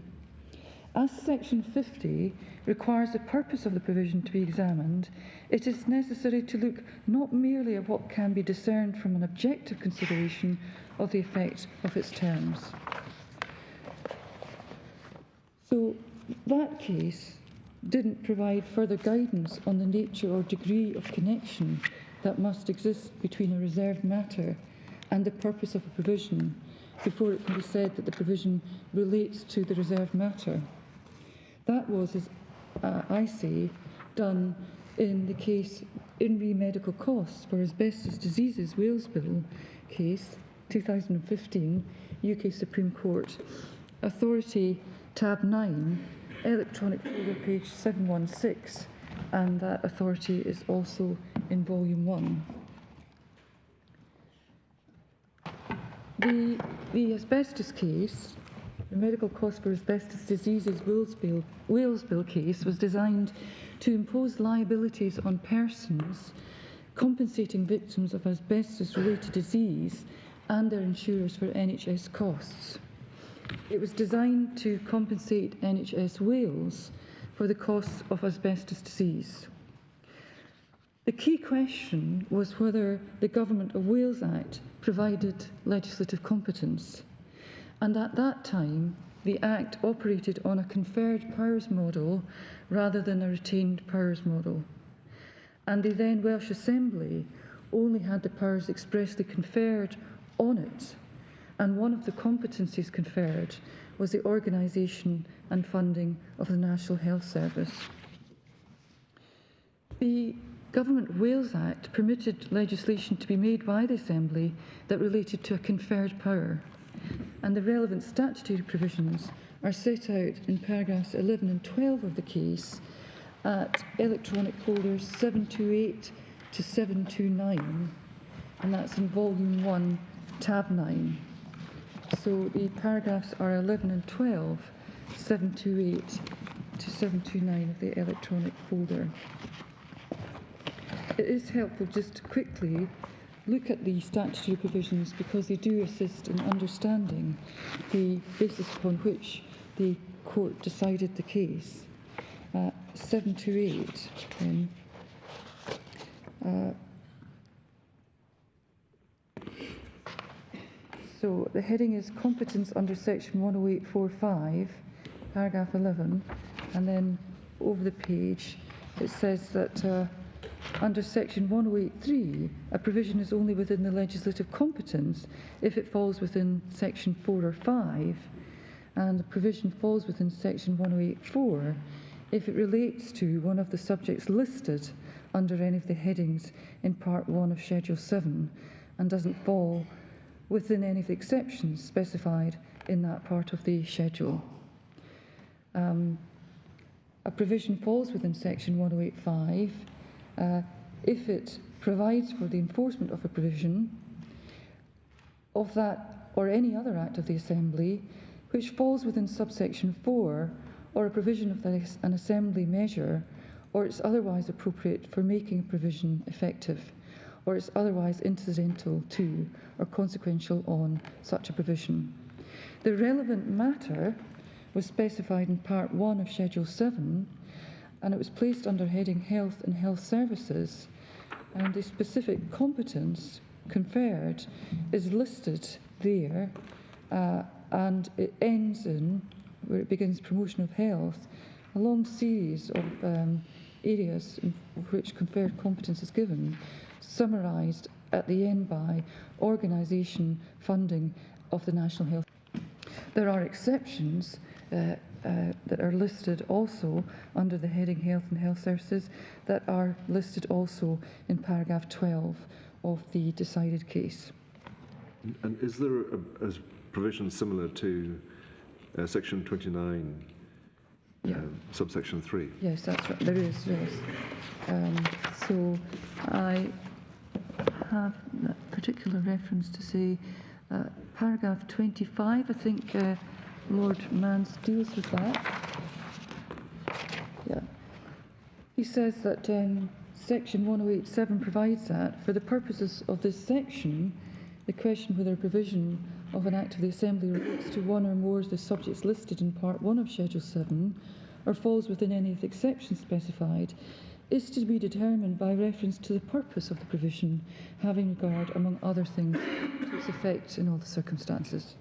as section 50 requires the purpose of the provision to be examined, it is necessary to look not merely at what can be discerned from an objective consideration of the effect of its terms. So that case didn't provide further guidance on the nature or degree of connection that must exist between a reserved matter and the purpose of a provision before it can be said that the provision relates to the reserved matter. That was, as I say, done in the case in re medical costs for asbestos diseases Wales Bill case 2015, UK Supreme Court, Authority tab 9, electronic folder page 716, and that authority is also in volume 1. The asbestos case, the medical cost for asbestos diseases Wales Bill case, was designed to impose liabilities on persons compensating victims of asbestos-related disease and their insurers for NHS costs. It was designed to compensate NHS Wales for the costs of asbestos disease. The key question was whether the Government of Wales Act provided legislative competence. And at that time, the Act operated on a conferred powers model rather than a retained powers model. And the then Welsh Assembly only had the powers expressly conferred on it. And one of the competencies conferred was the organisation and funding of the National Health Service. The Government of Wales Act permitted legislation to be made by the Assembly that related to a conferred power, and the relevant statutory provisions are set out in paragraphs 11 and 12 of the case at electronic folders 728 to 729, and that's in volume 1, tab 9. So the paragraphs are 11 and 12, 728 to 729 of the electronic folder. It is helpful just to quickly look at the statutory provisions because they do assist in understanding the basis upon which the court decided the case. 728 then. So the heading is competence under section 108.4.5, paragraph 11, and then over the page it says that under section 108.3, a provision is only within the legislative competence if it falls within section 4 or 5, and the provision falls within section 108.4 if it relates to one of the subjects listed under any of the headings in Part 1 of Schedule 7 and doesn't fall within any of the exceptions specified in that part of the schedule. A provision falls within section 108.5 if it provides for the enforcement of a provision of that or any other act of the Assembly which falls within subsection 4 or a provision of an Assembly measure or it's otherwise appropriate for making a provision effective or it's otherwise incidental to or consequential on such a provision. The relevant matter was specified in Part 1 of Schedule 7 and it was placed under heading Health and Health Services and the specific competence conferred is listed there, and it ends in, where it begins, promotion of health, a long series of areas in which conferred competence is given, summarised at the end by organisation, funding of the national health. There are exceptions that are listed also under the heading Health and Health Services, that are listed also in paragraph 12 of the decided case. And is there a provision similar to section 29, subsection 3? Yes, that's right. There is, yes. So I have that particular reference to say paragraph 25, I think Lord Mance deals with that. Yeah. He says that section 1087 provides that for the purposes of this section, the question whether a provision of an Act of the Assembly relates to one or more of the subjects listed in Part 1 of Schedule 7 or falls within any of the exceptions specified is to be determined by reference to the purpose of the provision, having regard, among other things, to its effect in all the circumstances.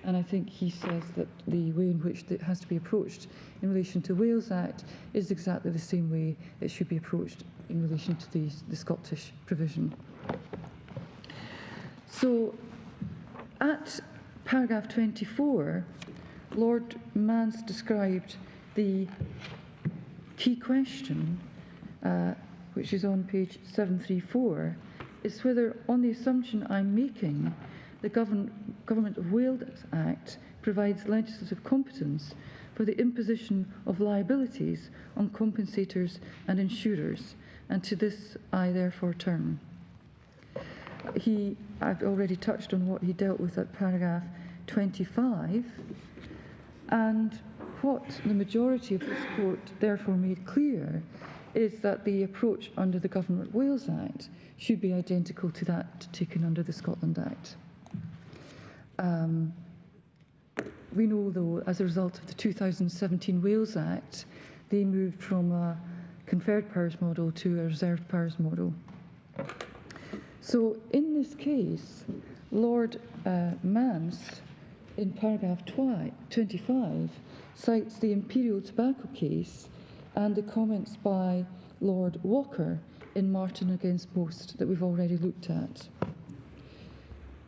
And I think he says that the way in which it has to be approached in relation to Wales Act is exactly the same way it should be approached in relation to the Scottish provision. So at paragraph 24, Lord Mance described the key question, which is on page 734, is whether, on the assumption I'm making, the Government of Wales Act provides legislative competence for the imposition of liabilities on compensators and insurers, and to this I therefore turn. I've already touched on what he dealt with at paragraph 25, and what the majority of this court therefore made clear is that the approach under the Government of Wales Act should be identical to that taken under the Scotland Act. We know, though, as a result of the 2017 Wales Act, they moved from a conferred powers model to a reserved powers model. So in this case, Lord Mance, in paragraph 25, cites the Imperial Tobacco case and the comments by Lord Walker in Martin against Most that we've already looked at.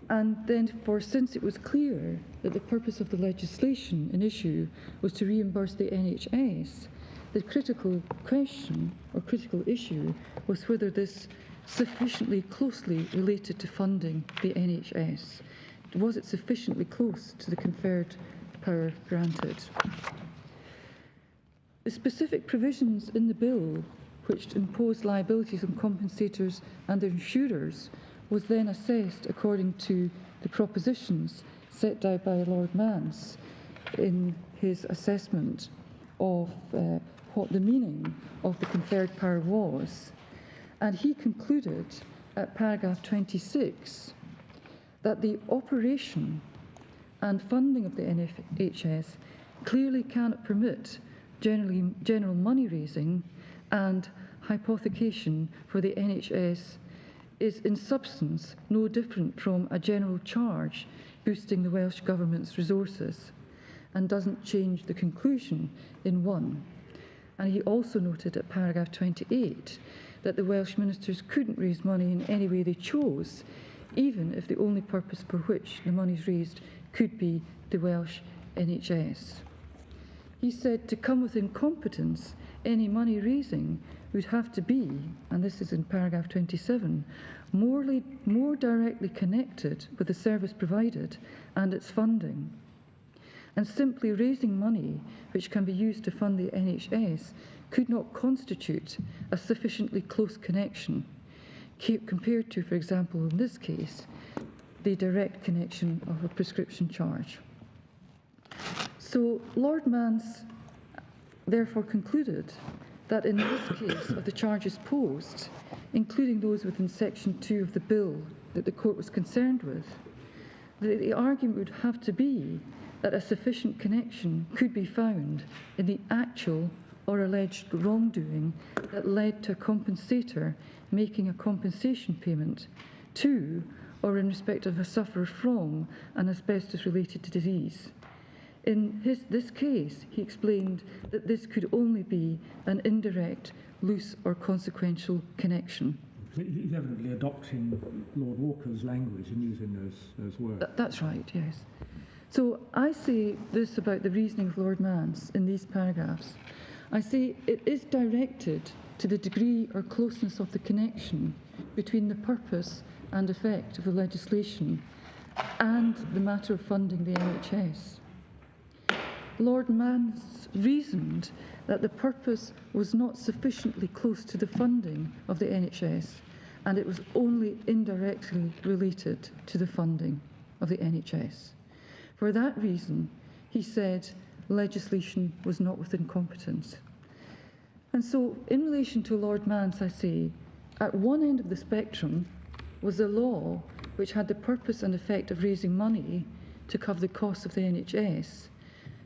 And then, since it was clear that the purpose of the legislation in issue was to reimburse the NHS, the critical question or critical issue was whether this sufficiently closely related to funding the NHS. Was it sufficiently close to the conferred power granted? The specific provisions in the bill which imposed liabilities on compensators and their insurers was then assessed according to the propositions set down by Lord Mance in his assessment of what the meaning of the conferred power was. And he concluded at paragraph 26 that the operation and funding of the NHS clearly cannot permit general money raising, and hypothecation for the NHS is in substance no different from a general charge boosting the Welsh Government's resources, and doesn't change the conclusion in one. And he also noted at paragraph 28 that the Welsh ministers couldn't raise money in any way they chose, even if the only purpose for which the money's raised could be the Welsh NHS. He said to come within competence, any money raising would have to be, and this is in paragraph 27, more directly connected with the service provided and its funding. And simply raising money which can be used to fund the NHS could not constitute a sufficiently close connection, compared to, for example, in this case, the direct connection of a prescription charge. So Lord Mance therefore concluded that in this case of the charges posed, including those within section 2 of the bill that the court was concerned with, the argument would have to be that a sufficient connection could be found in the actual or alleged wrongdoing that led to a compensator making a compensation payment to or in respect of a sufferer from an asbestos-related disease. In this case, he explained that this could only be an indirect, loose or consequential connection. He's evidently adopting Lord Walker's language and using those words. That's right, yes. So I say this about the reasoning of Lord Mance in these paragraphs. I say it is directed to the degree or closeness of the connection between the purpose and effect of the legislation and the matter of funding the NHS. Lord Mance reasoned that the purpose was not sufficiently close to the funding of the NHS, and it was only indirectly related to the funding of the NHS. For that reason, he said legislation was not within competence. And so, in relation to Lord Mance, I say, at one end of the spectrum was a law which had the purpose and effect of raising money to cover the costs of the NHS,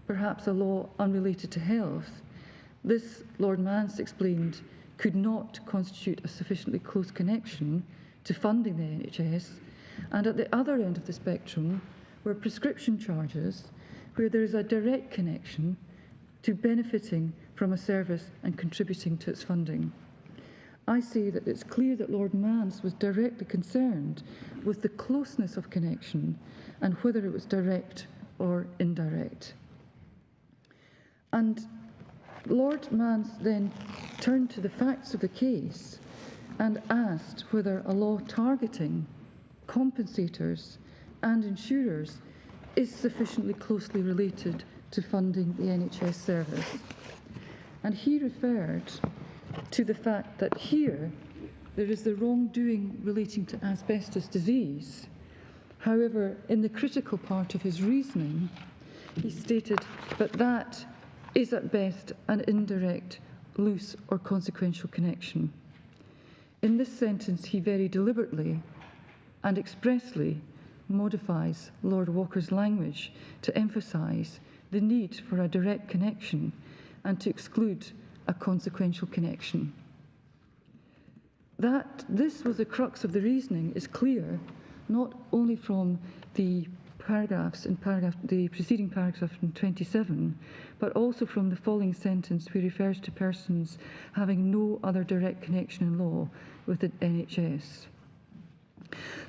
perhaps a law unrelated to health. This, Lord Mance explained, could not constitute a sufficiently close connection to funding the NHS. And at the other end of the spectrum were prescription charges, where there is a direct connection to benefiting from a service and contributing to its funding. I say that it's clear that Lord Mance was directly concerned with the closeness of connection and whether it was direct or indirect. And Lord Mance then turned to the facts of the case and asked whether a law targeting compensators and insurers is sufficiently closely related to funding the NHS service. And he referred to the fact that here there is the wrongdoing relating to asbestos disease. However, in the critical part of his reasoning, he stated that that is at best an indirect, loose or consequential connection. In this sentence, he very deliberately and expressly modifies Lord Walker's language to emphasise the need for a direct connection and to exclude a consequential connection. That this was the crux of the reasoning is clear not only from the paragraphs in the preceding paragraph in 27, but also from the following sentence which refers to persons having no other direct connection in law with the NHS.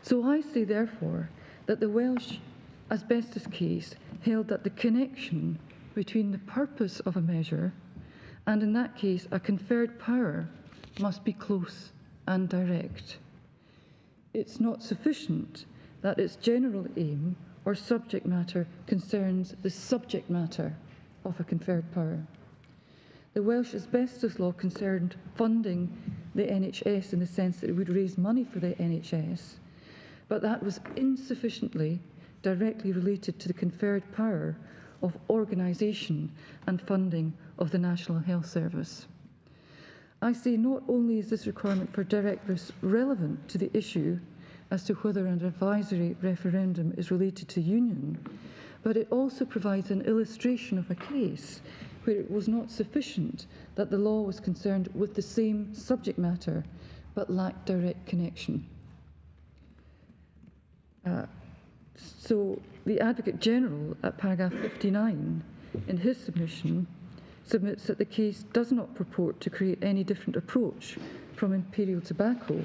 So I say, therefore, that the Welsh asbestos case held that the connection between the purpose of a measure and, in that case, a conferred power must be close and direct. It's not sufficient that its general aim or subject matter concerns the subject matter of a conferred power. The Welsh asbestos law concerned funding the NHS in the sense that it would raise money for the NHS, but that was insufficiently directly related to the conferred power of organisation and funding of the National Health Service. I say not only is this requirement for directness relevant to the issue as to whether an advisory referendum is related to union, but it also provides an illustration of a case where it was not sufficient that the law was concerned with the same subject matter but lacked direct connection. So the Advocate General at paragraph 59 in his submission submits that the case does not purport to create any different approach from imperial tobacco,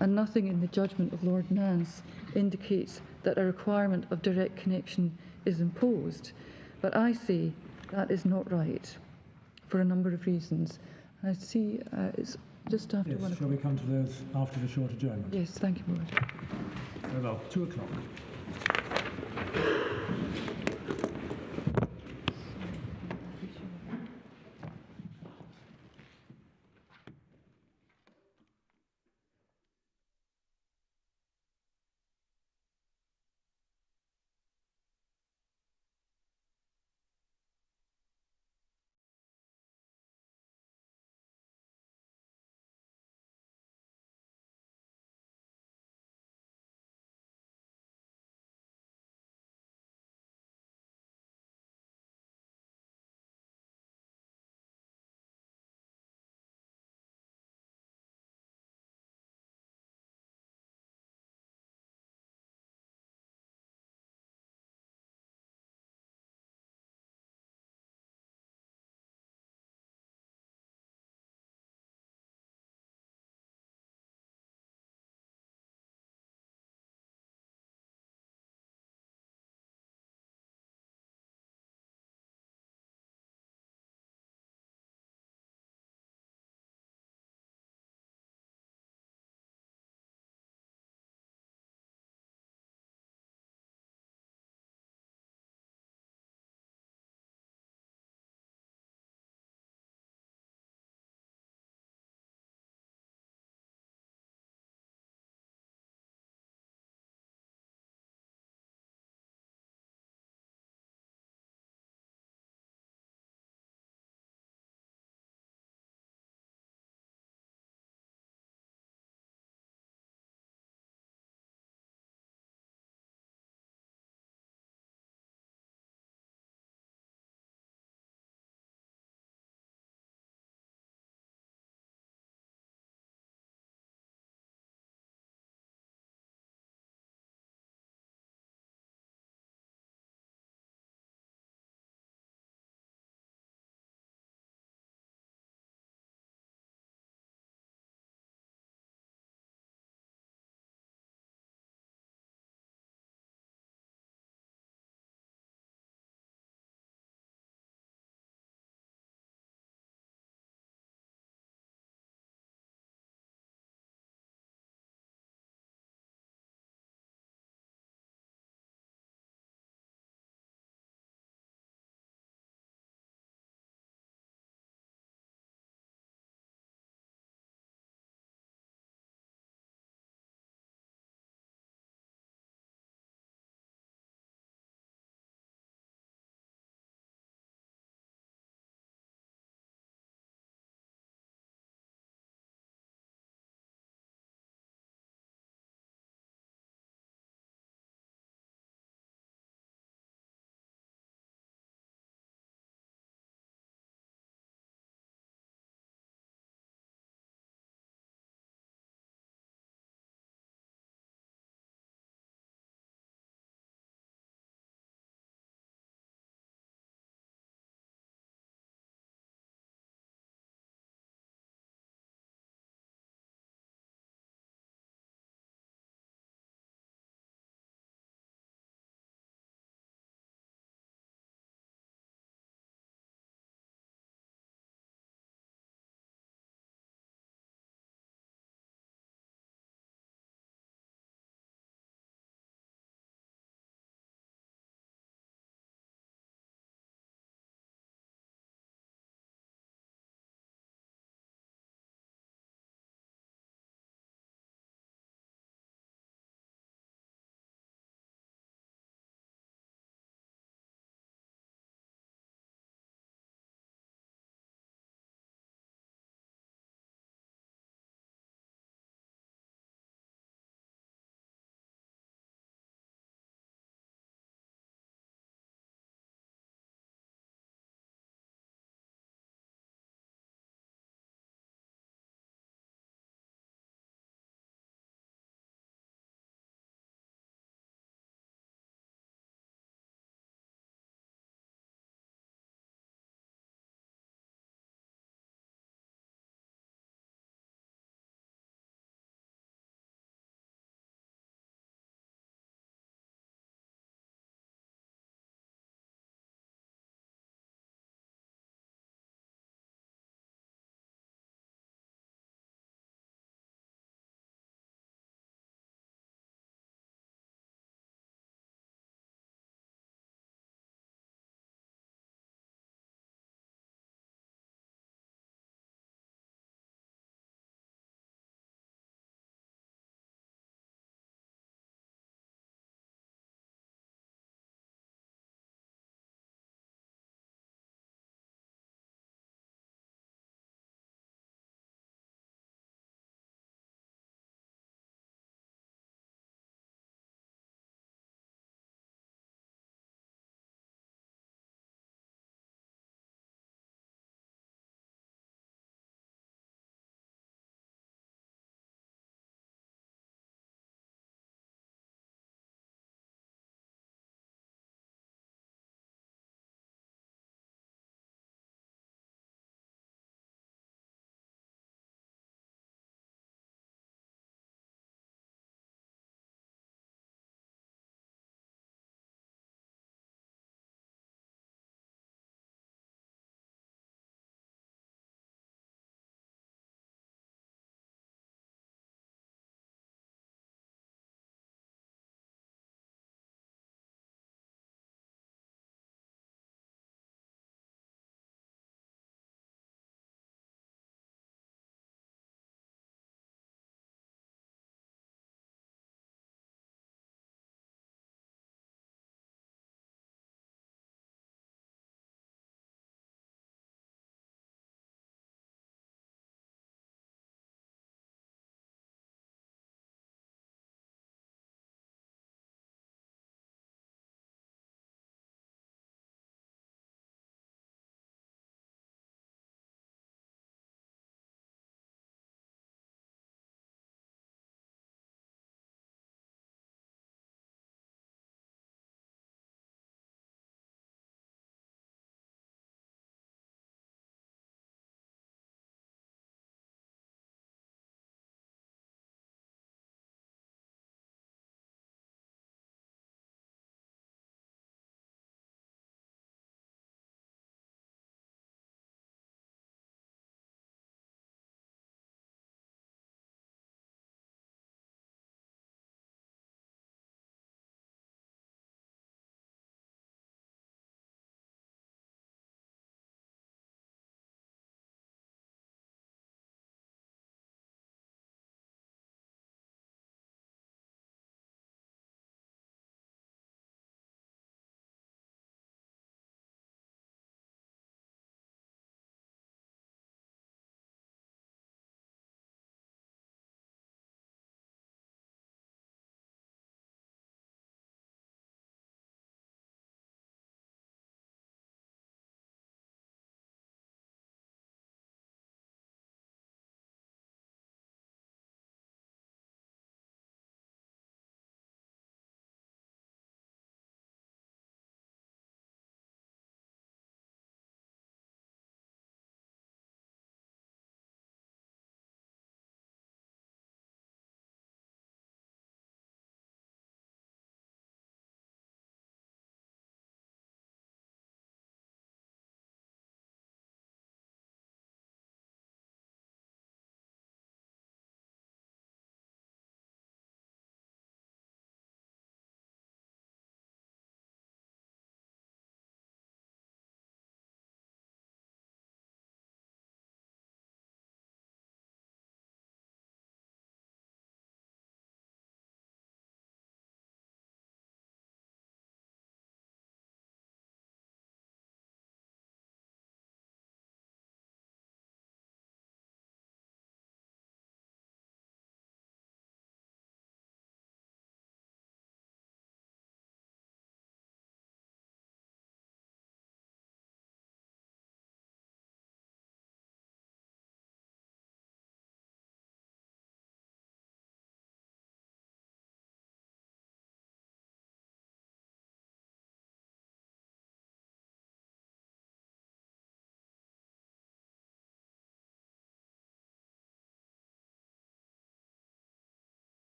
and nothing in the judgment of Lord Mance indicates that a requirement of direct connection is imposed. But I say that is not right for a number of reasons. I see it's just after 1 o'clock. Shall we come to those after the short adjournment? Yes, thank you, Lord. Very well, 2 o'clock.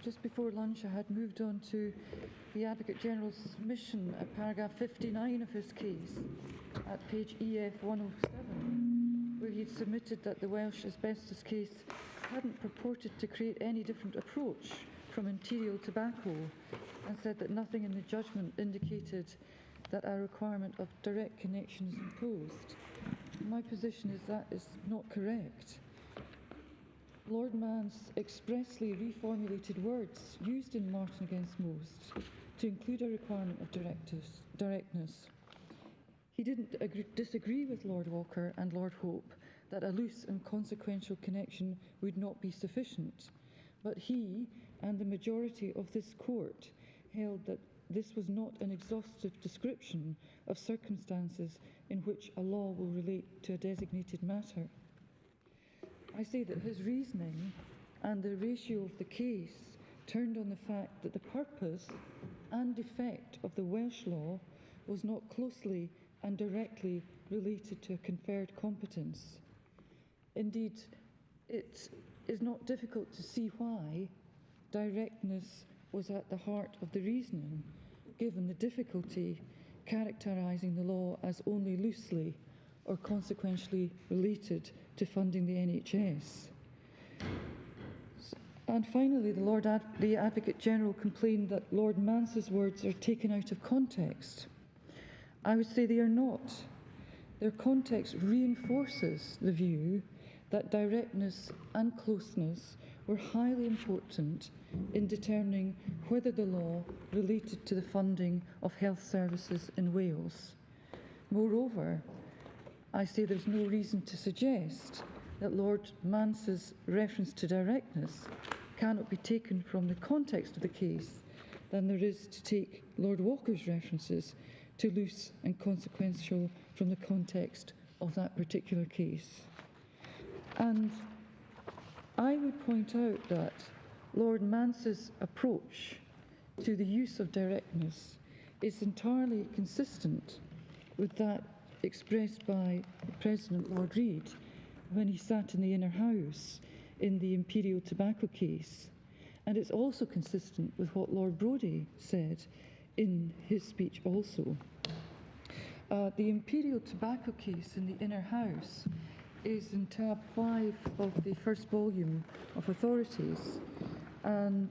just before lunch, I had moved on to the Advocate General's submission at paragraph 59 of his case, at page EF 107, where he'd submitted that the Welsh asbestos case hadn't purported to create any different approach from imperial tobacco, and said that nothing in the judgment indicated that a requirement of direct connection is imposed. My position is that is not correct. Lord Mann's expressly reformulated words used in Martin against Most to include a requirement of directness. He didn't disagree with Lord Walker and Lord Hope that a loose and consequential connection would not be sufficient, but he and the majority of this court held that this was not an exhaustive description of circumstances in which a law will relate to a designated matter. I say that his reasoning and the ratio of the case turned on the fact that the purpose and effect of the Welsh law was not closely and directly related to a conferred competence. Indeed, it is not difficult to see why directness was at the heart of the reasoning, given the difficulty characterising the law as only loosely or consequentially related to funding the NHS. And finally, the Advocate General complained that Lord Mance's words are taken out of context. I would say they are not. Their context reinforces the view that directness and closeness were highly important in determining whether the law related to the funding of health services in Wales. Moreover, I say there's no reason to suggest that Lord Mance's reference to directness cannot be taken from the context of the case than there is to take Lord Walker's references to loose and consequential from the context of that particular case. And I would point out that Lord Mance's approach to the use of directness is entirely consistent with that expressed by President Lord Reid when he sat in the Inner House in the Imperial Tobacco case. And it's also consistent with what Lord Brodie said in his speech also. The Imperial Tobacco case in the Inner House is in tab 5 of the first volume of Authorities, and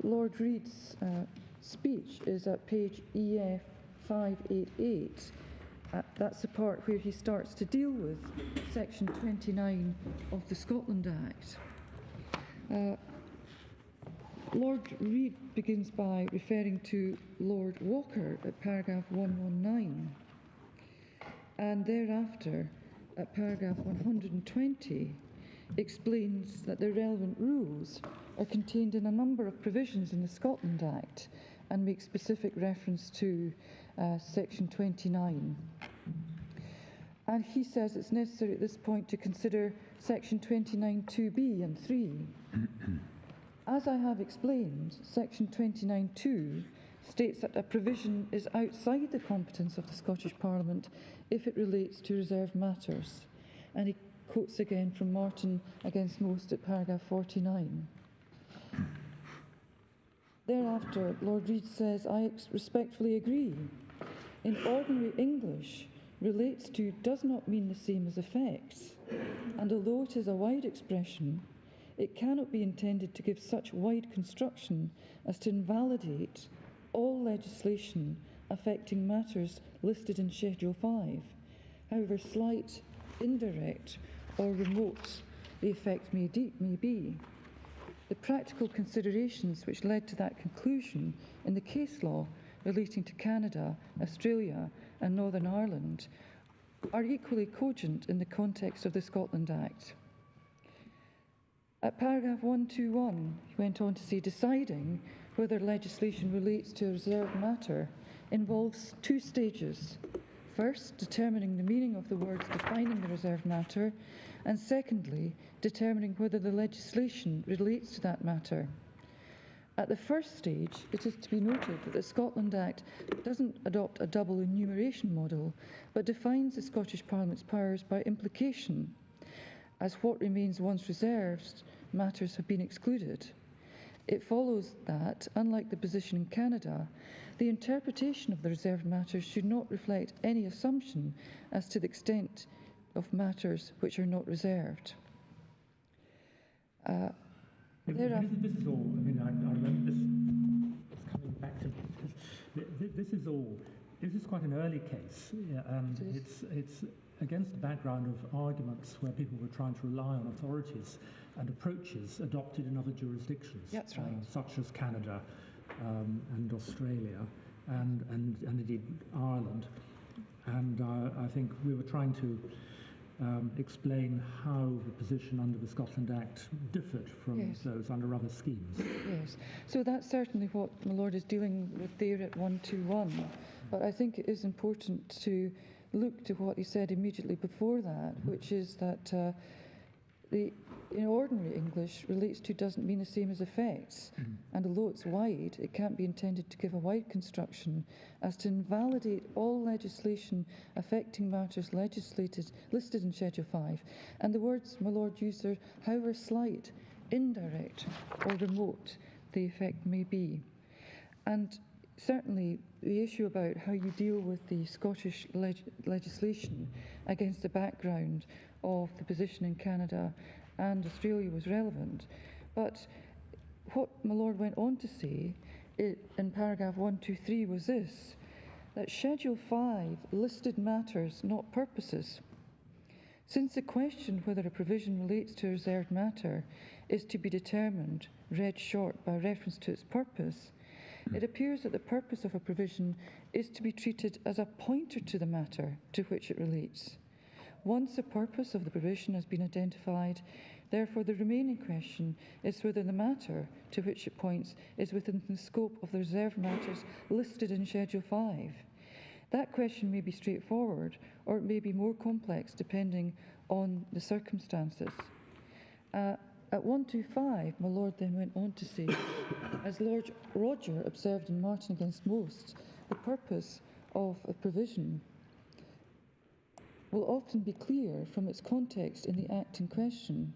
Lord Reid's speech is at page EF 588. That's the part where he starts to deal with section 29 of the Scotland Act. Lord Reid begins by referring to Lord Walker at paragraph 119, and thereafter at paragraph 120 explains that the relevant rules are contained in a number of provisions in the Scotland Act and make specific reference to section 29. And he says it's necessary at this point to consider section 29(2)(b) and 3. As I have explained, section 29(2) states that a provision is outside the competence of the Scottish Parliament if it relates to reserved matters. And he quotes again from Martin against Most at paragraph 49. Thereafter, Lord Reid says, I respectfully agree. In ordinary English, relates to does not mean the same as affects, and although it is a wide expression, it cannot be intended to give such wide construction as to invalidate all legislation affecting matters listed in Schedule 5, however slight, indirect, or remote the effect may be. The practical considerations which led to that conclusion in the case law relating to Canada, Australia, and Northern Ireland are equally cogent in the context of the Scotland Act. At paragraph 121, he went on to say, deciding whether legislation relates to a reserved matter involves two stages. First, determining the meaning of the words defining the reserved matter, and secondly, determining whether the legislation relates to that matter. At the first stage, it is to be noted that the Scotland Act doesn't adopt a double enumeration model, but defines the Scottish Parliament's powers by implication, as what remains once reserved matters have been excluded. it follows that, unlike the position in Canada, the interpretation of the reserved matters should not reflect any assumption as to the extent of matters which are not reserved. This is all, I mean, I remember this, it's coming back to this is quite an early case, and it's against the background of arguments where people were trying to rely on authorities and approaches adopted in other jurisdictions, that's right. Such as Canada and Australia and indeed Ireland. And I think we were trying to explain how the position under the Scotland Act differed from those under other schemes. Yes, so that's certainly what my Lord is dealing with there at 121, but I think it is important to look to what he said immediately before that, which is that in ordinary English, relates to doesn't mean the same as affects, and although it's wide, it can't be intended to give a wide construction as to invalidate all legislation affecting matters listed in Schedule 5. And the words my Lord used are, however slight, indirect, or remote the effect may be. And certainly the issue about how you deal with the Scottish legislation against the background of the position in Canada and Australia was relevant. But what my Lord went on to say in paragraph 123 was this, that Schedule 5 listed matters, not purposes. Since the question whether a provision relates to a reserved matter is to be determined, read short, by reference to its purpose, it appears that the purpose of a provision is to be treated as a pointer to the matter to which it relates. Once the purpose of the provision has been identified, therefore the remaining question is whether the matter to which it points is within the scope of the reserved matters listed in Schedule 5. That question may be straightforward, or it may be more complex depending on the circumstances. At 125, my Lord then went on to say, as Lord Roger observed in Martin against Most, the purpose of a provision will often be clear from its context in the Act in question.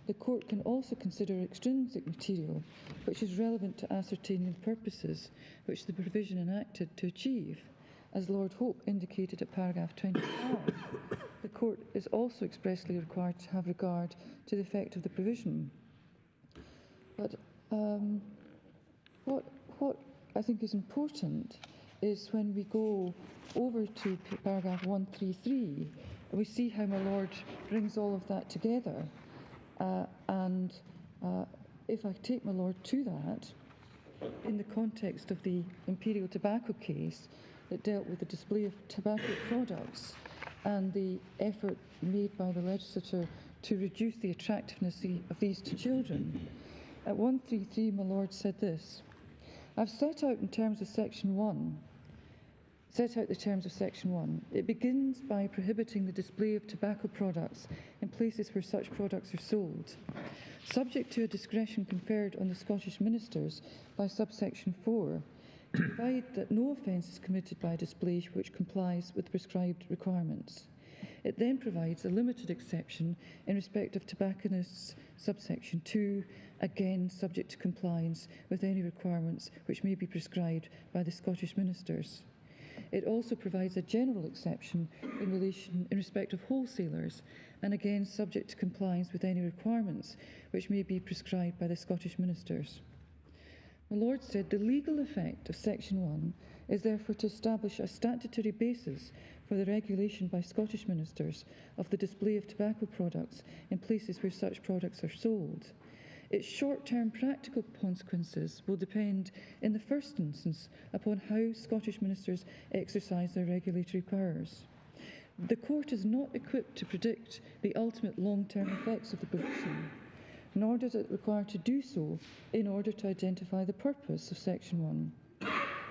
The Court can also consider extrinsic material which is relevant to ascertaining the purposes which the provision enacted to achieve. As Lord Hope indicated at paragraph 25, the Court is also expressly required to have regard to the effect of the provision. But what I think is important is when we go over to paragraph 133, we see how my Lord brings all of that together. And if I take my Lord to that, in the context of the Imperial Tobacco case that dealt with the display of tobacco products and the effort made by the legislature to reduce the attractiveness of these to children, at 133 my Lord said this, I've set out the terms of Section 1. It begins by prohibiting the display of tobacco products in places where such products are sold, subject to a discretion conferred on the Scottish ministers by subsection 4, to provide that no offence is committed by display which complies with prescribed requirements. It then provides a limited exception in respect of tobacconists, subsection 2, again subject to compliance with any requirements which may be prescribed by the Scottish ministers. It also provides a general exception in respect of wholesalers, and again subject to compliance with any requirements which may be prescribed by the Scottish ministers. My Lord said the legal effect of Section 1 is therefore to establish a statutory basis for the regulation by Scottish ministers of the display of tobacco products in places where such products are sold. Its short-term practical consequences will depend, in the first instance, upon how Scottish ministers exercise their regulatory powers. The Court is not equipped to predict the ultimate long-term effects of the provision, nor does it require to do so in order to identify the purpose of Section 1.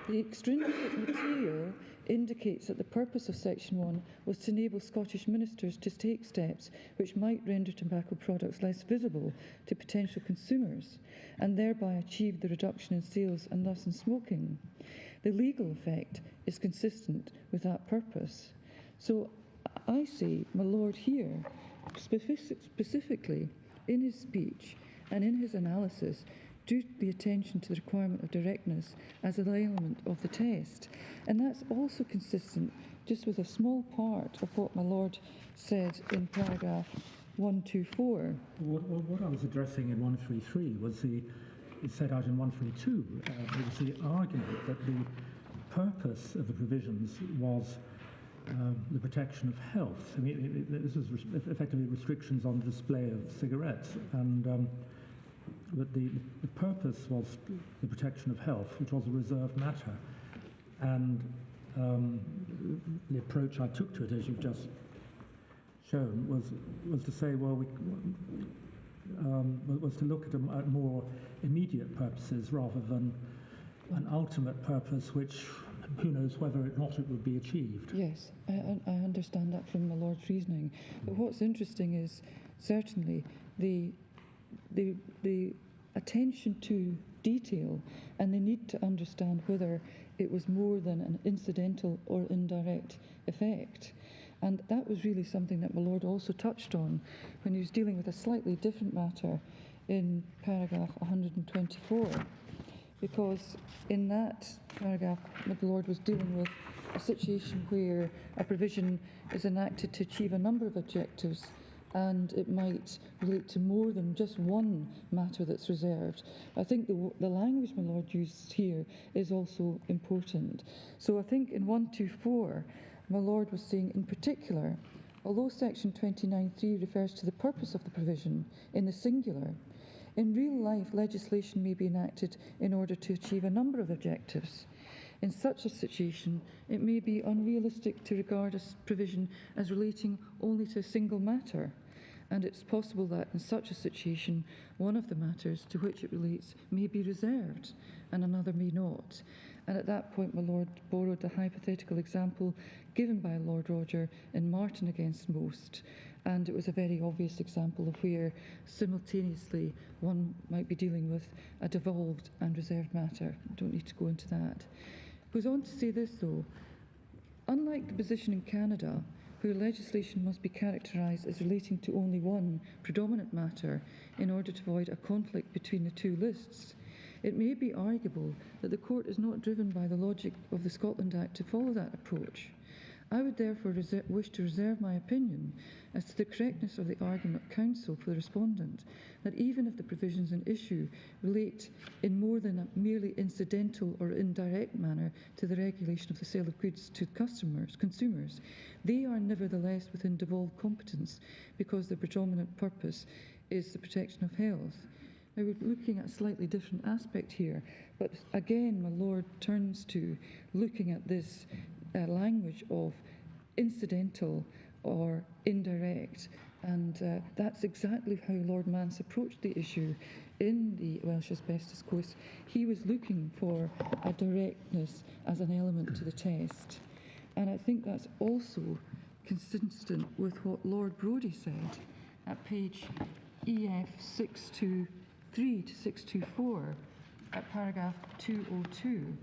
The extrinsic material indicates that the purpose of Section 1 was to enable Scottish ministers to take steps which might render tobacco products less visible to potential consumers and thereby achieve the reduction in sales and thus in smoking. The legal effect is consistent with that purpose. So I say, my Lord here, specifically in his speech and in his analysis, drew the attention to the requirement of directness as an element of the test. And that's also consistent just with a small part of what my Lord said in paragraph 124. What I was addressing in 133 was it set out in 132, it was the argument that the purpose of the provisions was the protection of health. I mean, this was effectively restrictions on display of cigarettes, and but the purpose was the protection of health, which was a reserved matter. And the approach I took to it, as you've just shown, was to say, well, was to look at more immediate purposes rather than an ultimate purpose, which who knows whether or not it would be achieved. Yes, I understand that from my Lord's reasoning. But what's interesting is certainly the attention to detail and the need to understand whether it was more than an incidental or indirect effect. And that was really something that my Lord also touched on when he was dealing with a slightly different matter in paragraph 124. Because in that paragraph, my Lord was dealing with a situation where a provision is enacted to achieve a number of objectives, and it might relate to more than just one matter that's reserved. I think the language my Lord used here is also important. So I think in 124, my Lord was saying in particular, although section 29.3 refers to the purpose of the provision in the singular, in real life legislation may be enacted in order to achieve a number of objectives. In such a situation, it may be unrealistic to regard a provision as relating only to a single matter, and it's possible that in such a situation, one of the matters to which it relates may be reserved, and another may not. And at that point, my Lord borrowed the hypothetical example given by Lord Roger in Martin against Most, and it was a very obvious example of where simultaneously one might be dealing with a devolved and reserved matter. I don't need to go into that. Goes on to say this though, unlike the position in Canada, where legislation must be characterised as relating to only one predominant matter in order to avoid a conflict between the two lists, it may be arguable that the court is not driven by the logic of the Scotland Act to follow that approach. I would therefore wish to reserve my opinion as to the correctness of the argument of counsel for the respondent, that even if the provisions in issue relate in more than a merely incidental or indirect manner to the regulation of the sale of goods to consumers, they are nevertheless within devolved competence because the predominant purpose is the protection of health. Now, we're looking at a slightly different aspect here, but again, my Lord turns to looking at this language of incidental or indirect, and that's exactly how Lord Mance approached the issue in the Welsh Asbestos Case. He was looking for a directness as an element to the test, and I think that's also consistent with what Lord Brodie said at page EF 623 to 624 at paragraph 202.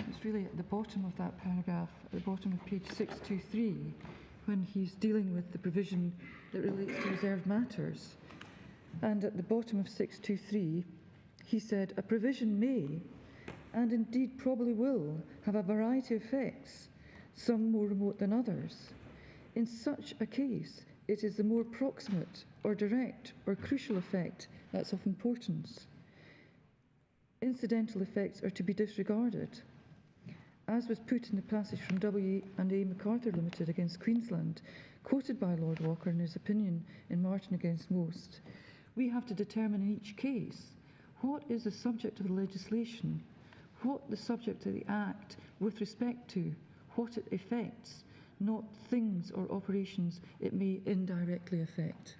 It's really at the bottom of that paragraph, at the bottom of page 623, when he's dealing with the provision that relates to reserved matters. And at the bottom of 623, he said, a provision may, and indeed probably will, have a variety of effects, some more remote than others. In such a case, it is the more proximate or direct or crucial effect that's of importance. Incidental effects are to be disregarded. As was put in the passage from W&A MacArthur Limited against Queensland, quoted by Lord Walker in his opinion in Martin against Most, we have to determine in each case what is the subject of the legislation, what the subject of the Act with respect to, what it affects, not things or operations it may indirectly affect.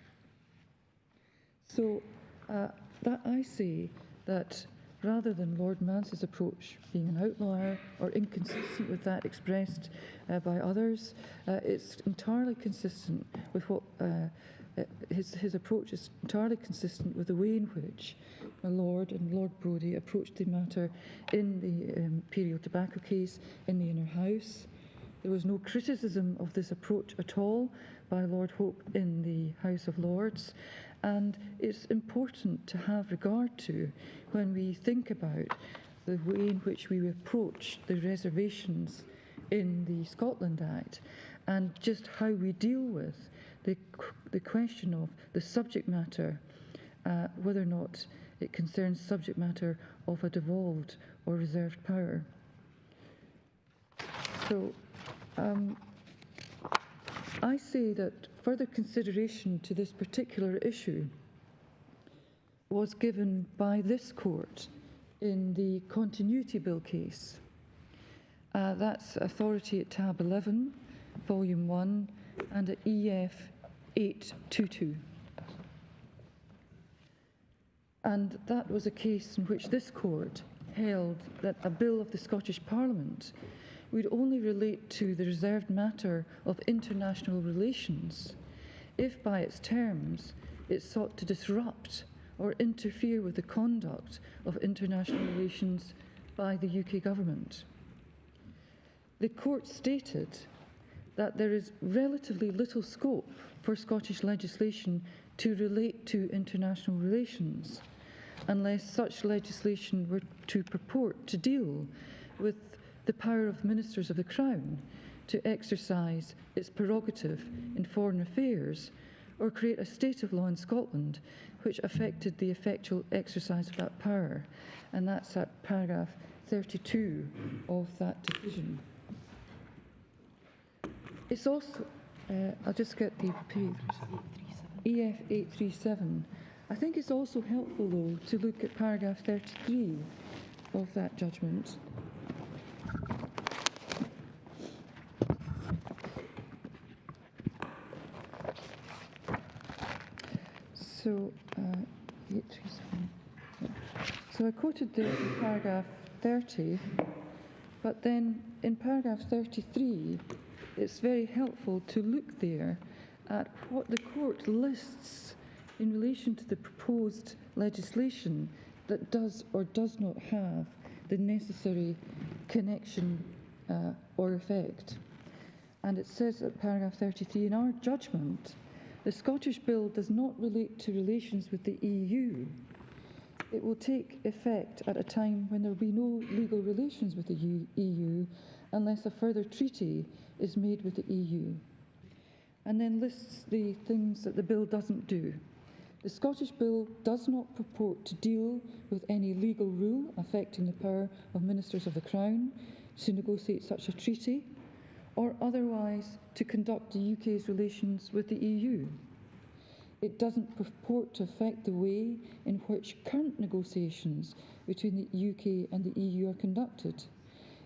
So that I say that rather than Lord Mance's approach being an outlier or inconsistent with that expressed by others, it's entirely consistent with what his approach is entirely consistent with the way in which my Lord and Lord Brodie approached the matter in the Imperial Tobacco case in the Inner House. There was no criticism of this approach at all by Lord Hope in the House of Lords, and it's important to have regard to when we think about the way in which we approach the reservations in the Scotland Act and just how we deal with the question of the subject matter, whether or not it concerns subject matter of a devolved or reserved power. So I say that further consideration to this particular issue was given by this court in the Continuity Bill case. That's authority at tab 11, volume 1, and at EF 822. And that was a case in which this court held that a bill of the Scottish Parliament would only relate to the reserved matter of international relations if, by its terms, it sought to disrupt or interfere with the conduct of international relations by the UK government. The court stated that there is relatively little scope for Scottish legislation to relate to international relations unless such legislation were to purport to deal with the power of ministers of the Crown to exercise its prerogative in foreign affairs or create a state of law in Scotland which affected the effectual exercise of that power. And that's at paragraph 32 of that decision. It's also, I'll just get the page, EF 837. I think it's also helpful, though, to look at paragraph 33 of that judgment. So, 837. Yeah. So I quoted there in paragraph 30, but then in paragraph 33, it's very helpful to look there at what the court lists in relation to the proposed legislation that does or does not have the necessary connection or effect. And it says at paragraph 33, in our judgment, the Scottish Bill does not relate to relations with the EU. It will take effect at a time when there will be no legal relations with the EU unless a further treaty is made with the EU. And then lists the things that the bill doesn't do. The Scottish Bill does not purport to deal with any legal rule affecting the power of ministers of the Crown to negotiate such a treaty, or otherwise to conduct the UK's relations with the EU. It doesn't purport to affect the way in which current negotiations between the UK and the EU are conducted.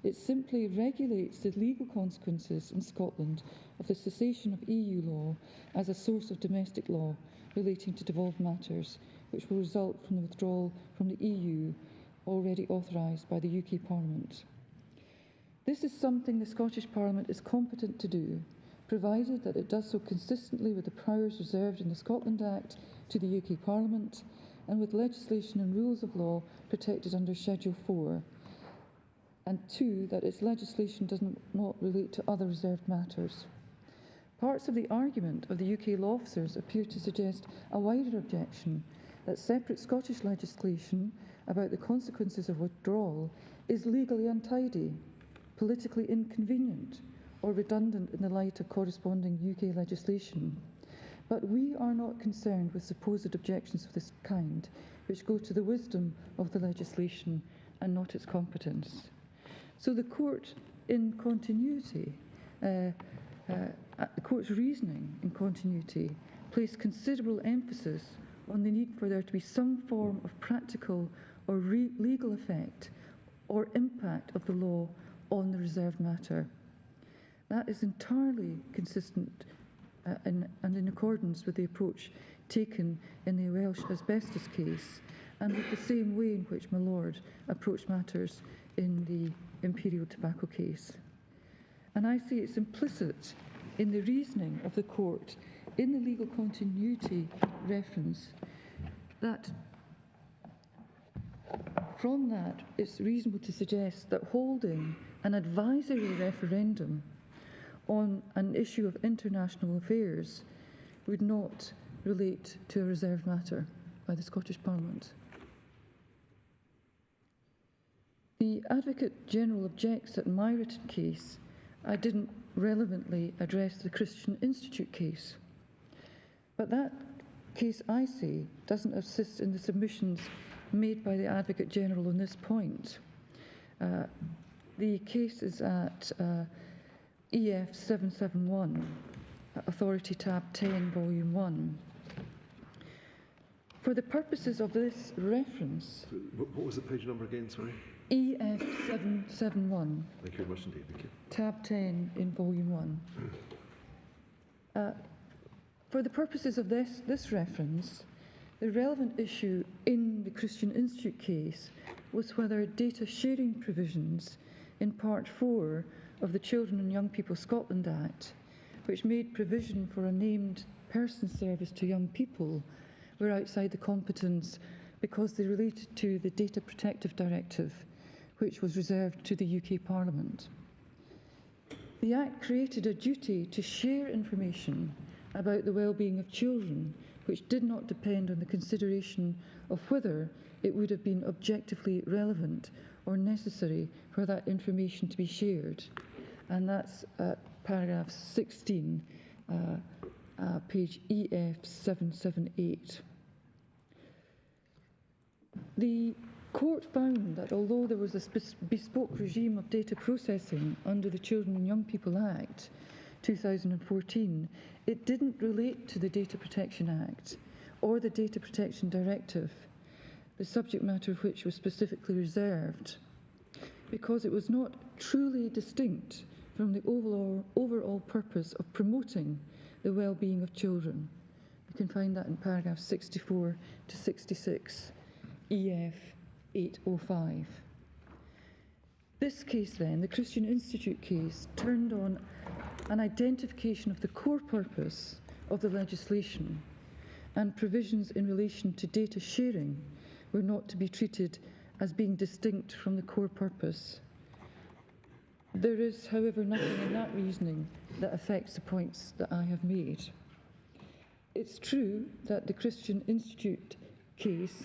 It simply regulates the legal consequences in Scotland of the cessation of EU law as a source of domestic law relating to devolved matters, which will result from the withdrawal from the EU already authorised by the UK Parliament. This is something the Scottish Parliament is competent to do, provided that it does so consistently with the powers reserved in the Scotland Act to the UK Parliament and with legislation and rules of law protected under Schedule 4, and 2, that its legislation does not relate to other reserved matters. Parts of the argument of the UK law officers appear to suggest a wider objection that separate Scottish legislation about the consequences of withdrawal is legally untidy, politically inconvenient, or redundant in the light of corresponding UK legislation. But we are not concerned with supposed objections of this kind, which go to the wisdom of the legislation and not its competence. So the court in continuity, the court's reasoning in continuity, placed considerable emphasis on the need for there to be some form of practical or legal effect or impact of the law on the reserved matter. That is entirely consistent and in accordance with the approach taken in the Welsh asbestos case and with the same way in which my Lord approached matters in the Imperial Tobacco case. And I say it's implicit in the reasoning of the court in the legal continuity reference that from that it's reasonable to suggest that holding an advisory referendum on an issue of international affairs would not relate to a reserved matter by the Scottish Parliament. The Advocate General objects that in my written case I didn't relevantly address the Christian Institute case. But that case, I say, doesn't assist in the submissions made by the Advocate General on this point. The case is at EF 771, Authority Tab 10, Volume 1. For the purposes of this reference... What was the page number again, sorry? EF 771. Thank you very much indeed, thank you. Tab 10 in Volume 1. For the purposes of this reference, the relevant issue in the Christian Institute case was whether data sharing provisions in Part 4 of the Children and Young People Scotland Act, which made provision for a named person service to young people, were outside the competence because they related to the Data Protective Directive, which was reserved to the UK Parliament. The Act created a duty to share information about the well-being of children, which did not depend on the consideration of whether it would have been objectively relevant or necessary for that information to be shared. And that's paragraph 16, page EF 778. The court found that although there was a bespoke regime of data processing under the Children and Young People Act 2014, it didn't relate to the Data Protection Act or the Data Protection Directive, the subject matter of which was specifically reserved, because it was not truly distinct from the overall purpose of promoting the well-being of children. You can find that in paragraph 64 to 66, EF 805. This case then, the Christian Institute case, turned on an identification of the core purpose of the legislation, and provisions in relation to data sharing were not to be treated as being distinct from the core purpose. There is, however, nothing in that reasoning that affects the points that I have made. It's true that the Christian Institute case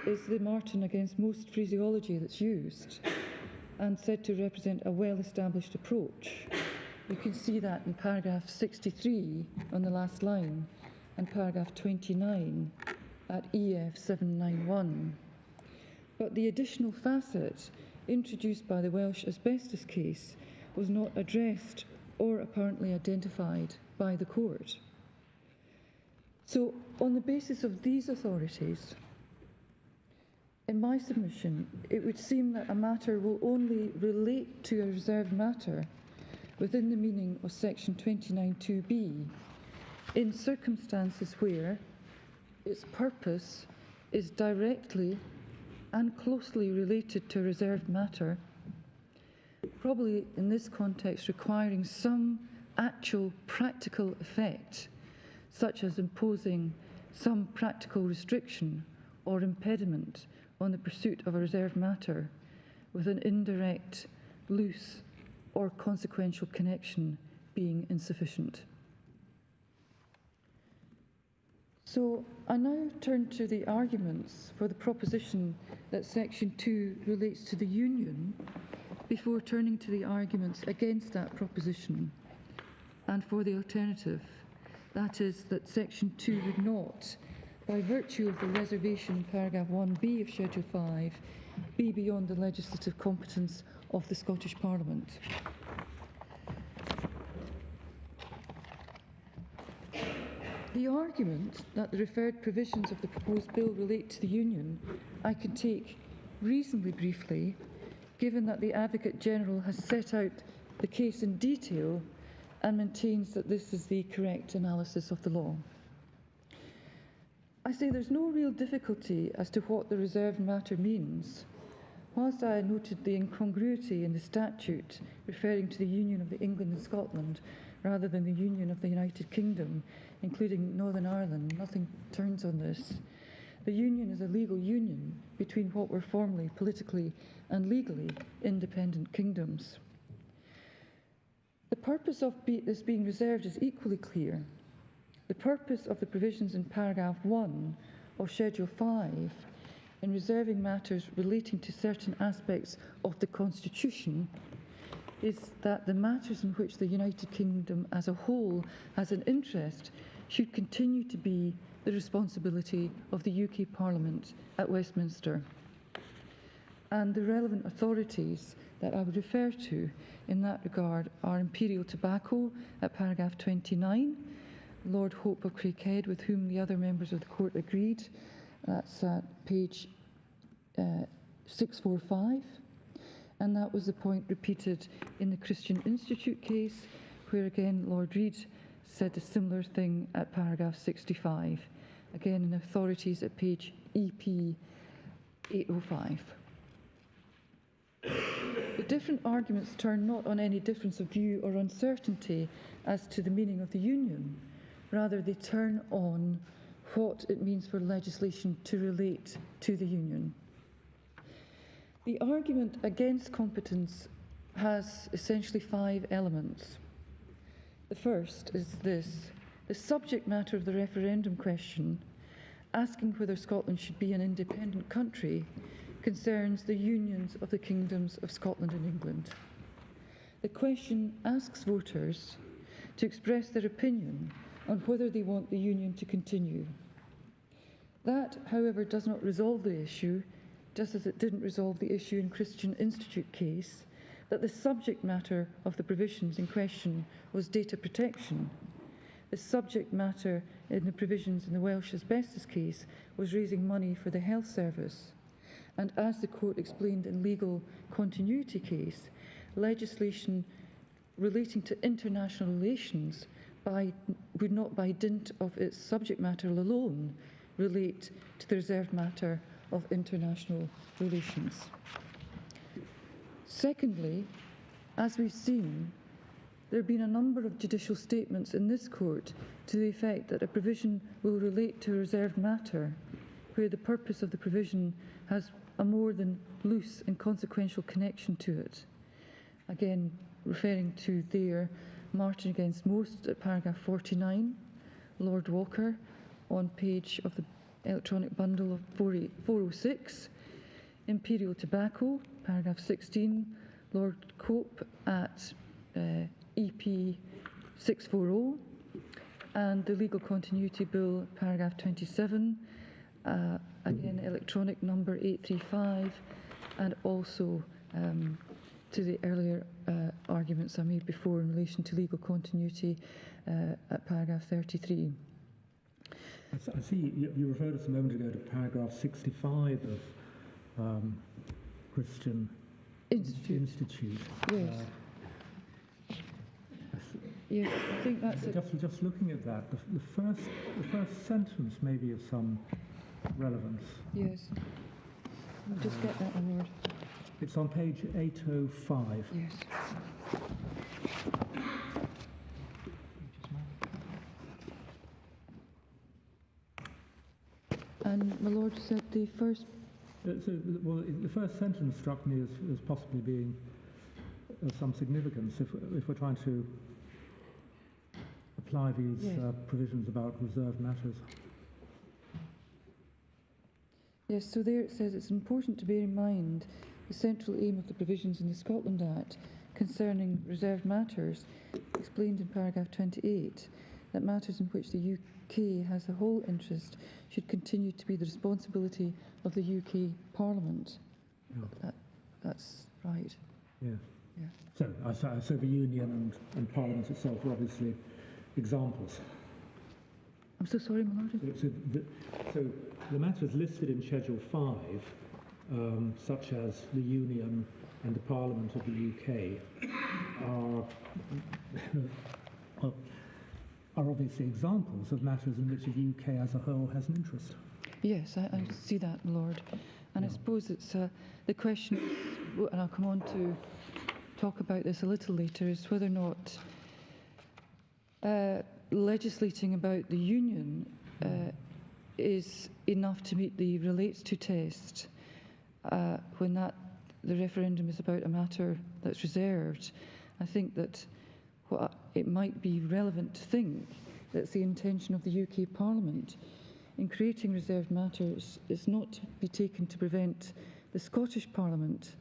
is the Martin against most phraseology that's used and said to represent a well-established approach. You can see that in paragraph 63 on the last line and paragraph 29 at EF 791. But the additional facet introduced by the Welsh asbestos case was not addressed or apparently identified by the court. So, on the basis of these authorities, in my submission, it would seem that a matter will only relate to a reserved matter within the meaning of section 29(2)b in circumstances where its purpose is directly and closely related to a reserved matter, probably in this context requiring some actual practical effect, such as imposing some practical restriction or impediment on the pursuit of a reserved matter with an indirect, loose or consequential connection being insufficient. So I now turn to the arguments for the proposition that Section 2 relates to the Union before turning to the arguments against that proposition and for the alternative, that is, that Section 2 would not, by virtue of the reservation paragraph 1b of Schedule 5, be beyond the legislative competence of the Scottish Parliament. The argument that the referred provisions of the proposed bill relate to the Union I can take reasonably briefly, given that the Advocate General has set out the case in detail and maintains that this is the correct analysis of the law. I say there's no real difficulty as to what the reserved matter means. Whilst I noted the incongruity in the statute referring to the union of England and Scotland rather than the union of the United Kingdom, including Northern Ireland. Nothing turns on this. The union is a legal union between what were formerly, politically and legally independent kingdoms. The purpose of this being reserved is equally clear. The purpose of the provisions in paragraph 1 of Schedule 5 in reserving matters relating to certain aspects of the Constitution is that the matters in which the United Kingdom as a whole has an interest should continue to be the responsibility of the UK Parliament at Westminster. And the relevant authorities that I would refer to in that regard are Imperial Tobacco at paragraph 29, Lord Hope of Craighead, with whom the other members of the court agreed. That's at page 645. And that was the point repeated in the Christian Institute case, where again Lord Reid said a similar thing at paragraph 65. Again in authorities at page EP 805. The different arguments turn not on any difference of view or uncertainty as to the meaning of the union. Rather, they turn on what it means for legislation to relate to the union. The argument against competence has essentially 5 elements. The first is this: the subject matter of the referendum question, asking whether Scotland should be an independent country, concerns the unions of the kingdoms of Scotland and England. The question asks voters to express their opinion on whether they want the union to continue. That, however, does not resolve the issue, just as it didn't resolve the issue in Christian Institute case, that the subject matter of the provisions in question was data protection. The subject matter in the provisions in the Welsh asbestos case was raising money for the health service. And as the court explained in legal continuity case, legislation relating to international relations would not by dint of its subject matter alone relate to the reserved matter of international relations. Secondly, as we've seen, there have been a number of judicial statements in this court to the effect that a provision will relate to a reserved matter where the purpose of the provision has a more than loose and consequential connection to it. Again, referring to there, Martin against Most at paragraph 49, Lord Walker on page of the electronic bundle of 406, Imperial Tobacco, paragraph 16, Lord Cope at EP 640, and the Legal Continuity Bill, paragraph 27, again electronic number 835, and also to the earlier arguments I made before in relation to legal continuity at paragraph 33. I see you referred us a moment ago to paragraph 65 of Christian Institute. Yes. Yes, I think that's it. Just looking at that, the first sentence may be of some relevance. Yes. I'll just get that on word. It's on page 805. Yes. And my lord said the first... the first sentence struck me as possibly being of some significance if we're trying to apply these provisions about reserved matters. Yes, so there it says it's important to bear in mind the central aim of the provisions in the Scotland Act concerning reserved matters, explained in paragraph 28, that matters in which the UK has a whole interest should continue to be the responsibility of the UK Parliament. Yeah. That's right. Yeah. Yeah. So the Union and Parliament itself are obviously examples. I'm so sorry, my lord. So the matters listed in Schedule 5, such as the Union and the Parliament of the UK, are obviously examples of matters in which the UK as a whole has an interest. Yes, I see that, my lord. And I suppose it's the question, and I'll come on to talk about this a little later, is whether or not legislating about the Union is enough to meet the relates to test when the referendum is about a matter that's reserved. I think that it might be relevant to think that's the intention of the UK Parliament in creating reserved matters is not to be taken to prevent the Scottish Parliament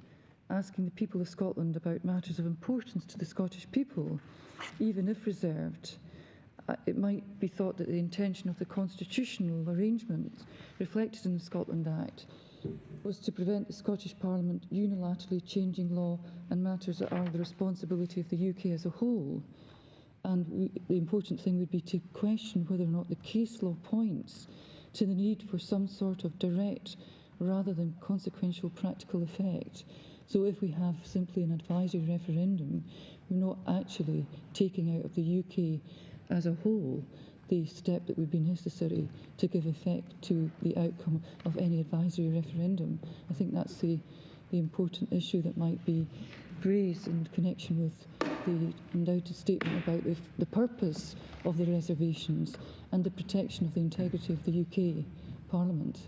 asking the people of Scotland about matters of importance to the Scottish people, even if reserved. It might be thought that the intention of the constitutional arrangement reflected in the Scotland Act was to prevent the Scottish Parliament unilaterally changing law and matters that are the responsibility of the UK as a whole. And the important thing would be to question whether or not the case law points to the need for some sort of direct rather than consequential practical effect. So if we have simply an advisory referendum, we're not actually taking out of the UK as a whole the step that would be necessary to give effect to the outcome of any advisory referendum. I think that's the important issue that might be raised in connection with the undoubted statement about the purpose of the reservations and the protection of the integrity of the UK Parliament.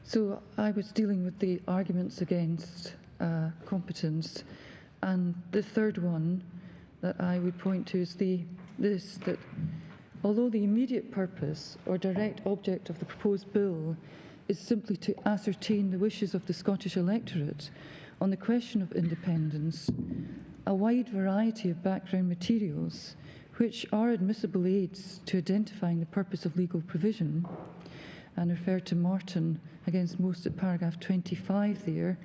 So I was dealing with the arguments against competence, and the third one that I would point to is that although the immediate purpose or direct object of the proposed bill is simply to ascertain the wishes of the Scottish electorate on the question of independence, a wide variety of background materials, which are admissible aids to identifying the purpose of legal provision, and refer to Martin against Most at paragraph 25 there,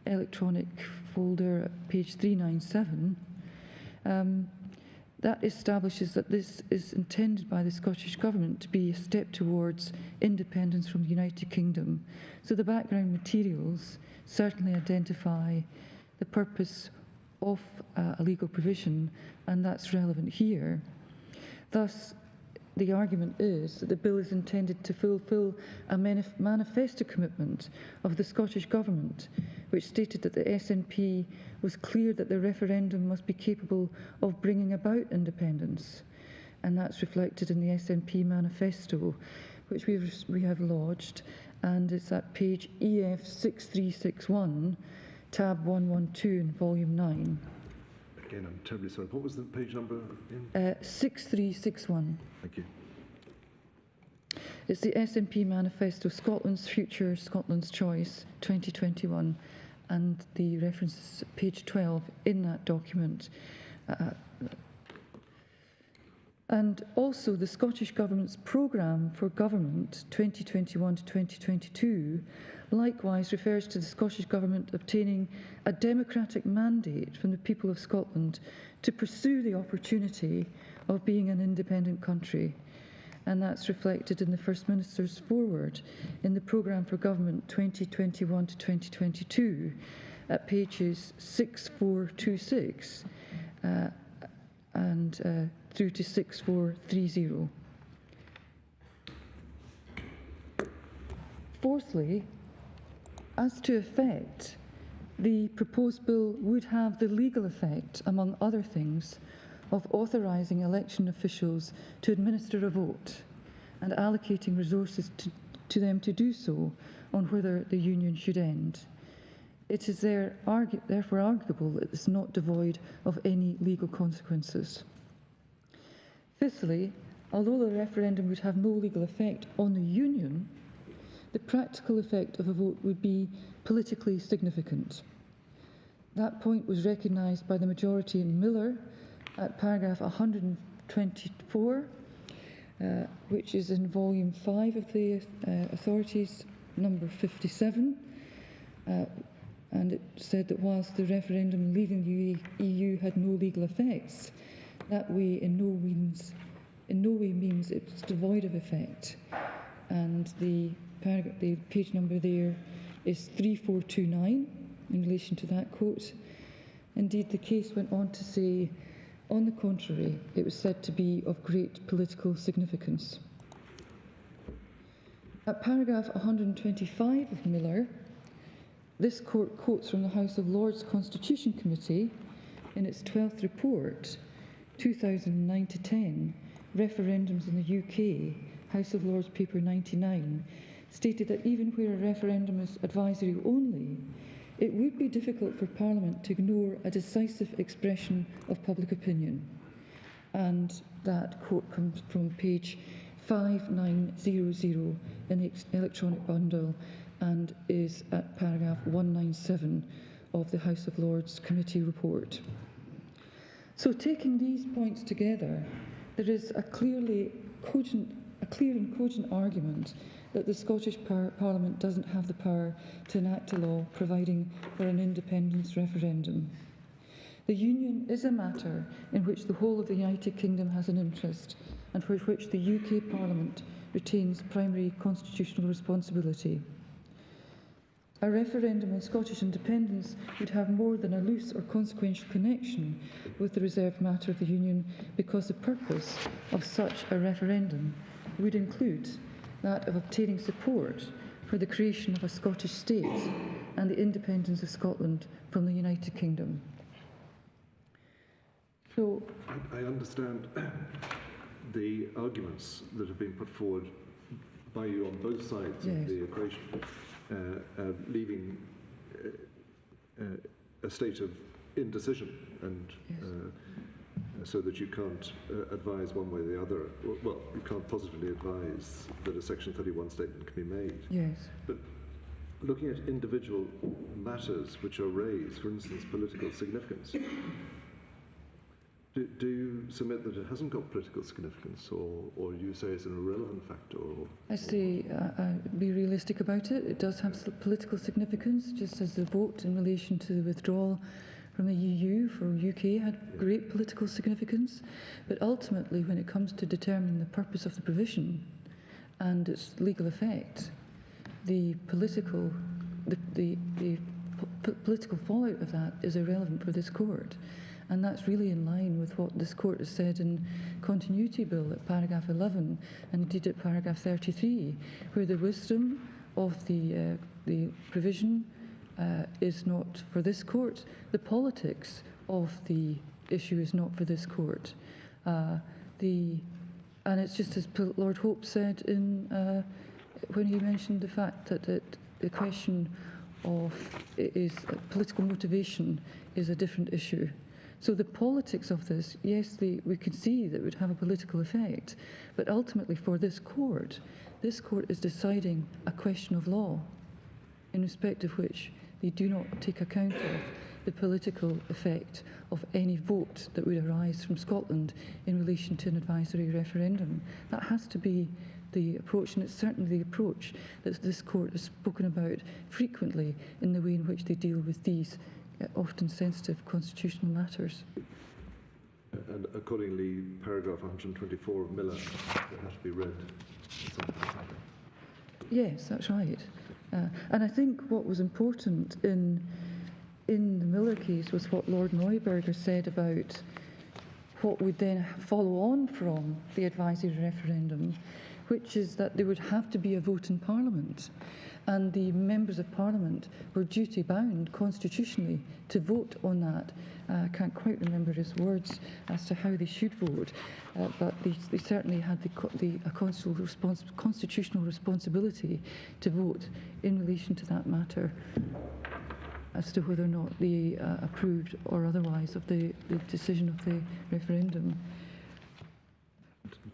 electronic folder at page 397, that establishes that this is intended by the Scottish Government to be a step towards independence from the United Kingdom. So the background materials certainly identify the purpose of a legal provision, and that's relevant here. Thus, the argument is that the bill is intended to fulfil a manifesto commitment of the Scottish Government, which stated that the SNP was clear that the referendum must be capable of bringing about independence. And that's reflected in the SNP manifesto, which we have lodged, and it's at page EF 6361, tab 112 in volume 9. Again, I'm terribly sorry. What was the page number again? 6361. Thank you. It's the SNP Manifesto, Scotland's Future, Scotland's Choice, 2021, and the reference is page 12 in that document. And also the Scottish Government's Programme for Government 2021 to 2022 likewise refers to the Scottish Government obtaining a democratic mandate from the people of Scotland to pursue the opportunity of being an independent country. And that's reflected in the First Minister's foreword in the Programme for Government 2021 to 2022 at pages 6426 and through to 6430. Fourthly, as to effect, the proposed bill would have the legal effect, among other things, of authorising election officials to administer a vote and allocating resources to them to do so on whether the Union should end. It is therefore arguable that it is not devoid of any legal consequences. Fifthly, although the referendum would have no legal effect on the Union, the practical effect of a vote would be politically significant. That point was recognised by the majority in Miller at paragraph 124, which is in volume 5 of the Authorities, number 57. And it said that whilst the referendum leaving the EU had no legal effects, that way in no way means it's devoid of effect. And the page number there is 3429 in relation to that quote. Indeed, the case went on to say On the contrary, it was said to be of great political significance. At paragraph 125 of Miller, this court quotes from the House of Lords Constitution Committee in its 12th report, 2009-10, Referendums in the UK, House of Lords paper 99, stated that even where a referendum is advisory only, it would be difficult for Parliament to ignore a decisive expression of public opinion. And that quote comes from page 5900 in the electronic bundle and is at paragraph 197 of the House of Lords Committee report. So taking these points together, there is a clear and cogent argument that the Scottish Parliament doesn't have the power to enact a law providing for an independence referendum. The Union is a matter in which the whole of the United Kingdom has an interest and for which the UK Parliament retains primary constitutional responsibility. A referendum on Scottish independence would have more than a loose or consequential connection with the reserved matter of the Union, because the purpose of such a referendum would include that of obtaining support for the creation of a Scottish state and the independence of Scotland from the United Kingdom. So, I understand the arguments that have been put forward by you on both sides yes. of the equation, leaving a state of indecision, and yes. So that you can't advise one way or the other. Well, you can't positively advise that a Section 31 statement can be made. Yes. But looking at individual matters which are raised, for instance, political significance, do you submit that it hasn't got political significance, or you say it's an irrelevant factor? Or I say, be realistic about it. It does have political significance, just as the vote in relation to the withdrawal from the EU for UK had great political significance. But ultimately, when it comes to determining the purpose of the provision and its legal effect, the political fallout of that is irrelevant for this court. And that's really in line with what this court has said in Continuity Bill at paragraph 11 and indeed at paragraph 33, where the wisdom of the provision is not for this court. The politics of the issue is not for this court. And it's just as Lord Hope said in when he mentioned the fact that the question of political motivation is a different issue. So the politics of this, yes, we can see that it would have a political effect, but ultimately for this court is deciding a question of law, in respect of which they do not take account of the political effect of any vote that would arise from Scotland in relation to an advisory referendum. That has to be the approach, and it's certainly the approach that this court has spoken about frequently in the way in which they deal with these often sensitive constitutional matters. And accordingly, paragraph 124 of Miller has to be read. Yes, that's right. And I think what was important in the Miller case was what Lord Neuberger said about what would then follow on from the advisory referendum, which is that there would have to be a vote in Parliament. And the members of Parliament were duty-bound constitutionally to vote on that. I can't quite remember his words as to how they should vote, but they certainly had a constitutional responsibility to vote in relation to that matter as to whether or not they approved or otherwise of the decision of the referendum.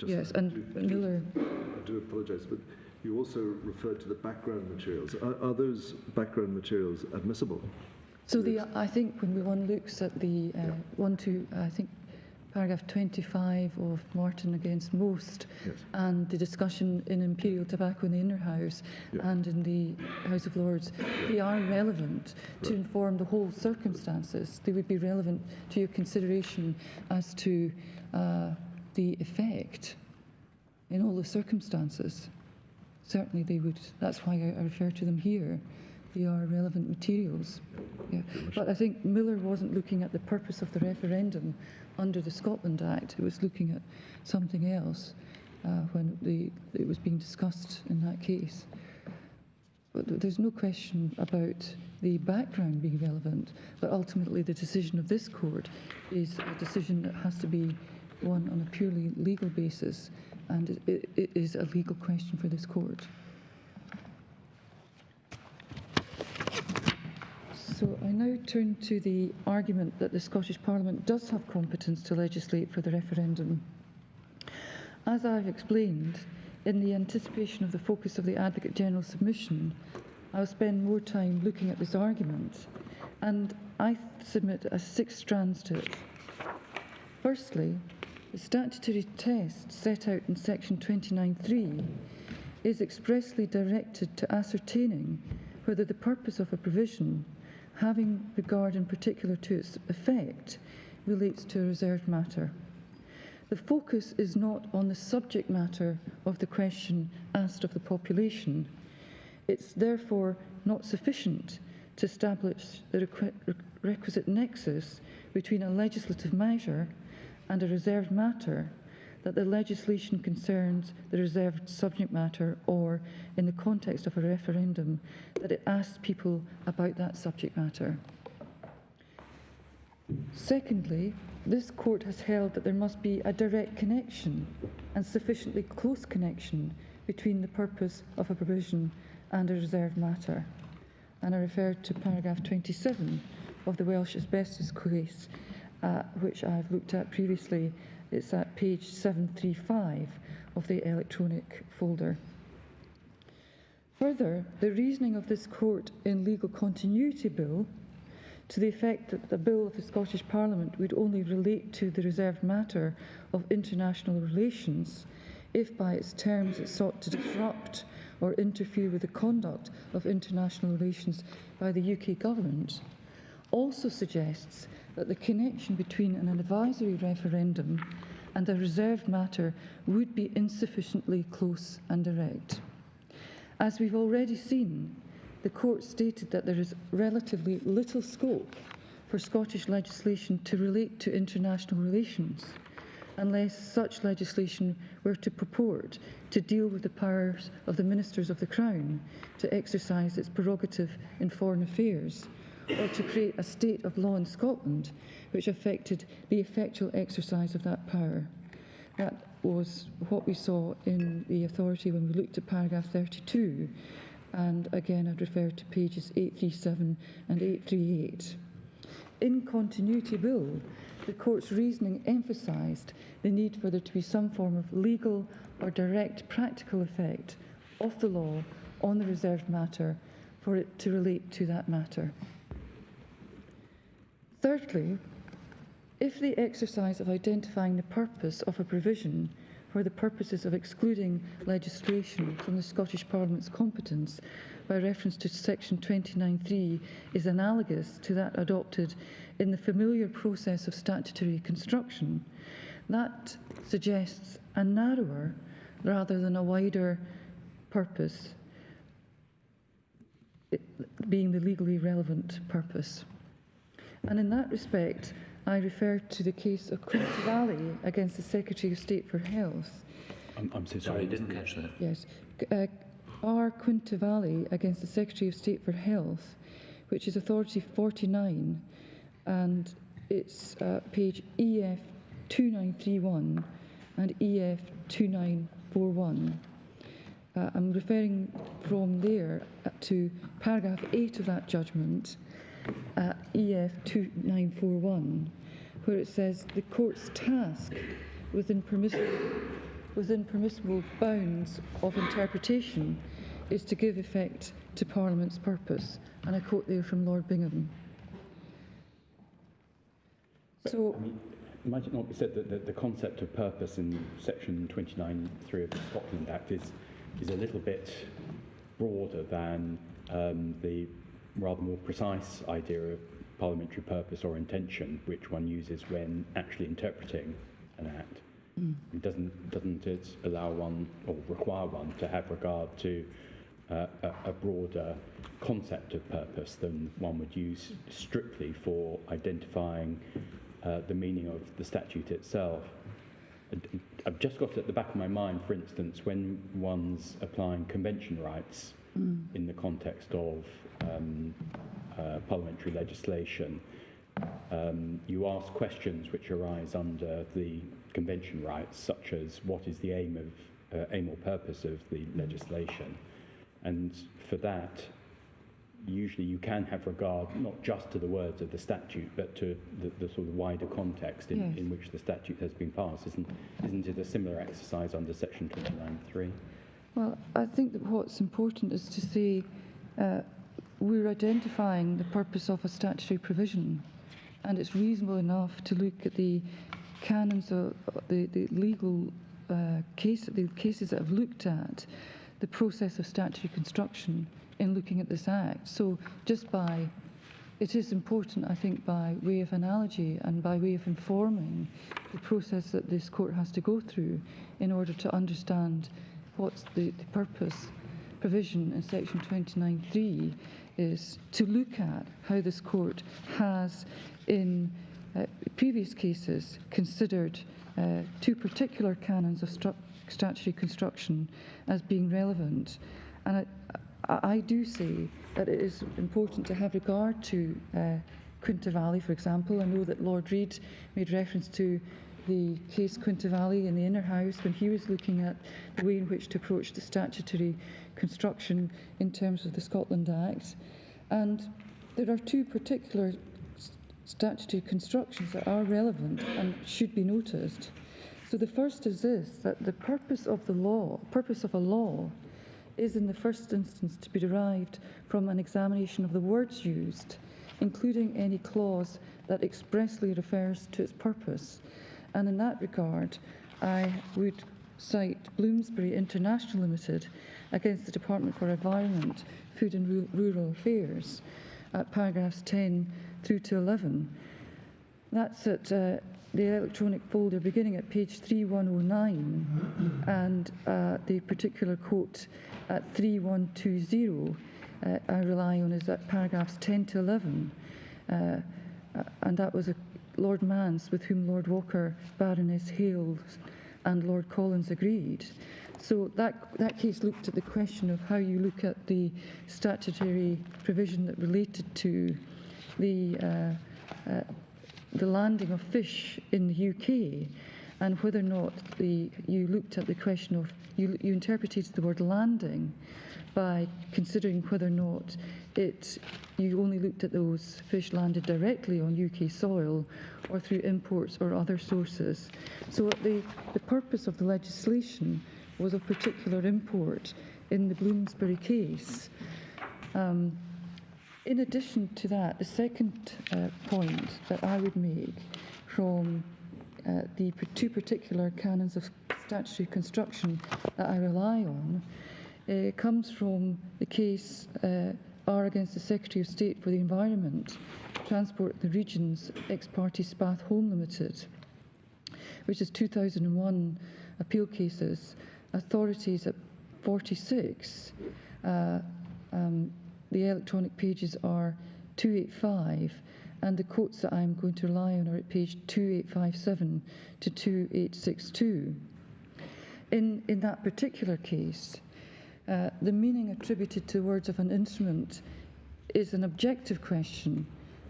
Yes, and Miller... I do apologise, but you also referred to the background materials. Are those background materials admissible? So I think when one looks at the I think paragraph 25 of Martin against Most, yes. and the discussion in Imperial Tobacco in the Inner House and in the House of Lords, they are relevant to inform the whole circumstances. They would be relevant to your consideration as to the effect in all the circumstances. Certainly they would. That's why I refer to them here, they are relevant materials. Yeah. But I think Miller wasn't looking at the purpose of the referendum under the Scotland Act. It was looking at something else when it was being discussed in that case. But there's no question about the background being relevant, but ultimately the decision of this court is a decision that has to be one on a purely legal basis, and it is a legal question for this court. So I now turn to the argument that the Scottish Parliament does have competence to legislate for the referendum. As I've explained, in the anticipation of the focus of the Advocate General submission, I'll spend more time looking at this argument, and I submit 6 strands to it. Firstly, the statutory test set out in section 29(3) is expressly directed to ascertaining whether the purpose of a provision, having regard in particular to its effect, relates to a reserved matter. The focus is not on the subject matter of the question asked of the population. It's therefore not sufficient to establish the requisite nexus between a legislative measure and a reserved matter, that the legislation concerns the reserved subject matter, or, in the context of a referendum, that it asks people about that subject matter. Secondly, this court has held that there must be a direct connection and sufficiently close connection between the purpose of a provision and a reserved matter. And I refer to paragraph 27 of the Welsh asbestos case, which I've looked at previously. It's at page 735 of the electronic folder. Further, the reasoning of this court in Legal Continuity Bill, to the effect that the bill of the Scottish Parliament would only relate to the reserved matter of international relations if by its terms it sought to disrupt or interfere with the conduct of international relations by the UK government, also suggests that the connection between an advisory referendum and a reserved matter would be insufficiently close and direct. As we've already seen, the court stated that there is relatively little scope for Scottish legislation to relate to international relations, unless such legislation were to purport to deal with the powers of the Ministers of the Crown to exercise its prerogative in foreign affairs, or to create a state of law in Scotland which affected the effectual exercise of that power. That was what we saw in the authority when we looked at paragraph 32, and again I'd refer to pages 837 and 838. In Continuity Bill, the court's reasoning emphasised the need for there to be some form of legal or direct practical effect of the law on the reserved matter for it to relate to that matter. Thirdly, if the exercise of identifying the purpose of a provision for the purposes of excluding legislation from the Scottish Parliament's competence by reference to section 29(3) is analogous to that adopted in the familiar process of statutory construction, that suggests a narrower rather than a wider purpose, being the legally relevant purpose. And in that respect, I refer to the case of Quinty Valley against the Secretary of State for Health. I'm so sorry, I didn't catch that. Yes. R. Quinty Valley against the Secretary of State for Health, which is Authority 49, and it's page EF 2931 and EF 2941. I'm referring from there to paragraph 8 of that judgment, EF 2941, where it says the court's task within permissible bounds of interpretation is to give effect to Parliament's purpose. And I quote there from Lord Bingham. So, might it not be said that the concept of purpose in section 29(3) of the Scotland Act is a little bit broader than the rather more precise idea of parliamentary purpose or intention, which one uses when actually interpreting an act? Doesn't it allow one or require one to have regard to a broader concept of purpose than one would use strictly for identifying the meaning of the statute itself. I've just got at the back of my mind, for instance, when one's applying convention rights in the context of parliamentary legislation, you ask questions which arise under the convention rights, such as what is the aim or purpose of the legislation. And for that, usually you can have regard not just to the words of the statute, but to the sort of wider context in which the statute has been passed. Isn't it a similar exercise under section 29.3? Well, I think that what's important is to say we're identifying the purpose of a statutory provision, and it's reasonable enough to look at the canons of the legal the cases that have looked at the process of statutory construction in looking at this Act. So it is important, I think, by way of analogy and by way of informing the process that this court has to go through in order to understand what's the purpose provision in section 29.3 is, to look at how this court has in previous cases considered two particular canons of statutory construction as being relevant. And I do say that it is important to have regard to Quinta Valley, for example. I know that Lord Reid made reference to the case Quinta Valley in the Inner House when he was looking at the way in which to approach the statutory construction in terms of the Scotland Act. And there are two particular statutory constructions that are relevant and should be noticed. So the first is this, that the purpose of a law is in the first instance to be derived from an examination of the words used, including any clause that expressly refers to its purpose. And in that regard, I would cite Bloomsbury International Limited against the Department for Environment, Food and Rural Affairs at paragraphs 10 through to 11. That's at the electronic folder beginning at page 3109 and the particular quote at 3120 I rely on is at paragraphs 10 to 11. And that was Lord Mance, with whom Lord Walker, Baroness Hales and Lord Collins agreed. So that case looked at the question of how you look at the statutory provision that related to the landing of fish in the UK, and whether or not you looked at the question of, you interpreted the word landing by considering whether or not you only looked at those fish landed directly on UK soil or through imports or other sources. So the purpose of the legislation was of particular import in the Bloomsbury case. In addition to that, the second point that I would make from the two particular canons of statutory construction that I rely on comes from the case R against the Secretary of State for the Environment, Transport the Regions, ex parte Spath Home Limited, which is 2001 appeal cases, authorities at 46. The electronic pages are 285, and the quotes that I'm going to rely on are at page 2857 to 2862. In that particular case, the meaning attributed to the words of an instrument is an objective question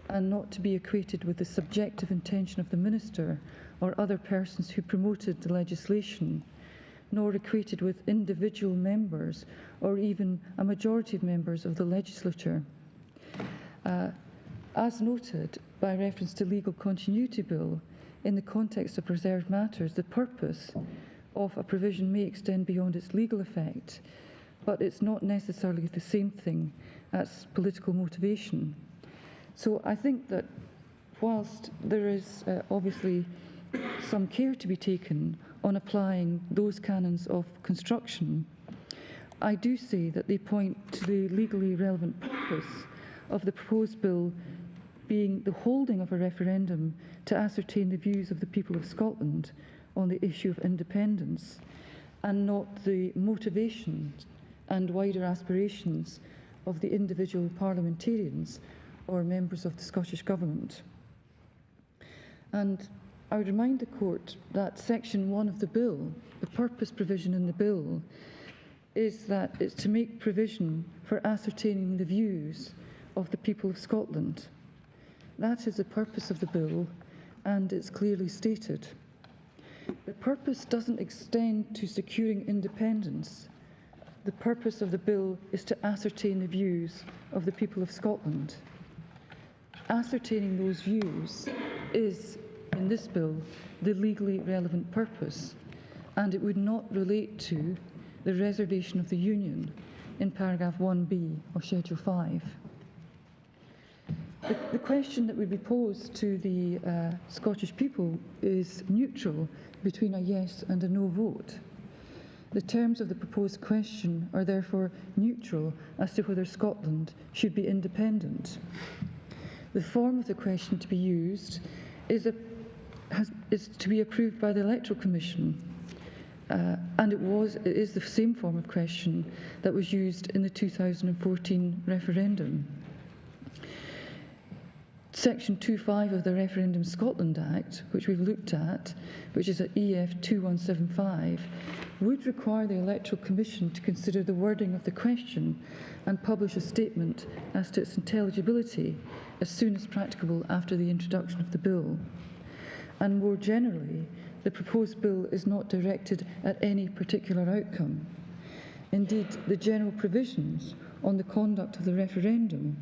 and not to be equated with the subjective intention of the minister or other persons who promoted the legislation, nor equated with individual members or even a majority of members of the legislature. As noted by reference to legal continuity bill, in the context of reserved matters, the purpose of a provision may extend beyond its legal effect, but it's not necessarily the same thing as political motivation. So I think that whilst there is obviously some care to be taken on applying those canons of construction, I do say that they point to the legally relevant purpose of the proposed bill being the holding of a referendum to ascertain the views of the people of Scotland on the issue of independence, and not the motivation and wider aspirations of the individual parliamentarians or members of the Scottish Government. And I would remind the Court that Section 1 of the Bill, the purpose provision in the Bill, is that it's to make provision for ascertaining the views of the people of Scotland. That is the purpose of the Bill, and it's clearly stated. The purpose doesn't extend to securing independence. The purpose of the Bill is to ascertain the views of the people of Scotland. Ascertaining those views is, in this Bill, the legally relevant purpose, and it would not relate to the reservation of the Union in paragraph 1b of Schedule 5. The question that would be posed to the Scottish people is neutral between a yes and a no vote. The terms of the proposed question are therefore neutral as to whether Scotland should be independent. The form of the question to be used is to be approved by the Electoral Commission, and it is the same form of question that was used in the 2014 referendum. Section 2.5 of the Referendum Scotland Act, which we've looked at, which is at EF 2175, would require the Electoral Commission to consider the wording of the question and publish a statement as to its intelligibility as soon as practicable after the introduction of the bill. And more generally, the proposed bill is not directed at any particular outcome. Indeed, the general provisions on the conduct of the referendum,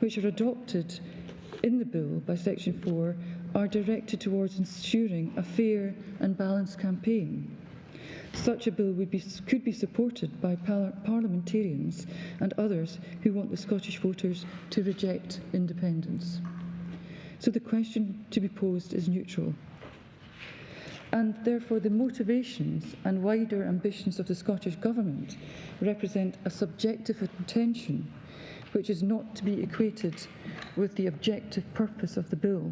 which are adopted in the bill by Section 4, are directed towards ensuring a fair and balanced campaign. Such a bill could be supported by parliamentarians and others who want the Scottish voters to reject independence. So the question to be posed is neutral. And therefore the motivations and wider ambitions of the Scottish Government represent a subjective intention which is not to be equated with the objective purpose of the bill.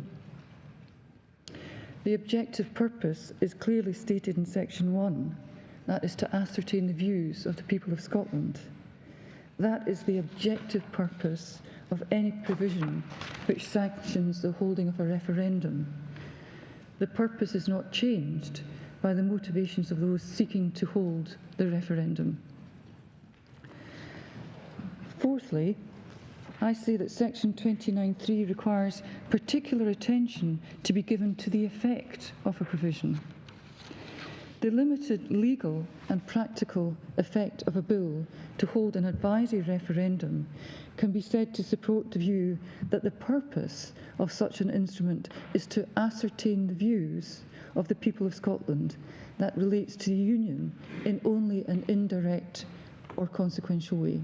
The objective purpose is clearly stated in Section 1, that is to ascertain the views of the people of Scotland. That is the objective purpose of any provision which sanctions the holding of a referendum. The purpose is not changed by the motivations of those seeking to hold the referendum. Fourthly, I say that Section 29.3 requires particular attention to be given to the effect of a provision. The limited legal and practical effect of a bill to hold an advisory referendum can be said to support the view that the purpose of such an instrument is to ascertain the views of the people of Scotland that relates to the Union in only an indirect or consequential way.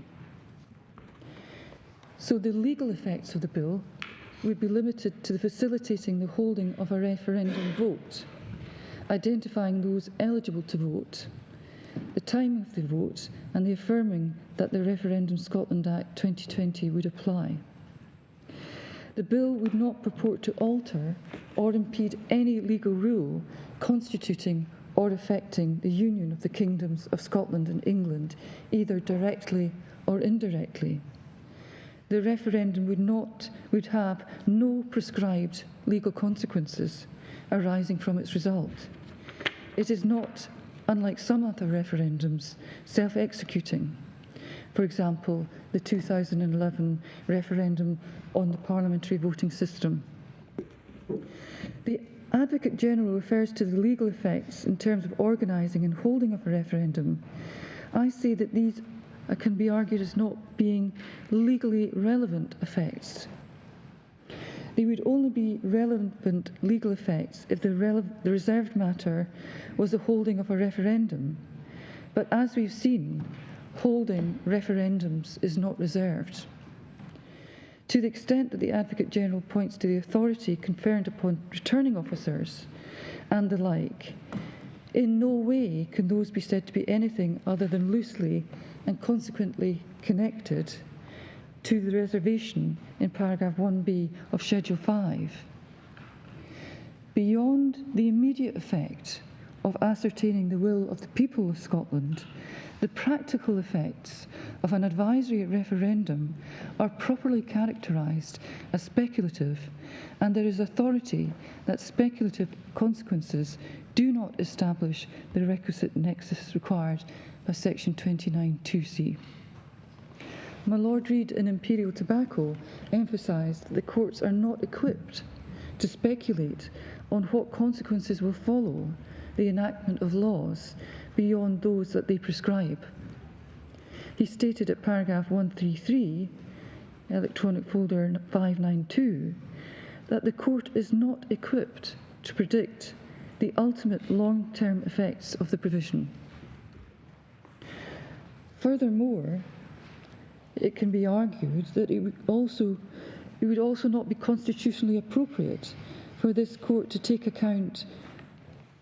So the legal effects of the bill would be limited to the facilitating the holding of a referendum vote, identifying those eligible to vote, the time of the vote, and the affirming that the Referendum Scotland Act 2020 would apply. The bill would not purport to alter or impede any legal rule constituting or affecting the union of the kingdoms of Scotland and England, either directly or indirectly. The referendum would have no prescribed legal consequences arising from its result. It is not, unlike some other referendums, self-executing. For example, the 2011 referendum on the parliamentary voting system. The Advocate General refers to the legal effects in terms of organising and holding of a referendum. I say that these can be argued as not being legally relevant effects. They would only be relevant legal effects if the reserved matter was the holding of a referendum. But as we've seen, holding referendums is not reserved. To the extent that the Advocate General points to the authority conferred upon returning officers and the like, in no way can those be said to be anything other than loosely and consequently connected to the reservation in paragraph 1b of Schedule 5. Beyond the immediate effect of ascertaining the will of the people of Scotland, the practical effects of an advisory referendum are properly characterised as speculative, and there is authority that speculative consequences do not establish the requisite nexus required by section 29(2)(c). My Lord Reid in Imperial Tobacco emphasised that the courts are not equipped to speculate on what consequences will follow the enactment of laws beyond those that they prescribe. He stated at paragraph 133, electronic folder 592, that the court is not equipped to predict the ultimate long-term effects of the provision. Furthermore, it can be argued that it would also not be constitutionally appropriate for this court to take account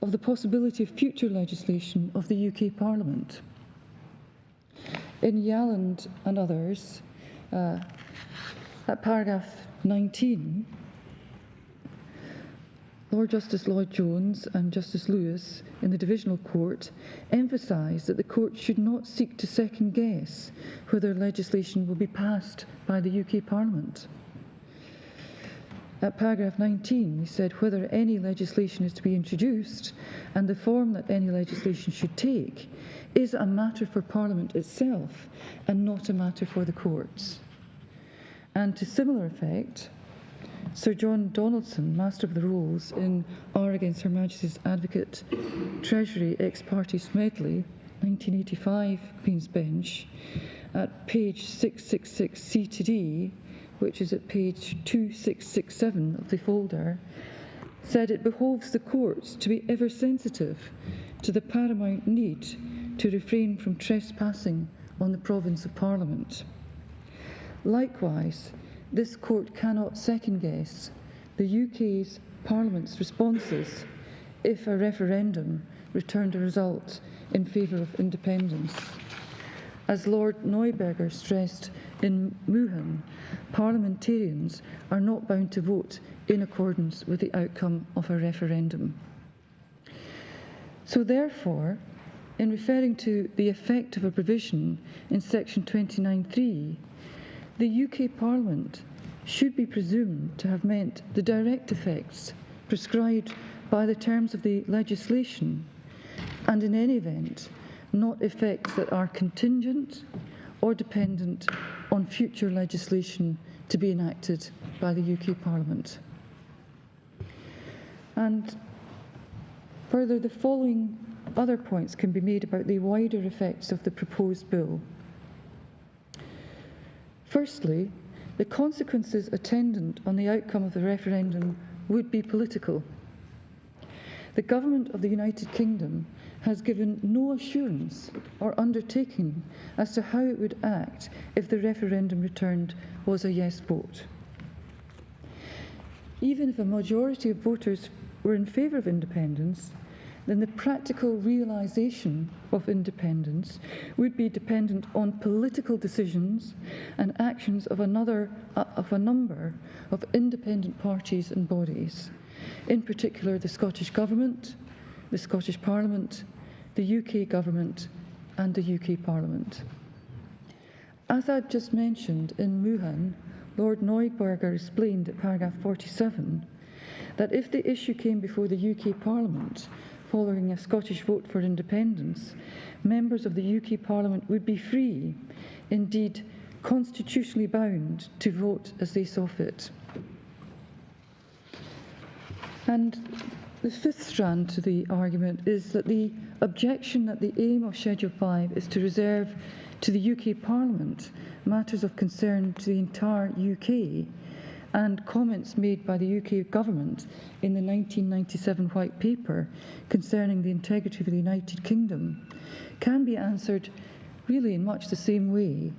of the possibility of future legislation of the UK Parliament. In Yalland and others, at paragraph 19, Lord Justice Lloyd Jones and Justice Lewis in the Divisional Court emphasised that the court should not seek to second-guess whether legislation will be passed by the UK Parliament. At paragraph 19, he said whether any legislation is to be introduced and the form that any legislation should take is a matter for Parliament itself and not a matter for the courts. And to similar effect, Sir John Donaldson, Master of the Rolls, in R against Her Majesty's Advocate Treasury ex partes medley, 1985, Queen's Bench, at page 666 C to D, which is at page 2667 of the folder, said it behoves the courts to be ever sensitive to the paramount need to refrain from trespassing on the province of Parliament. Likewise, this court cannot second-guess the UK's Parliament's responses if a referendum returned a result in favour of independence. As Lord Neuberger stressed in Muhan, parliamentarians are not bound to vote in accordance with the outcome of a referendum. So therefore, in referring to the effect of a provision in section 29(3), the UK Parliament should be presumed to have meant the direct effects prescribed by the terms of the legislation, and in any event, not effects that are contingent or dependent on future legislation to be enacted by the UK Parliament. And further, the following other points can be made about the wider effects of the proposed bill. Firstly, the consequences attendant on the outcome of the referendum would be political. The Government of the United Kingdom has given no assurance or undertaking as to how it would act if the referendum returned was a yes vote. Even if a majority of voters were in favour of independence, then the practical realisation of independence would be dependent on political decisions and actions of a number of independent parties and bodies, in particular the Scottish Government, the Scottish Parliament, the UK Government and the UK Parliament. As I've just mentioned in Muhan, Lord Neuberger explained at paragraph 47 that if the issue came before the UK Parliament following a Scottish vote for independence, members of the UK Parliament would be free, indeed constitutionally bound, to vote as they saw fit. And the fifth strand to the argument is that the objection that the aim of Schedule 5 is to reserve to the UK Parliament matters of concern to the entire UK, and comments made by the UK Government in the 1997 White Paper concerning the integrity of the United Kingdom can be answered really in much the same way.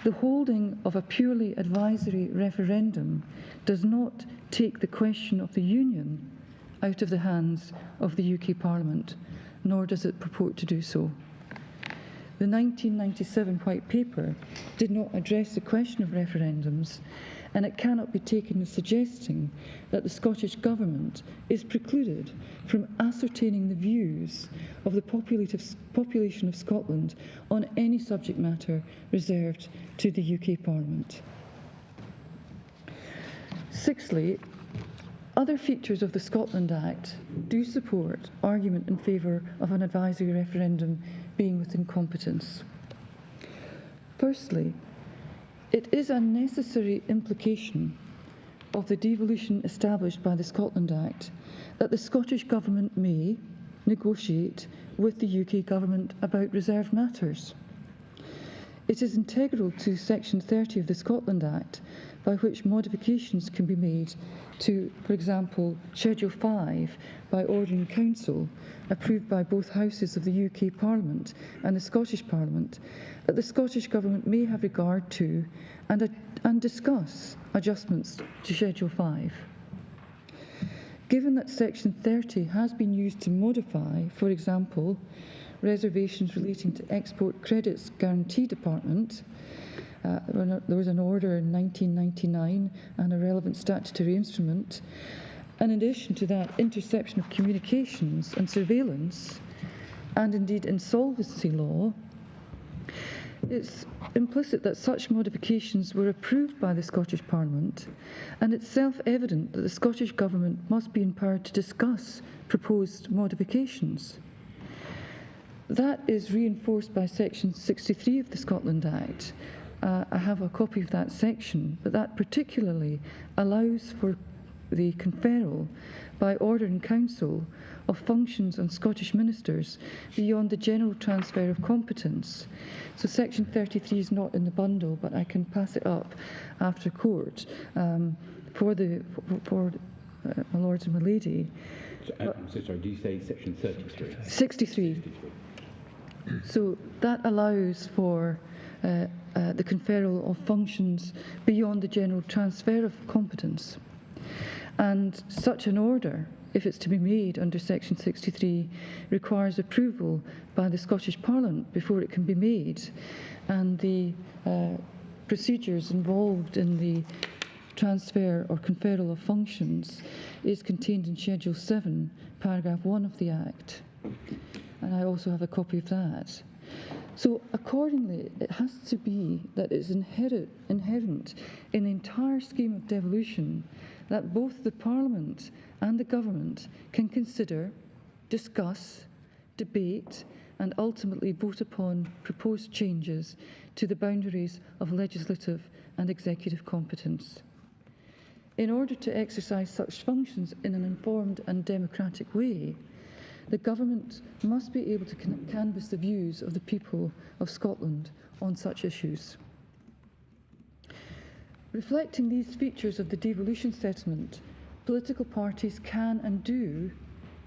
The holding of a purely advisory referendum does not take the question of the Union out of the hands of the UK Parliament, nor does it purport to do so. the 1997 White Paper did not address the question of referendums, and it cannot be taken as suggesting that the Scottish Government is precluded from ascertaining the views of the population of Scotland on any subject matter reserved to the UK Parliament. Sixthly, other features of the Scotland Act do support argument in favour of an advisory referendum being within competence. Firstly, it is a necessary implication of the devolution established by the Scotland Act that the Scottish Government may negotiate with the UK Government about reserved matters. It is integral to Section 30 of the Scotland Act, by which modifications can be made to, for example, Schedule 5 by order in Council, approved by both houses of the UK Parliament and the Scottish Parliament, that the Scottish Government may have regard to and discuss adjustments to Schedule 5. Given that Section 30 has been used to modify, for example, reservations relating to Export Credits Guarantee Department, there was an order in 1999 and a relevant statutory instrument. And in addition to that, interception of communications and surveillance, and indeed insolvency law, it's implicit that such modifications were approved by the Scottish Parliament, and it's self-evident that the Scottish Government must be empowered to discuss proposed modifications. That is reinforced by Section 63 of the Scotland Act. I have a copy of that section, but that particularly allows for the conferral by order in Council of functions on Scottish ministers beyond the general transfer of competence. So Section 33 is not in the bundle, but I can pass it up after court for my lords and my lady. I'm so sorry, did you say Section 33? 63. So that allows for the conferral of functions beyond the general transfer of competence. And such an order, if it's to be made under Section 63, requires approval by the Scottish Parliament before it can be made. And the procedures involved in the transfer or conferral of functions is contained in Schedule 7, paragraph 1 of the Act. And I also have a copy of that. So accordingly, it has to be that it's inherent in the entire scheme of devolution that both the Parliament and the Government can consider, discuss, debate and ultimately vote upon proposed changes to the boundaries of legislative and executive competence. In order to exercise such functions in an informed and democratic way, the Government must be able to canvass the views of the people of Scotland on such issues. Reflecting these features of the devolution settlement, political parties can and do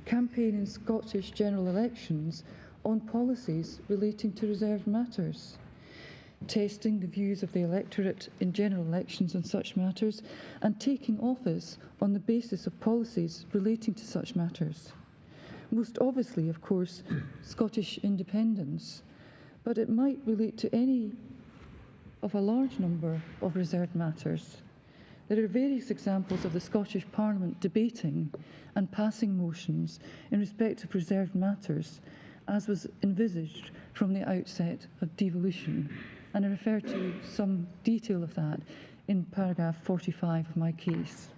campaign in Scottish general elections on policies relating to reserved matters, testing the views of the electorate in general elections on such matters, and taking office on the basis of policies relating to such matters. Most obviously, of course, Scottish independence, but it might relate to any of a large number of reserved matters. There are various examples of the Scottish Parliament debating and passing motions in respect of reserved matters, as was envisaged from the outset of devolution, and I refer to some detail of that in paragraph 45 of my case.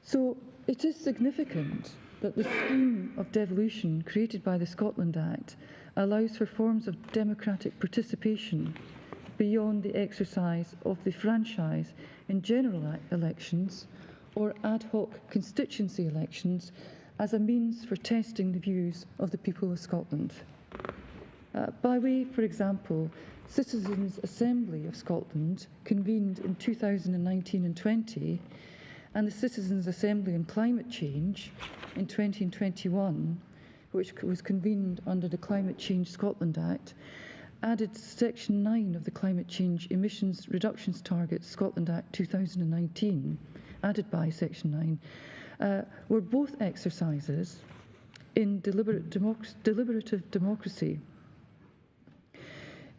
So it is significant that the scheme of devolution created by the Scotland Act allows for forms of democratic participation beyond the exercise of the franchise in general elections or ad hoc constituency elections as a means for testing the views of the people of Scotland. By way, for example, Citizens' Assembly of Scotland convened in 2019 and 20, and the Citizens' Assembly on Climate Change in 20 and 21, which was convened under the Climate Change Scotland Act, added Section 9 of the Climate Change Emissions Reductions Targets Scotland Act 2019, added by Section 9, were both exercises in deliberative democracy.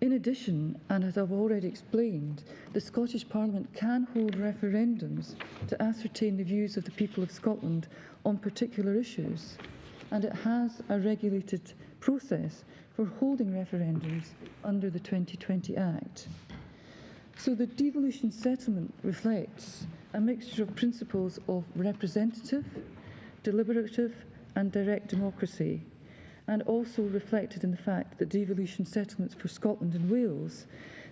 In addition, and as I've already explained, the Scottish Parliament can hold referendums to ascertain the views of the people of Scotland on particular issues, and it has a regulated process for holding referendums under the 2020 Act. So the devolution settlement reflects a mixture of principles of representative, deliberative and direct democracy, and also reflected in the fact that devolution settlements for Scotland and Wales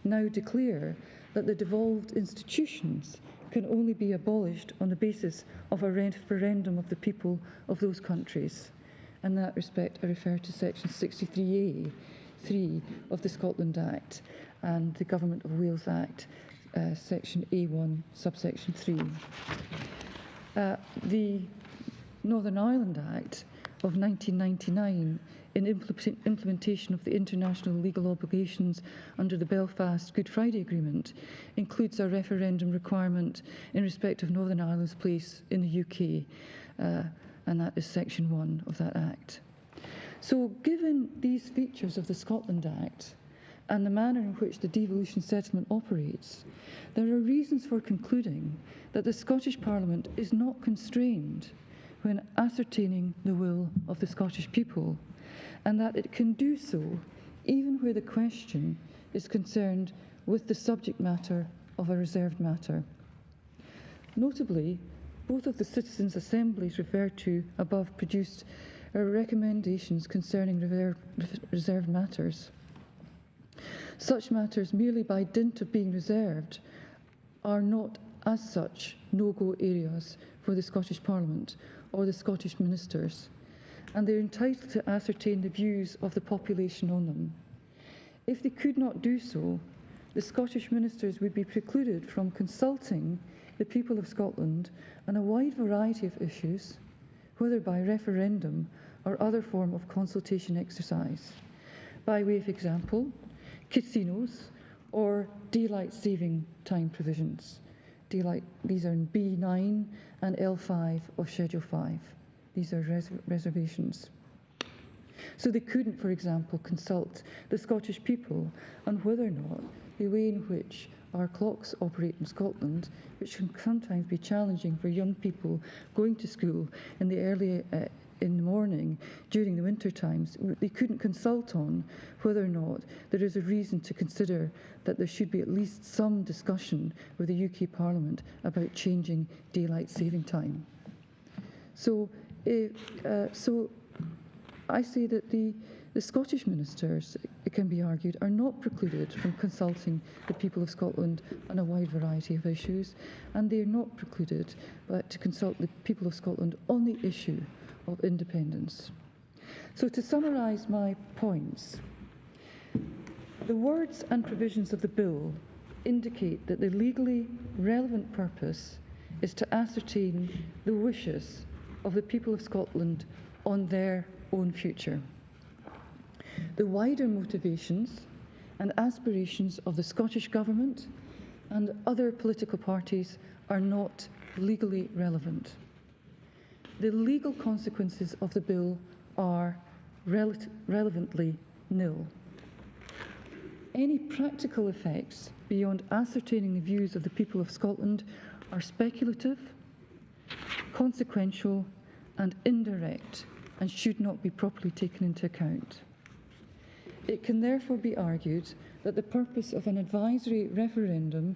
now declare that the devolved institutions can only be abolished on the basis of a referendum of the people of those countries. In that respect, I refer to section 63A(3) of the Scotland Act and the Government of Wales Act, section A1, subsection 3. The Northern Ireland Act of 1999, in implementation of the international legal obligations under the Belfast Good Friday Agreement, includes a referendum requirement in respect of Northern Ireland's place in the UK, and that is section 1 of that Act. So given these features of the Scotland Act and the manner in which the devolution settlement operates, there are reasons for concluding that the Scottish Parliament is not constrained when ascertaining the will of the Scottish people, and that it can do so even where the question is concerned with the subject matter of a reserved matter. Notably, both of the citizens' assemblies referred to above produced recommendations concerning reserved matters. Such matters, merely by dint of being reserved, are not as such no-go areas for the Scottish Parliament or the Scottish ministers, and they're entitled to ascertain the views of the population on them. If they could not do so, the Scottish ministers would be precluded from consulting the people of Scotland on a wide variety of issues, whether by referendum or other form of consultation exercise. By way of example, casinos or daylight saving time provisions. These are in B9 and L5 of Schedule 5. These are reservations. So they couldn't, for example, consult the Scottish people on whether or not the way in which our clocks operate in Scotland, which can sometimes be challenging for young people going to school in the morning during the winter times, they couldn't consult on whether or not there is a reason to consider that there should be at least some discussion with the UK Parliament about changing daylight saving time. So I say that the Scottish ministers, it can be argued, are not precluded from consulting the people of Scotland on a wide variety of issues, and they are not precluded to consult the people of Scotland on the issue of independence. So to summarise my points, the words and provisions of the bill indicate that the legally relevant purpose is to ascertain the wishes of the people of Scotland on their own future. The wider motivations and aspirations of the Scottish Government and other political parties are not legally relevant. The legal consequences of the bill are relevantly nil. Any practical effects beyond ascertaining the views of the people of Scotland are speculative, consequential and indirect, and should not be properly taken into account. It can therefore be argued that the purpose of an advisory referendum,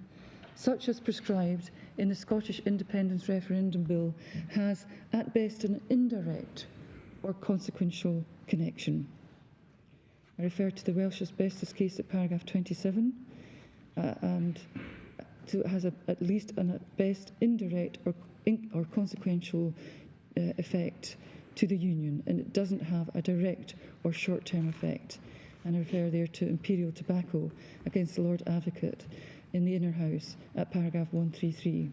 such as prescribed in the Scottish Independence Referendum Bill, has at best an indirect or consequential connection. I refer to the Welsh asbestos case at paragraph 27, and so it has at least an at best indirect or consequential effect to the Union, and it doesn't have a direct or short-term effect. And I refer there to Imperial Tobacco against the Lord Advocate in the Inner House at paragraph 133.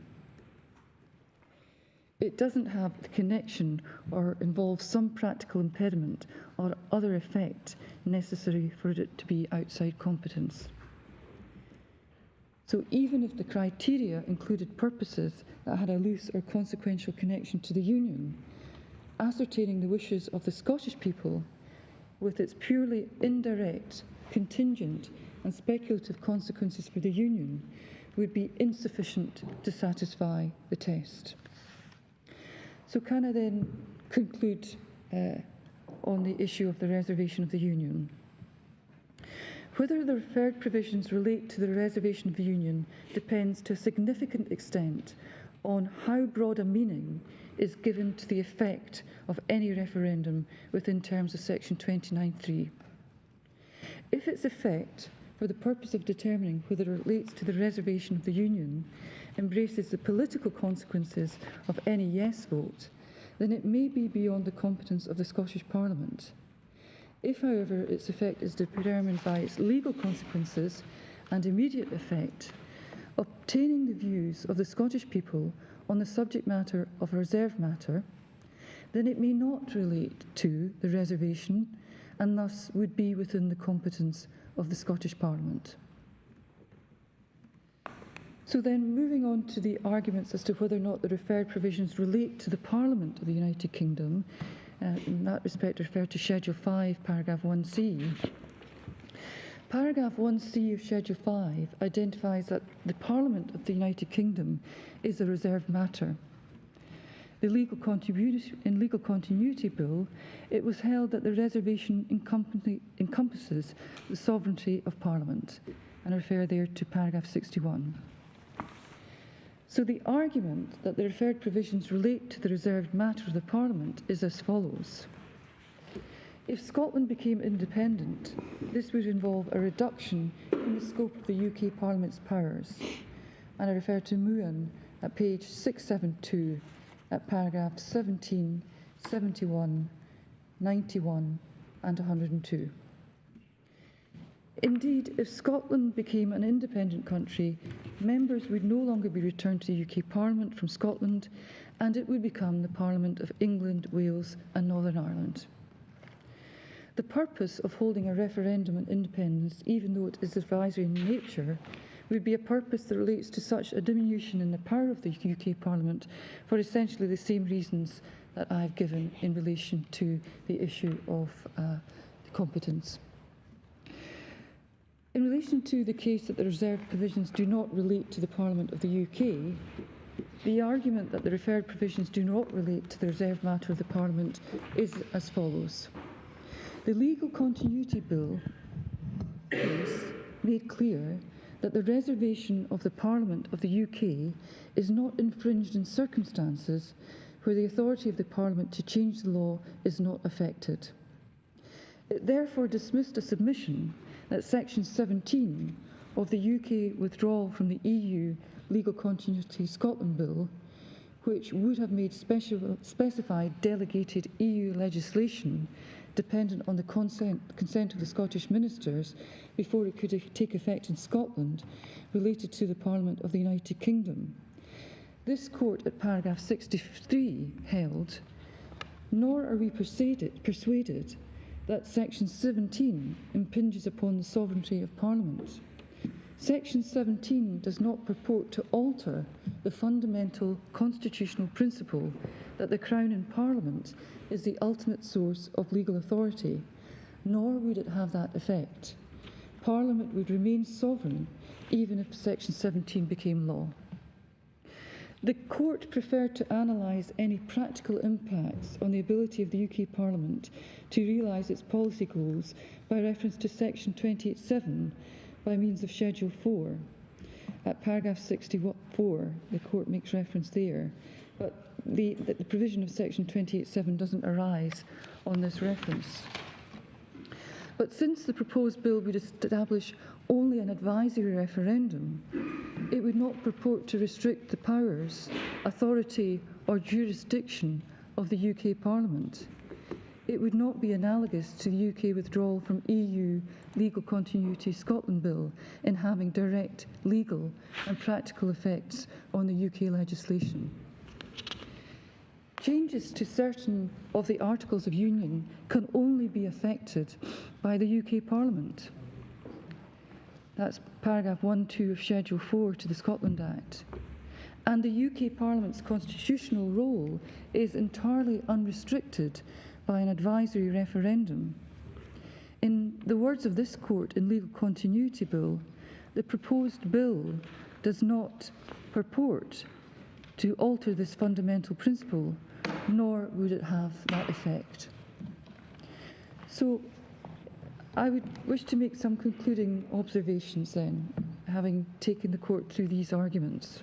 It doesn't have the connection or involve some practical impediment or other effect necessary for it to be outside competence. So even if the criteria included purposes that had a loose or consequential connection to the Union, ascertaining the wishes of the Scottish people with its purely indirect, contingent, and speculative consequences for the Union would be insufficient to satisfy the test. So can I then conclude on the issue of the reservation of the Union? Whether the referred provisions relate to the reservation of the Union depends to a significant extent on how broad a meaning is given to the effect of any referendum within terms of section 29(3). If its effect, for the purpose of determining whether it relates to the reservation of the Union, embraces the political consequences of any yes vote, then it may be beyond the competence of the Scottish Parliament. If, however, its effect is determined by its legal consequences and immediate effect, obtaining the views of the Scottish people on the subject matter of a reserved matter, then it may not relate to the reservation and thus would be within the competence of the Scottish Parliament. So then, moving on to the arguments as to whether or not the referred provisions relate to the Parliament of the United Kingdom, in that respect refer to Schedule 5, Paragraph 1c. Paragraph 1c of Schedule 5 identifies that the Parliament of the United Kingdom is a reserved matter. In Legal Continuity Bill, it was held that the reservation encompasses the sovereignty of Parliament, and I refer there to paragraph 61. So the argument that the referred provisions relate to the reserved matter of the Parliament is as follows. If Scotland became independent, this would involve a reduction in the scope of the UK Parliament's powers, and I refer to Muan at page 672 at paragraphs 17, 71, 91 and 102. Indeed, if Scotland became an independent country, members would no longer be returned to the UK Parliament from Scotland, and it would become the Parliament of England, Wales and Northern Ireland. The purpose of holding a referendum on independence, even though it is advisory in nature, would be a purpose that relates to such a diminution in the power of the UK Parliament for essentially the same reasons that I have given in relation to the issue of competence. In relation to the case that the reserved provisions do not relate to the Parliament of the UK, the argument that the referred provisions do not relate to the reserved matter of the Parliament is as follows. The Legal Continuity Bill case made clear that the reservation of the Parliament of the UK is not infringed in circumstances where the authority of the Parliament to change the law is not affected. It therefore dismissed a submission that Section 17 of the UK withdrawal from the EU Legal Continuity Scotland Bill, which would have made specified delegated EU legislation dependent on the consent of the Scottish ministers before it could take effect in Scotland, related to the Parliament of the United Kingdom. This court at paragraph 63 held, nor are we persuaded that Section 17 impinges upon the sovereignty of Parliament. Section 17 does not purport to alter the fundamental constitutional principle that the Crown in Parliament is the ultimate source of legal authority, nor would it have that effect. Parliament would remain sovereign even if Section 17 became law. The court preferred to analyse any practical impacts on the ability of the UK Parliament to realise its policy goals by reference to Section 28(7 by means of Schedule 4. At paragraph 64, the court makes reference there, but the provision of Section 28(7 doesn't arise on this reference. But since the proposed bill would establish only an advisory referendum, it would not purport to restrict the powers, authority or jurisdiction of the UK Parliament. It would not be analogous to the UK withdrawal from EU Legal Continuity Scotland Bill in having direct legal and practical effects on the UK legislation. Changes to certain of the Articles of Union can only be effected by the UK Parliament. That's paragraph 1(2) of Schedule 4 to the Scotland Act. And the UK Parliament's constitutional role is entirely unrestricted by an advisory referendum. In the words of this court in Legal Continuity Bill, the proposed bill does not purport to alter this fundamental principle, nor would it have that effect. So I would wish to make some concluding observations then, having taken the court through these arguments.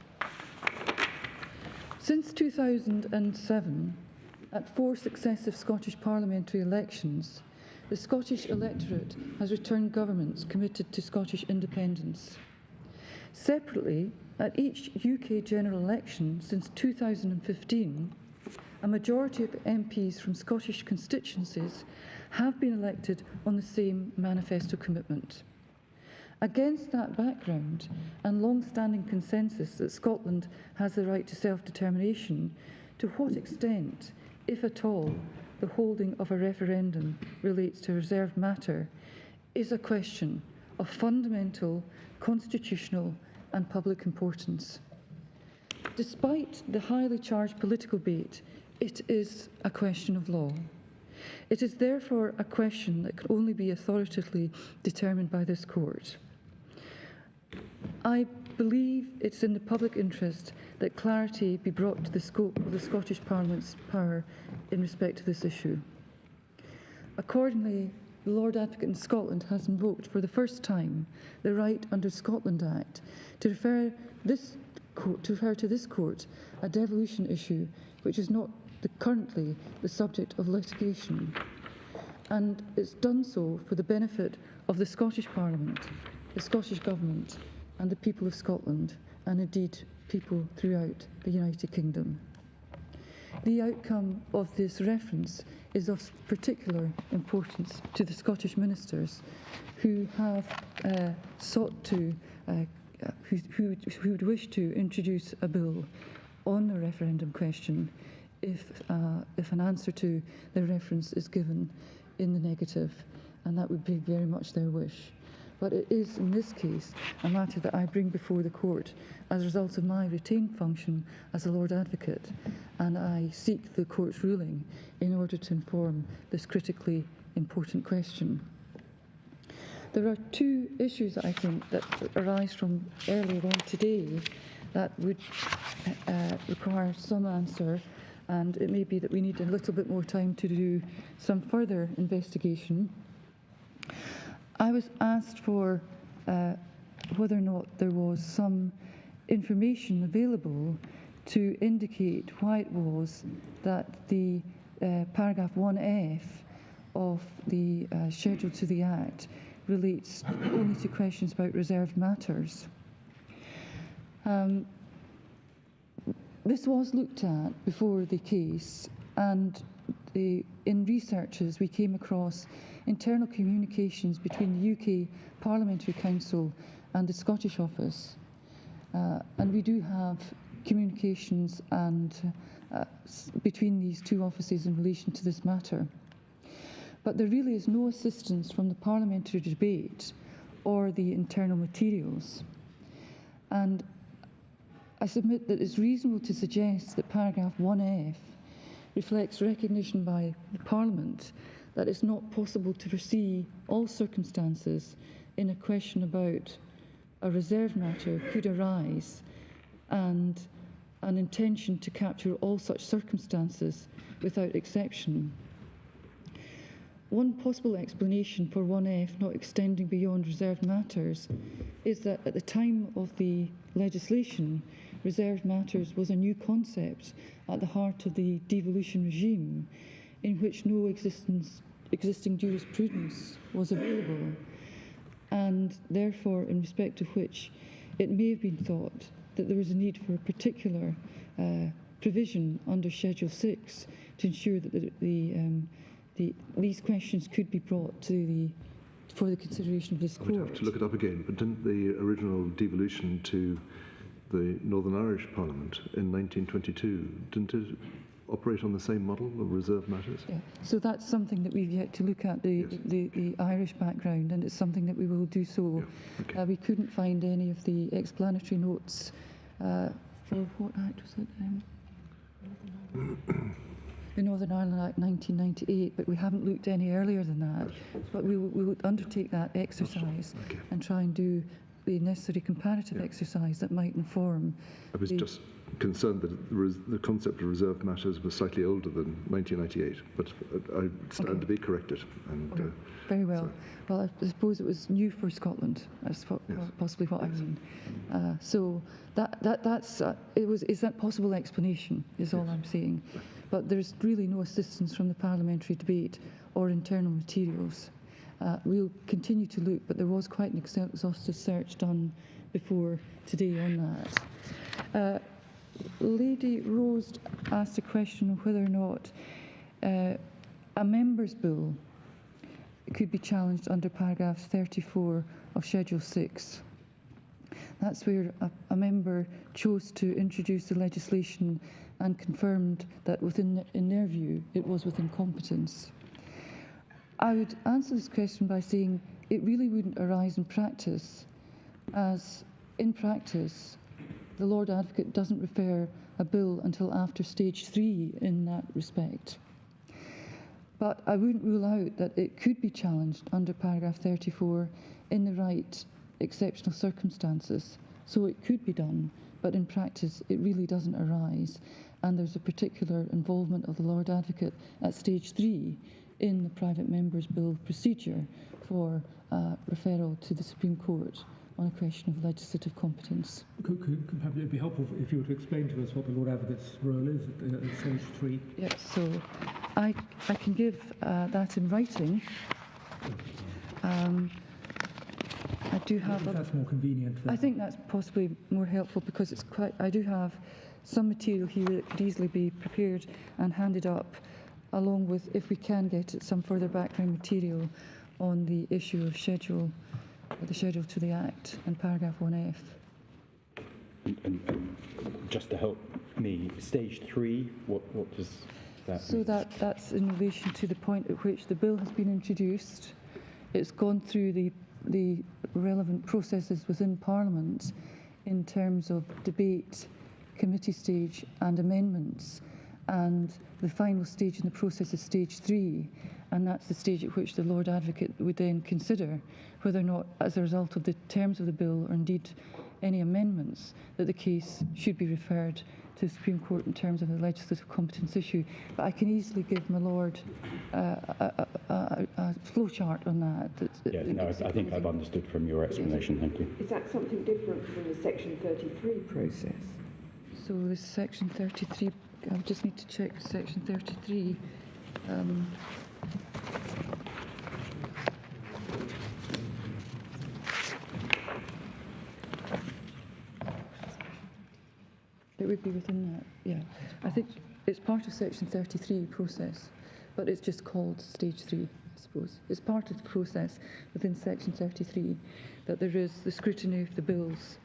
Since 2007, at 4 successive Scottish parliamentary elections, the Scottish electorate has returned governments committed to Scottish independence. Separately, at each UK general election since 2015, a majority of MPs from Scottish constituencies have been elected on the same manifesto commitment. Against that background and long-standing consensus that Scotland has the right to self-determination, to what extent, if at all, the holding of a referendum relates to a reserved matter is a question of fundamental, constitutional and public importance. Despite the highly charged political debate, it is a question of law. It is therefore a question that can only be authoritatively determined by this court. I believe it's in the public interest that clarity be brought to the scope of the Scottish Parliament's power in respect to this issue. Accordingly, the Lord Advocate in Scotland has invoked for the first time the right under Scotland Act to refer to this court a devolution issue which is not currently the subject of litigation, and it's done so for the benefit of the Scottish Parliament, the Scottish Government and the people of Scotland, and indeed people throughout the United Kingdom. The outcome of this reference is of particular importance to the Scottish ministers who have sought to, who would wish to introduce a bill on the referendum question if an answer to the reference is given in the negative, and that would be very much their wish. But it is, in this case, a matter that I bring before the court as a result of my retained function as a Lord Advocate, and I seek the court's ruling in order to inform this critically important question. There are 2 issues, I think, that arise from earlier on today that would require some answer, and it may be that we need a little bit more time to do some further investigation. I was asked for whether or not there was some information available to indicate why it was that the paragraph 1F of the schedule to the Act relates only to questions about reserved matters. This was looked at before the case, and in researches we came across internal communications between the UK Parliamentary Council and the Scottish Office, and we do have communications between these 2 offices in relation to this matter. But there really is no assistance from the parliamentary debate or the internal materials. And I submit that it's reasonable to suggest that paragraph 1F reflects recognition by the Parliament that it's not possible to foresee all circumstances in a question about a reserved matter could arise, and an intention to capture all such circumstances without exception. One possible explanation for 1F not extending beyond reserved matters is that at the time of the legislation, reserved matters was a new concept at the heart of the devolution regime, in which no existing jurisprudence was available, and therefore in respect of which it may have been thought that there was a need for a particular provision under Schedule 6 to ensure that these questions could be brought for the consideration of this court. I would have to look it up again, but didn't the original devolution to the Northern Irish Parliament in 1922, didn't it operate on the same model of reserved matters? Yeah. So that's something that we've yet to look at, the Irish background, and it's something that we will do so. Yeah. Okay. We couldn't find any of the explanatory notes for what act was it? the Northern Ireland Act 1998, but we haven't looked any earlier than that. But we will undertake that exercise and try and do the necessary comparative exercise that might inform. I was just concerned that the concept of reserved matters was slightly older than 1998, but I stand to be corrected. And, very well. Well, I suppose it was new for Scotland. That's possibly what I mean. So that's is that possible explanation is all I'm saying. But there's really no assistance from the parliamentary debate or internal materials. We'll continue to look, but there was quite an exhaustive search done before today on that. Lady Rose asked a question of whether or not a member's bill could be challenged under paragraph 34 of Schedule 6. That's where a member chose to introduce the legislation and confirmed that in their view, it was within competence. I would answer this question by saying it really wouldn't arise in practice, as in practice, the Lord Advocate doesn't refer a bill until after stage 3 in that respect. But I wouldn't rule out that it could be challenged under paragraph 34 in the right exceptional circumstances. So it could be done, but in practice it really doesn't arise. And there's a particular involvement of the Lord Advocate at stage 3 in the private member's bill procedure for referral to the Supreme Court on a question of legislative competence. Perhaps it would be helpful if you were to explain to us what the Lord Advocate's role is at stage 3. Yes, so I can give that in writing. I do have. If that's more convenient. I think that's possibly more helpful because it's quite. I do have some material here that could easily be prepared and handed up, along with, if we can get it, some further background material on the issue of schedule. The schedule to the Act and paragraph 1F. And just to help me, stage 3, what does that so mean? That's in relation to the point at which the bill has been introduced. It's gone through the relevant processes within Parliament in terms of debate, committee stage and amendments. And the final stage in the process is stage 3. And that's the stage at which the Lord Advocate would then consider whether or not, as a result of the terms of the bill, or indeed any amendments, that the case should be referred to the Supreme Court in terms of the legislative competence issue. But I can easily give my Lord a flowchart on that. Yeah, no, I think I've understood from your explanation. Thank you. Is that something different from the Section 33 process? So the Section 33, I just need to check Section 33. It would be within that, yeah. I think it's part of Section 33 process, but it's just called Stage 3, I suppose. It's part of the process within Section 33 that there is the scrutiny of the bills.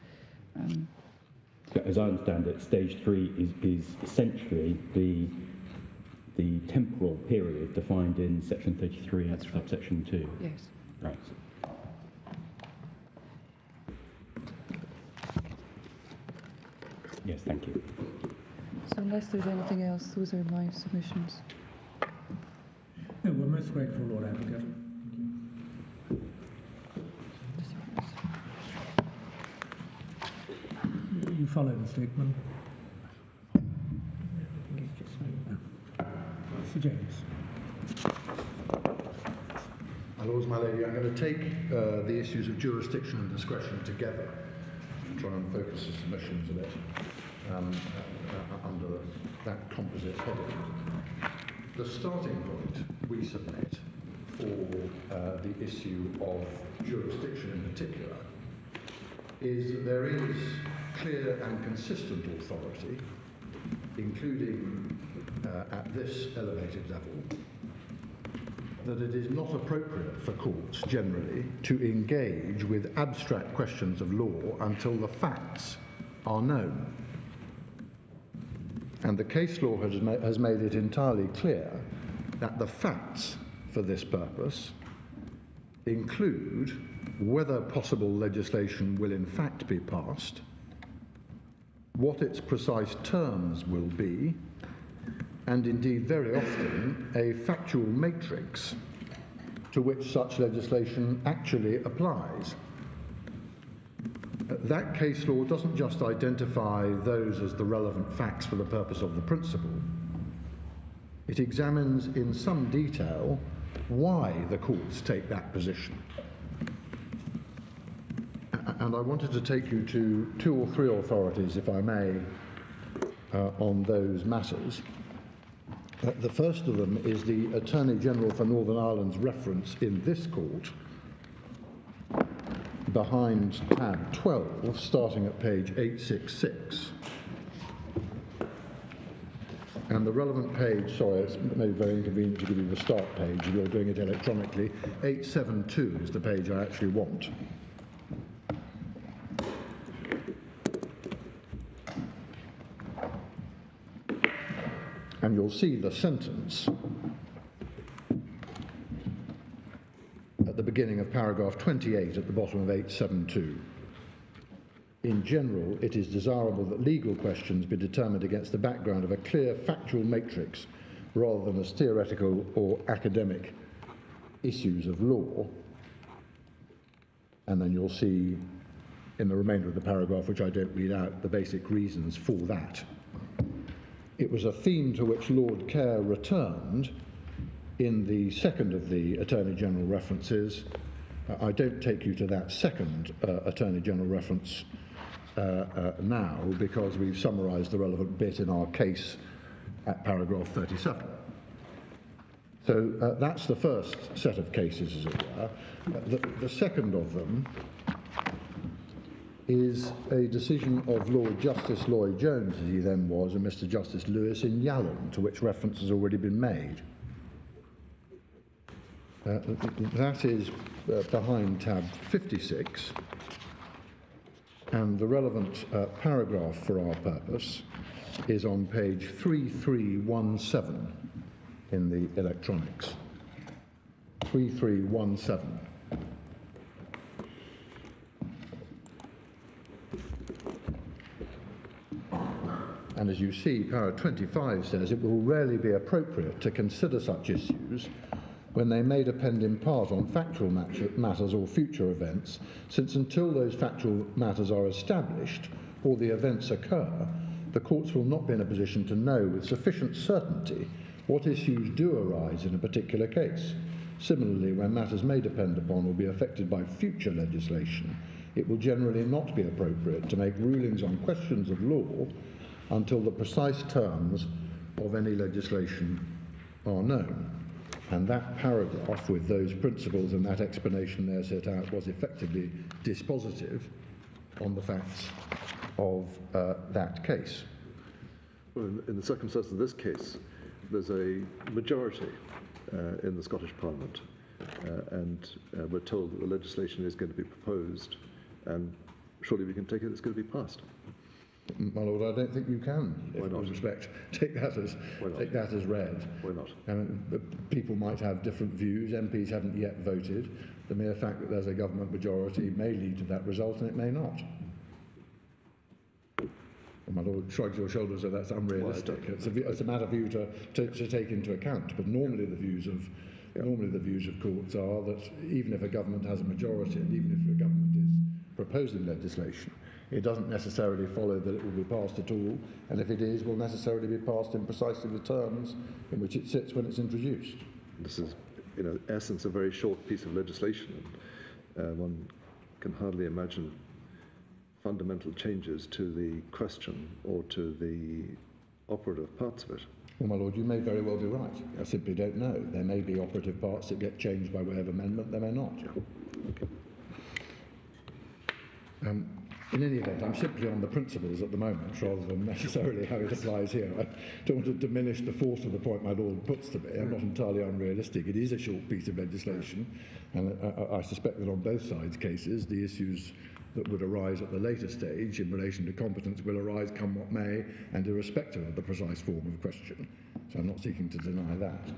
As I understand it, Stage 3 is essentially the temporal period defined in Section 33, subsection 2. Yes. Right. Yes, thank you. So unless there's anything else, those are my submissions. No, we're most grateful, Lord Advocate. You follow the statement. Sir James. My lords, my lady, I'm going to take the issues of jurisdiction and discretion together and try and focus the submissions a bit under that composite heading. The starting point we submit for the issue of jurisdiction in particular is that there is clear and consistent authority, including at this elevated level, that it is not appropriate for courts generally to engage with abstract questions of law until the facts are known. And the case law has made it entirely clear that the facts for this purpose include whether possible legislation will in fact be passed, what its precise terms will be, and indeed very often a factual matrix to which such legislation actually applies. That case law doesn't just identify those as the relevant facts for the purpose of the principle. It examines in some detail why the courts take that position. And I wanted to take you to 2 or 3 authorities, if I may, on those matters. The first of them is the Attorney General for Northern Ireland's reference in this court behind tab 12, starting at page 866. And the relevant page, sorry, it's maybe very inconvenient to give you the start page if you're doing it electronically. 872 is the page I actually want. And you'll see the sentence at the beginning of paragraph 28 at the bottom of 872. In general, it is desirable that legal questions be determined against the background of a clear factual matrix rather than as theoretical or academic issues of law. And then you'll see in the remainder of the paragraph, which I don't read out, the basic reasons for that. It was a theme to which Lord Kerr returned in the second of the Attorney General references. I don't take you to that second Attorney General reference now, because we've summarised the relevant bit in our case at paragraph 37. So that's the first set of cases, as it were. The second of them is a decision of Lord Justice Lloyd Jones, as he then was, and Mr. Justice Lewis in Yallen, to which reference has already been made. That is behind tab 56, and the relevant paragraph for our purpose is on page 3317 in the electronics. 3317. And as you see, para 25 says it will rarely be appropriate to consider such issues when they may depend in part on factual matters or future events, since until those factual matters are established or the events occur, the courts will not be in a position to know with sufficient certainty what issues do arise in a particular case. Similarly, when matters may depend upon or be affected by future legislation, it will generally not be appropriate to make rulings on questions of law until the precise terms of any legislation are known. And that paragraph, with those principles and that explanation there set out, was effectively dispositive on the facts of that case. Well, in the circumstances of this case, there's a majority in the Scottish Parliament, and we're told that the legislation is going to be proposed, and surely we can take it it's going to be passed. My Lord, I don't think you can, with respect, take that as read. Why not? People might have different views. MPs haven't yet voted. The mere fact that there's a government majority may lead to that result, and it may not. My Lord shrugs your shoulders, so that's unrealistic. It's a matter for you to take into account. But normally the views of courts are that even if a government has a majority, and even if a government is proposing legislation, it doesn't necessarily follow that it will be passed at all, and if it is, will necessarily be passed in precisely the terms in which it sits when it's introduced. This is, in essence, a very short piece of legislation. One can hardly imagine fundamental changes to the question or to the operative parts of it. Well, my Lord, you may very well be right. I simply don't know. There may be operative parts that get changed by way of amendment, there may not. Okay. In any event, I'm simply on the principles at the moment rather than necessarily how it applies here. I don't want to diminish the force of the point my Lord puts to me. I'm not entirely unrealistic. It is a short piece of legislation, and I suspect that on both sides' cases, the issues that would arise at the later stage in relation to competence will arise come what may, and irrespective of the precise form of the question. So I'm not seeking to deny that.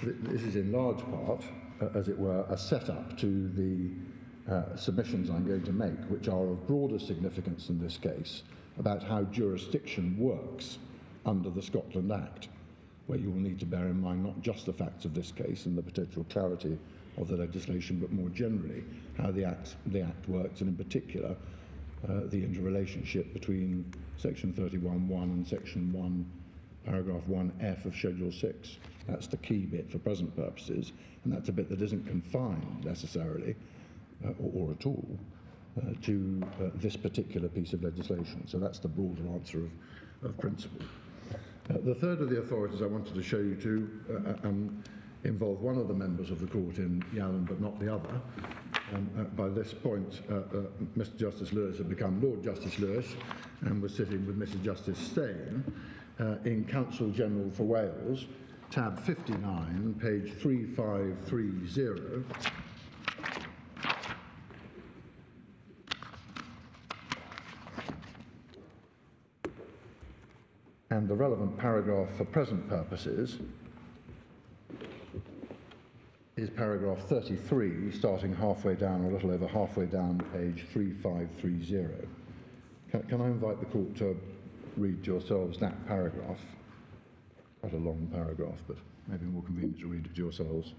This is in large part, as it were, a setup to the submissions I'm going to make, which are of broader significance in this case, about how jurisdiction works under the Scotland Act, where you will need to bear in mind not just the facts of this case and the potential clarity of the legislation, but more generally how the Act works, and in particular the interrelationship between Section 31(1) and Section 1, Paragraph 1F of Schedule 6. That's the key bit for present purposes, and that's a bit that isn't confined necessarily, or at all, to this particular piece of legislation. So that's the broader answer of principle. The third of the authorities I wanted to show you to involve one of the members of the court in Yallen, but not the other. By this point, Mr. Justice Lewis had become Lord Justice Lewis and was sitting with Mrs. Justice Steyn in Counsel General for Wales, tab 59, page 3530. And the relevant paragraph for present purposes is paragraph 33, starting halfway down, or a little over halfway down, page 3530. Can I invite the court to read to yourselves that paragraph? Quite a long paragraph, but maybe more convenient to read it to yourselves.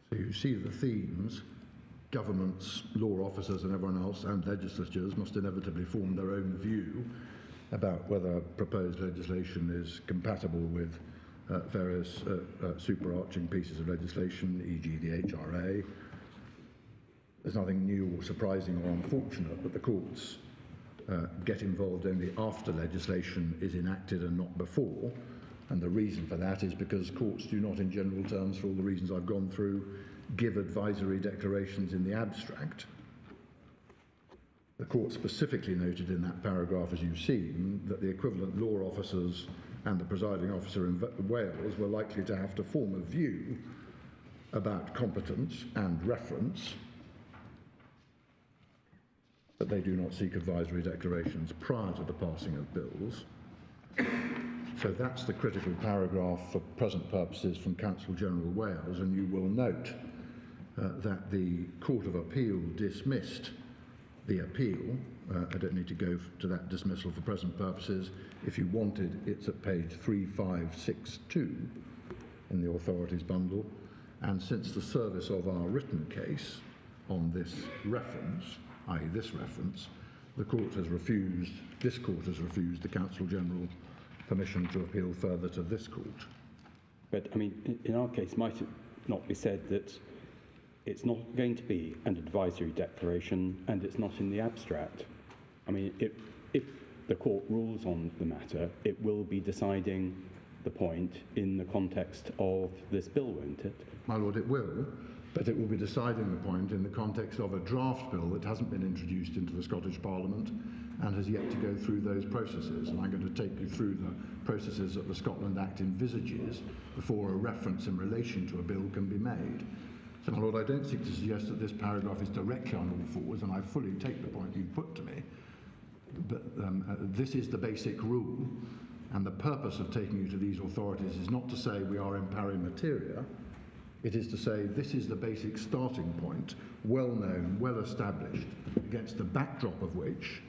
So you see the themes. Governments, law officers and everyone else, and legislatures must inevitably form their own view about whether proposed legislation is compatible with various superarching pieces of legislation, e.g. the HRA. There's nothing new or surprising or unfortunate that the courts get involved only after legislation is enacted and not before. And the reason for that is because courts do not, in general terms, for all the reasons I've gone through, give advisory declarations in the abstract. The court specifically noted in that paragraph, as you've seen, that the equivalent law officers and the presiding officer in Wales were likely to have to form a view about competence and reference, but they do not seek advisory declarations prior to the passing of bills. So that's the critical paragraph for present purposes from Counsel General Wales, and you will note that the Court of Appeal dismissed the appeal. I don't need to go to that dismissal for present purposes. If you wanted, it's at page 3562 in the authorities bundle. And since the service of our written case on this reference, i.e. this reference, this court has refused the Counsel General permission to appeal further to this court. But, I mean, in our case, might it not be said that it's not going to be an advisory declaration and it's not in the abstract? I mean, if the court rules on the matter, it will be deciding the point in the context of this bill, won't it? My Lord, it will, but it will be deciding the point in the context of a draft bill that hasn't been introduced into the Scottish Parliament and has yet to go through those processes. And I'm going to take you through the processes that the Scotland Act envisages before a reference in relation to a bill can be made. So, my Lord, I don't seek to suggest that this paragraph is directly on all fours, and I fully take the point you've put to me. But this is the basic rule, and the purpose of taking you to these authorities is not to say we are in pari materia. It is to say this is the basic starting point, well known, well established, against the backdrop of which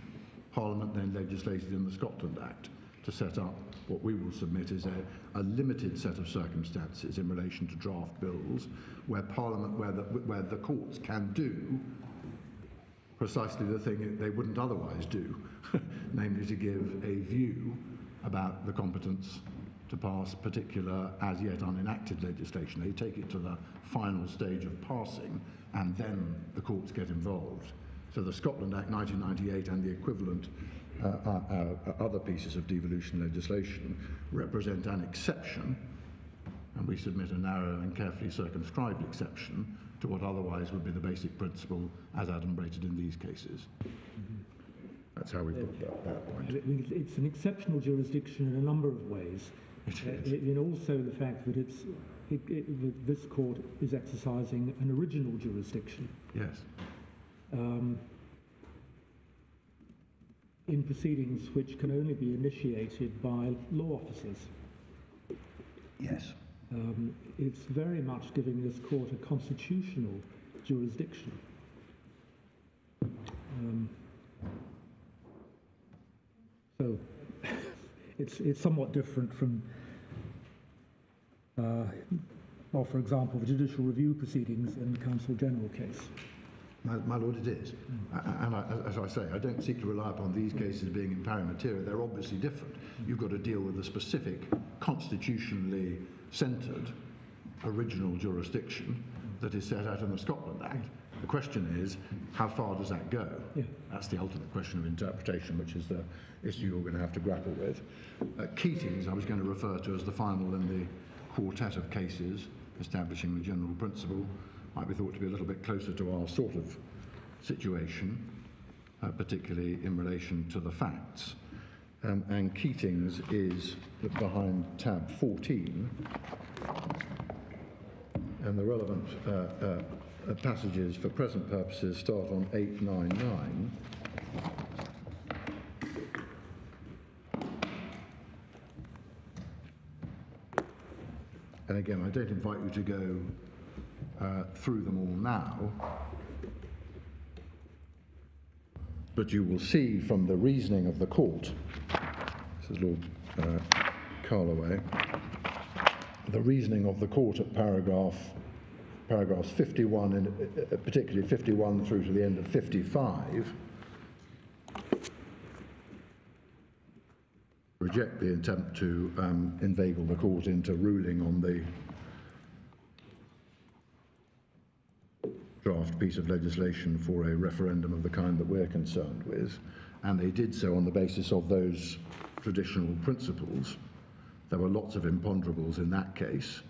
Parliament then legislated in the Scotland Act to set up what we will submit is a limited set of circumstances in relation to draft bills where Parliament, where the courts can do precisely the thing they wouldn't otherwise do, namely to give a view about the competence to pass particular as yet unenacted legislation. They take it to the final stage of passing and then the courts get involved. So the Scotland Act 1998 and the equivalent other pieces of devolution legislation represent an exception, and we submit a narrow and carefully circumscribed exception to what otherwise would be the basic principle as adumbrated in these cases. That's how we put that point. It's an exceptional jurisdiction in a number of ways. In also the fact that that this court is exercising an original jurisdiction. Yes. In proceedings which can only be initiated by law officers. Yes. It's very much giving this court a constitutional jurisdiction. So it's somewhat different from, well, for example, the judicial review proceedings in the Counsel General case. My Lord, it is. And as I say, I don't seek to rely upon these cases being in pari materia. They're obviously different. You've got to deal with a specific, constitutionally centred, original jurisdiction that is set out in the Scotland Act. The question is, how far does that go? Yeah. That's the ultimate question of interpretation, which is the issue you're going to have to grapple with. Keating's, I was going to refer to as the final in the quartet of cases establishing the general principle, might be thought to be a little bit closer to our sort of situation, particularly in relation to the facts. And Keating's is behind tab 14, and the relevant passages for present purposes start on 899. And again, I don't invite you to go through them all now, but you will see from the reasoning of the court, this is Lord Carloway, the reasoning of the court at paragraphs 51, and particularly 51 through to the end of 55, reject the attempt to inveigle the court into ruling on the draft piece of legislation for a referendum of the kind that we're concerned with, and they did so on the basis of those traditional principles. There were lots of imponderables in that case,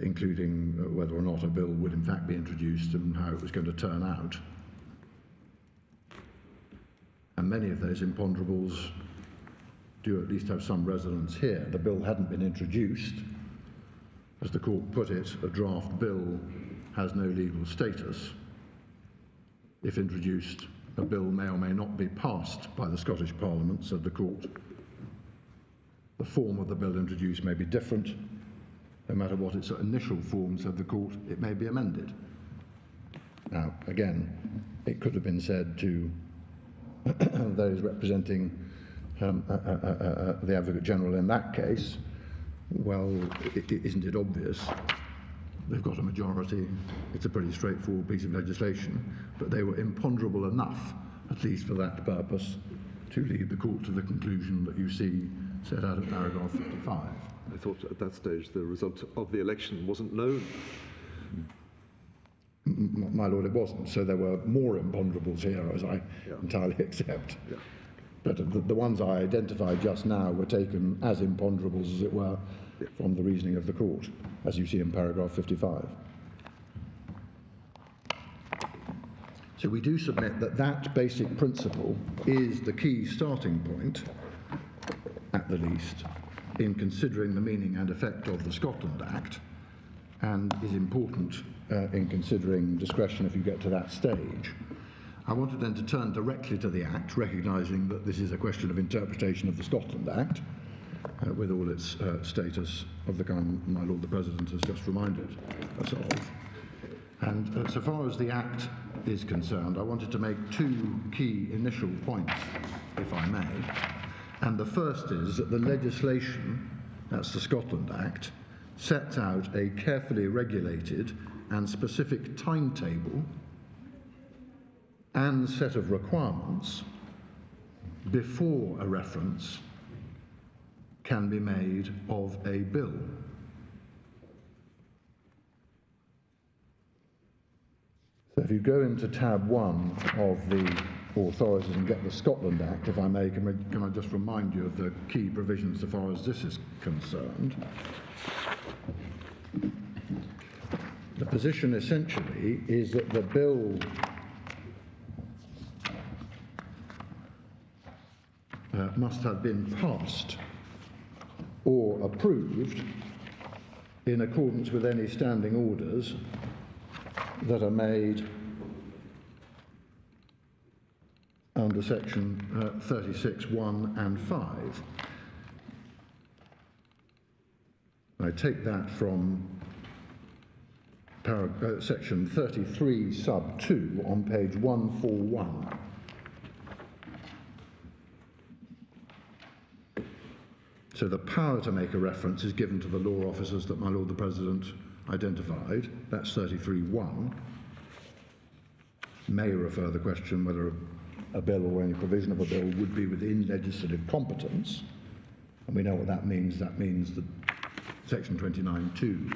including whether or not a bill would in fact be introduced and how it was going to turn out. And many of those imponderables do at least have some resonance here. The bill hadn't been introduced. As the court put it, a draft bill has no legal status. If introduced, a bill may or may not be passed by the Scottish Parliament, said the court. The form of the bill introduced may be different. No matter what its initial form, said the court, it may be amended. Now, again, it could have been said to those representing the Advocate General in that case, well, isn't it obvious? They've got a majority. It's a pretty straightforward piece of legislation, but they were imponderable enough, at least for that purpose, to lead the court to the conclusion that you see set out at paragraph 55. I thought at that stage the result of the election wasn't known. My Lord, it wasn't. So there were more imponderables here, as I entirely accept. Yeah. But the ones I identified just now were taken as imponderables, as it were, from the reasoning of the court, as you see in paragraph 55. So we do submit that that basic principle is the key starting point, at the least, in considering the meaning and effect of the Scotland Act, and is important in considering discretion if you get to that stage. I wanted then to turn directly to the Act, recognising that this is a question of interpretation of the Scotland Act, with all its status of the kind my Lord the President has just reminded us of. And so far as the Act is concerned, I wanted to make two key initial points, if I may. And the first is that the legislation, that's the Scotland Act, sets out a carefully regulated and specific timetable and set of requirements before a reference can be made of a bill. So if you go into tab 1 of the authorities and get the Scotland Act, if I may, can I just remind you of the key provisions as far as this is concerned? The position essentially is that the bill must have been passed or approved in accordance with any standing orders that are made under section 36(1) and 5. I take that from section 33 sub 2 on page 141. So the power to make a reference is given to the law officers that my Lord the President identified. That's 33(1). May refer the question whether a bill or any provision of a bill would be within legislative competence. And we know what that means. That means the section 29(2)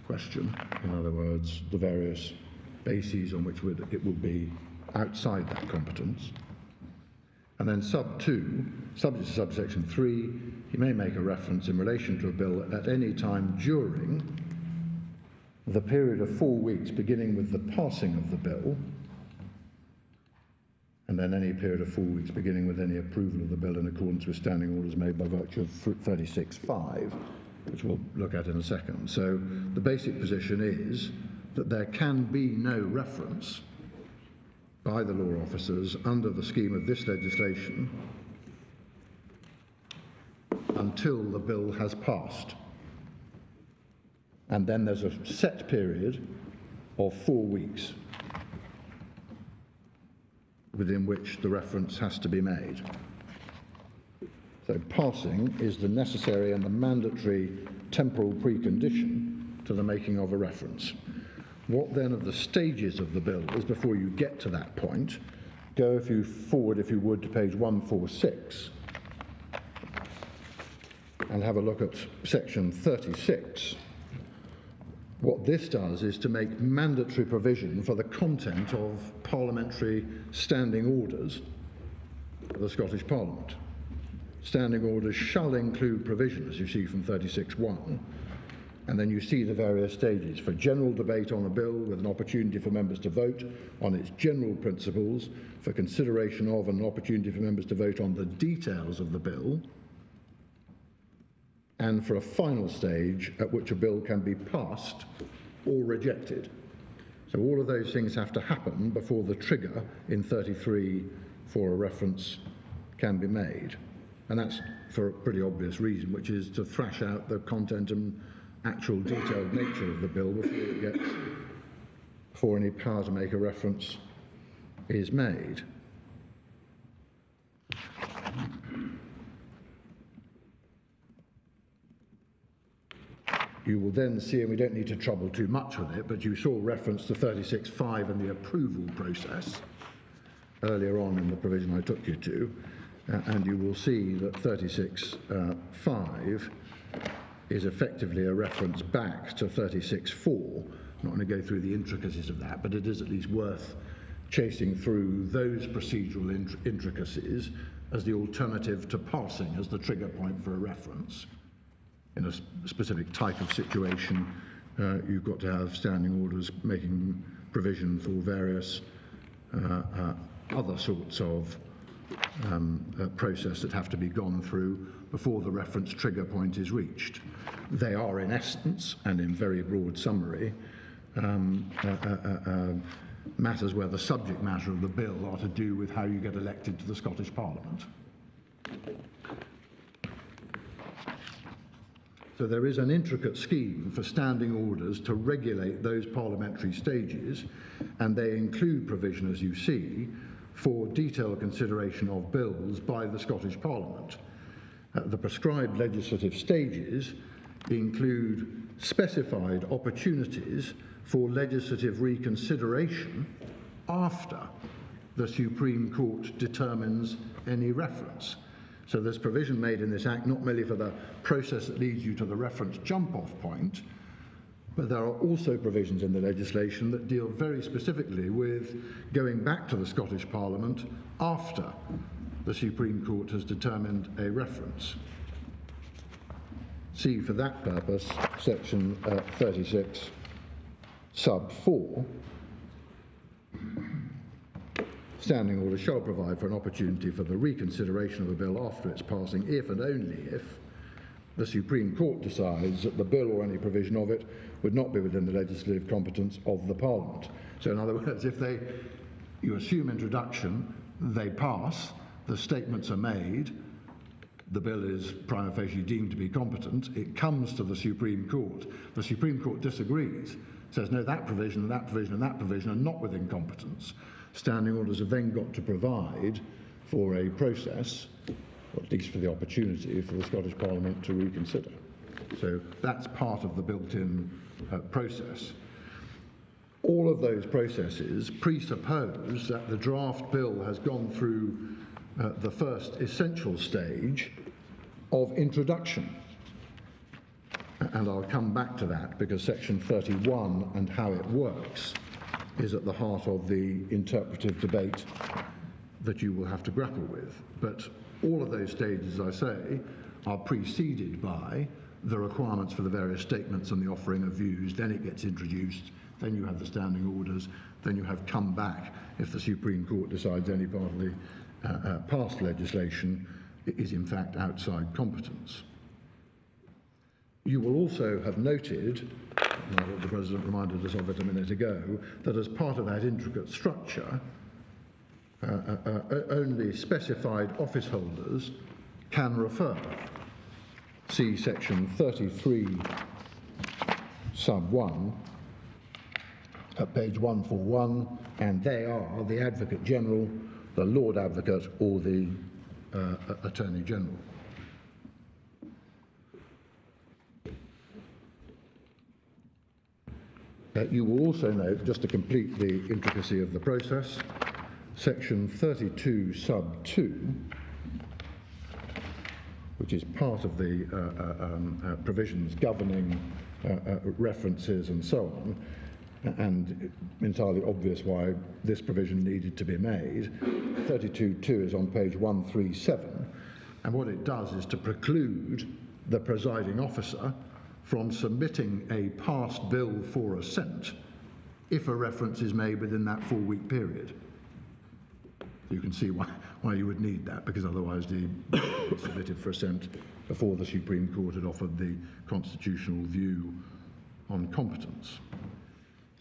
question. In other words, the various bases on which it would be outside that competence. And then sub 2, subject to subsection 3, he may make a reference in relation to a bill at any time during the period of 4 weeks beginning with the passing of the bill, and then any period of 4 weeks beginning with any approval of the bill in accordance with standing orders made by virtue of 36(5), which we'll look at in a second. So the basic position is that there can be no reference by the law officers under the scheme of this legislation until the bill has passed. And then there's a set period of 4 weeks within which the reference has to be made. So passing is the necessary and the mandatory temporal precondition to the making of a reference. What then are the stages of the bills before you get to that point? Go forward, if you would, to page 146 and have a look at section 36. What this does is to make mandatory provision for the content of parliamentary standing orders of the Scottish Parliament. Standing orders shall include provision, as you see from 36(1), and then you see the various stages for general debate on a bill with an opportunity for members to vote on its general principles, for consideration of and an opportunity for members to vote on the details of the bill, and for a final stage at which a bill can be passed or rejected. So all of those things have to happen before the trigger in 33 for a reference can be made. And that's for a pretty obvious reason, which is to thrash out the content and actual detailed nature of the bill before any power to make a reference is made. You will then see, and we don't need to trouble too much with it, but you saw reference to 36(5) and the approval process earlier on in the provision I took you to, and you will see that 36(5) is effectively a reference back to 36(4). I'm not going to go through the intricacies of that, but it is at least worth chasing through those procedural intricacies as the alternative to passing as the trigger point for a reference. In a specific type of situation, you've got to have standing orders making provision for various other sorts of process that have to be gone through before the reference trigger point is reached. They are, in essence, and in very broad summary, matters where the subject matter of the bill are to do with how you get elected to the Scottish Parliament. So there is an intricate scheme for standing orders to regulate those parliamentary stages, and they include provision, as you see, for detailed consideration of bills by the Scottish Parliament. The prescribed legislative stages include specified opportunities for legislative reconsideration after the Supreme Court determines any reference. So there's provision made in this Act not merely for the process that leads you to the reference jump-off point, But there are also provisions in the legislation that deal very specifically with going back to the Scottish Parliament after the Supreme Court has determined a reference. See, for that purpose, section 36, sub 4, standing order shall provide for an opportunity for the reconsideration of a bill after its passing if and only if the Supreme Court decides that the bill or any provision of it would not be within the legislative competence of the Parliament. So in other words, if you assume introduction, they pass, the statements are made, the bill is prima facie deemed to be competent, it comes to the Supreme Court. The Supreme Court disagrees, says no, that provision and that provision and that provision are not within competence. Standing orders have then got to provide for a process, or at least for the opportunity, for the Scottish Parliament to reconsider. So that's part of the built-in process. All of those processes presuppose that the draft bill has gone through the first essential stage of introduction. And I'll come back to that because section 31 and how it works is at the heart of the interpretive debate that you will have to grapple with. But all of those stages, as I say, are preceded by the requirements for the various statements and the offering of views. Then it gets introduced, then you have the standing orders, then you have come back if the Supreme Court decides any part of the past legislation is in fact outside competence. You will also have noted, and the President reminded us of it a minute ago, that as part of that intricate structure, only specified office holders can refer. See section 33, sub 1, at page 141, and they are the Advocate General, the Lord Advocate, or the Attorney General. You will also note, just to complete the intricacy of the process, section 32 sub 2, which is part of the provisions governing references and so on, and entirely obvious why this provision needed to be made. 32.2 is on page 137, and what it does is to preclude the presiding officer from submitting a passed bill for assent if a reference is made within that 4-week period. You can see why you would need that, because otherwise the bill was submitted for assent before the Supreme Court had offered the constitutional view on competence.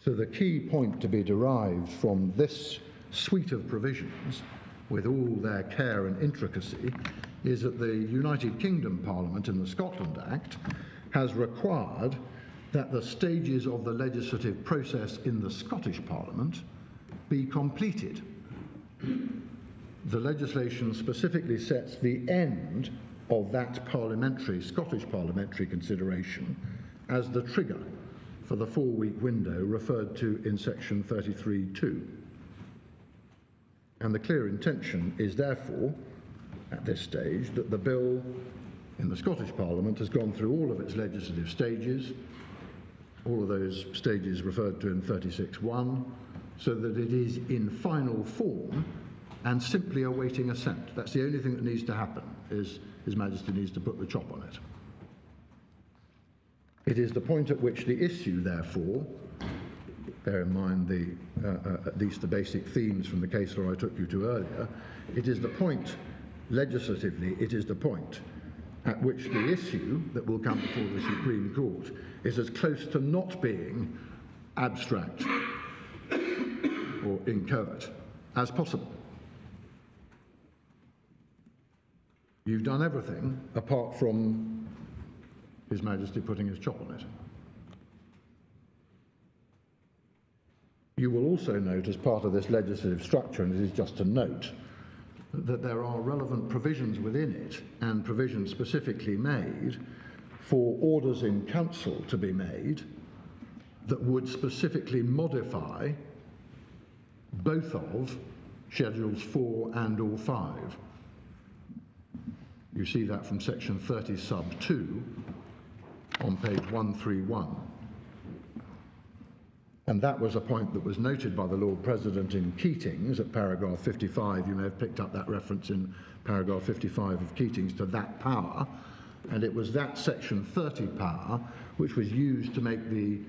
So the key point to be derived from this suite of provisions, with all their care and intricacy, is that the United Kingdom Parliament in the Scotland Act has required that the stages of the legislative process in the Scottish Parliament be completed. The legislation specifically sets the end of that Scottish parliamentary consideration as the trigger for the 4-week window referred to in section 33.2. And the clear intention is therefore, at this stage, that the bill in the Scottish Parliament has gone through all of its legislative stages, all of those stages referred to in 36.1, so that it is in final form and simply awaiting assent. That's the only thing that needs to happen, is His Majesty needs to put the chop on it. It is the point at which the issue, therefore, bear in mind at least the basic themes from the case law I took you to earlier, it is the point, legislatively, it is the point at which the issue that will come before the Supreme Court is as close to not being abstract or inchoate as possible. You've done everything apart from His Majesty putting his chop on it. You will also note, as part of this legislative structure, and it is just to note, that there are relevant provisions within it, and provisions specifically made for orders in council to be made that would specifically modify both of Schedules 4 and or 5. You see that from section 30 sub 2 on page 131. And that was a point that was noted by the Lord President in Keating's at paragraph 55. You may have picked up that reference in paragraph 55 of Keating's to that power. And it was that section 30 power which was used to make the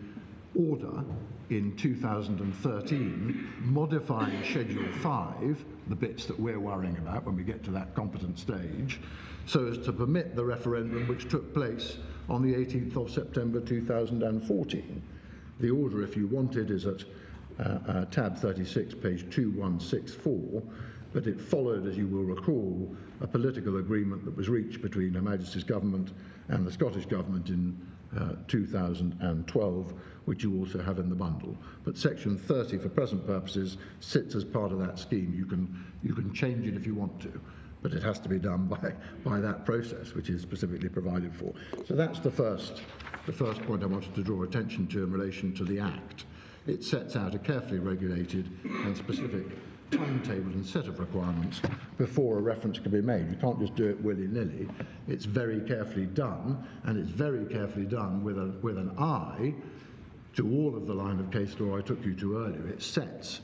order in 2013 modifying Schedule 5, the bits that we're worrying about when we get to that competent stage, so as to permit the referendum which took place on the 18th of September 2014. The order, if you wanted, is at tab 36, page 2164, but it followed, as you will recall, a political agreement that was reached between Her Majesty's Government and the Scottish Government in 2012, which you also have in the bundle. But section 30, for present purposes, sits as part of that scheme. You can change it if you want to, but it has to be done by that process, which is specifically provided for. So that's the first point I wanted to draw attention to in relation to the Act. It sets out a carefully regulated and specific timetable and set of requirements before a reference can be made. You can't just do it willy-nilly. It's very carefully done, and it's very carefully done with an eye to all of the line of case law I took you to earlier. It sets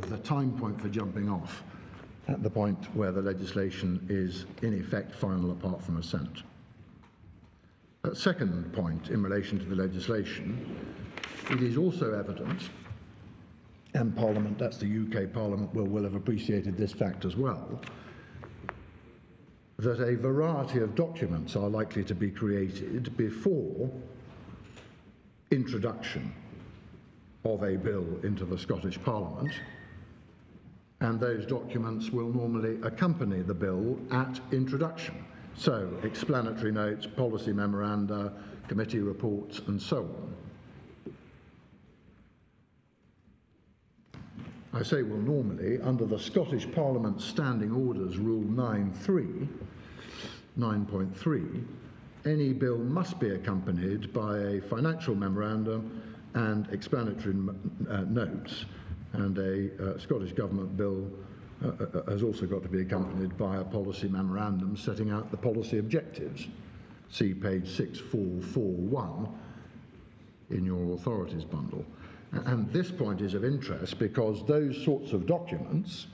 the time point for jumping off at the point where the legislation is in effect final apart from assent. Second point in relation to the legislation, it is also evident, and Parliament, that's the UK Parliament, will have appreciated this fact as well, that a variety of documents are likely to be created before introduction of a bill into the Scottish Parliament, and those documents will normally accompany the bill at introduction. So, explanatory notes, policy memoranda, committee reports, and so on. I say will normally, under the Scottish Parliament Standing Orders Rule 9.3, any bill must be accompanied by a financial memorandum and explanatory notes, and a Scottish Government bill has also got to be accompanied by a policy memorandum setting out the policy objectives. See page 6441 in your authorities bundle. And this point is of interest because those sorts of documents,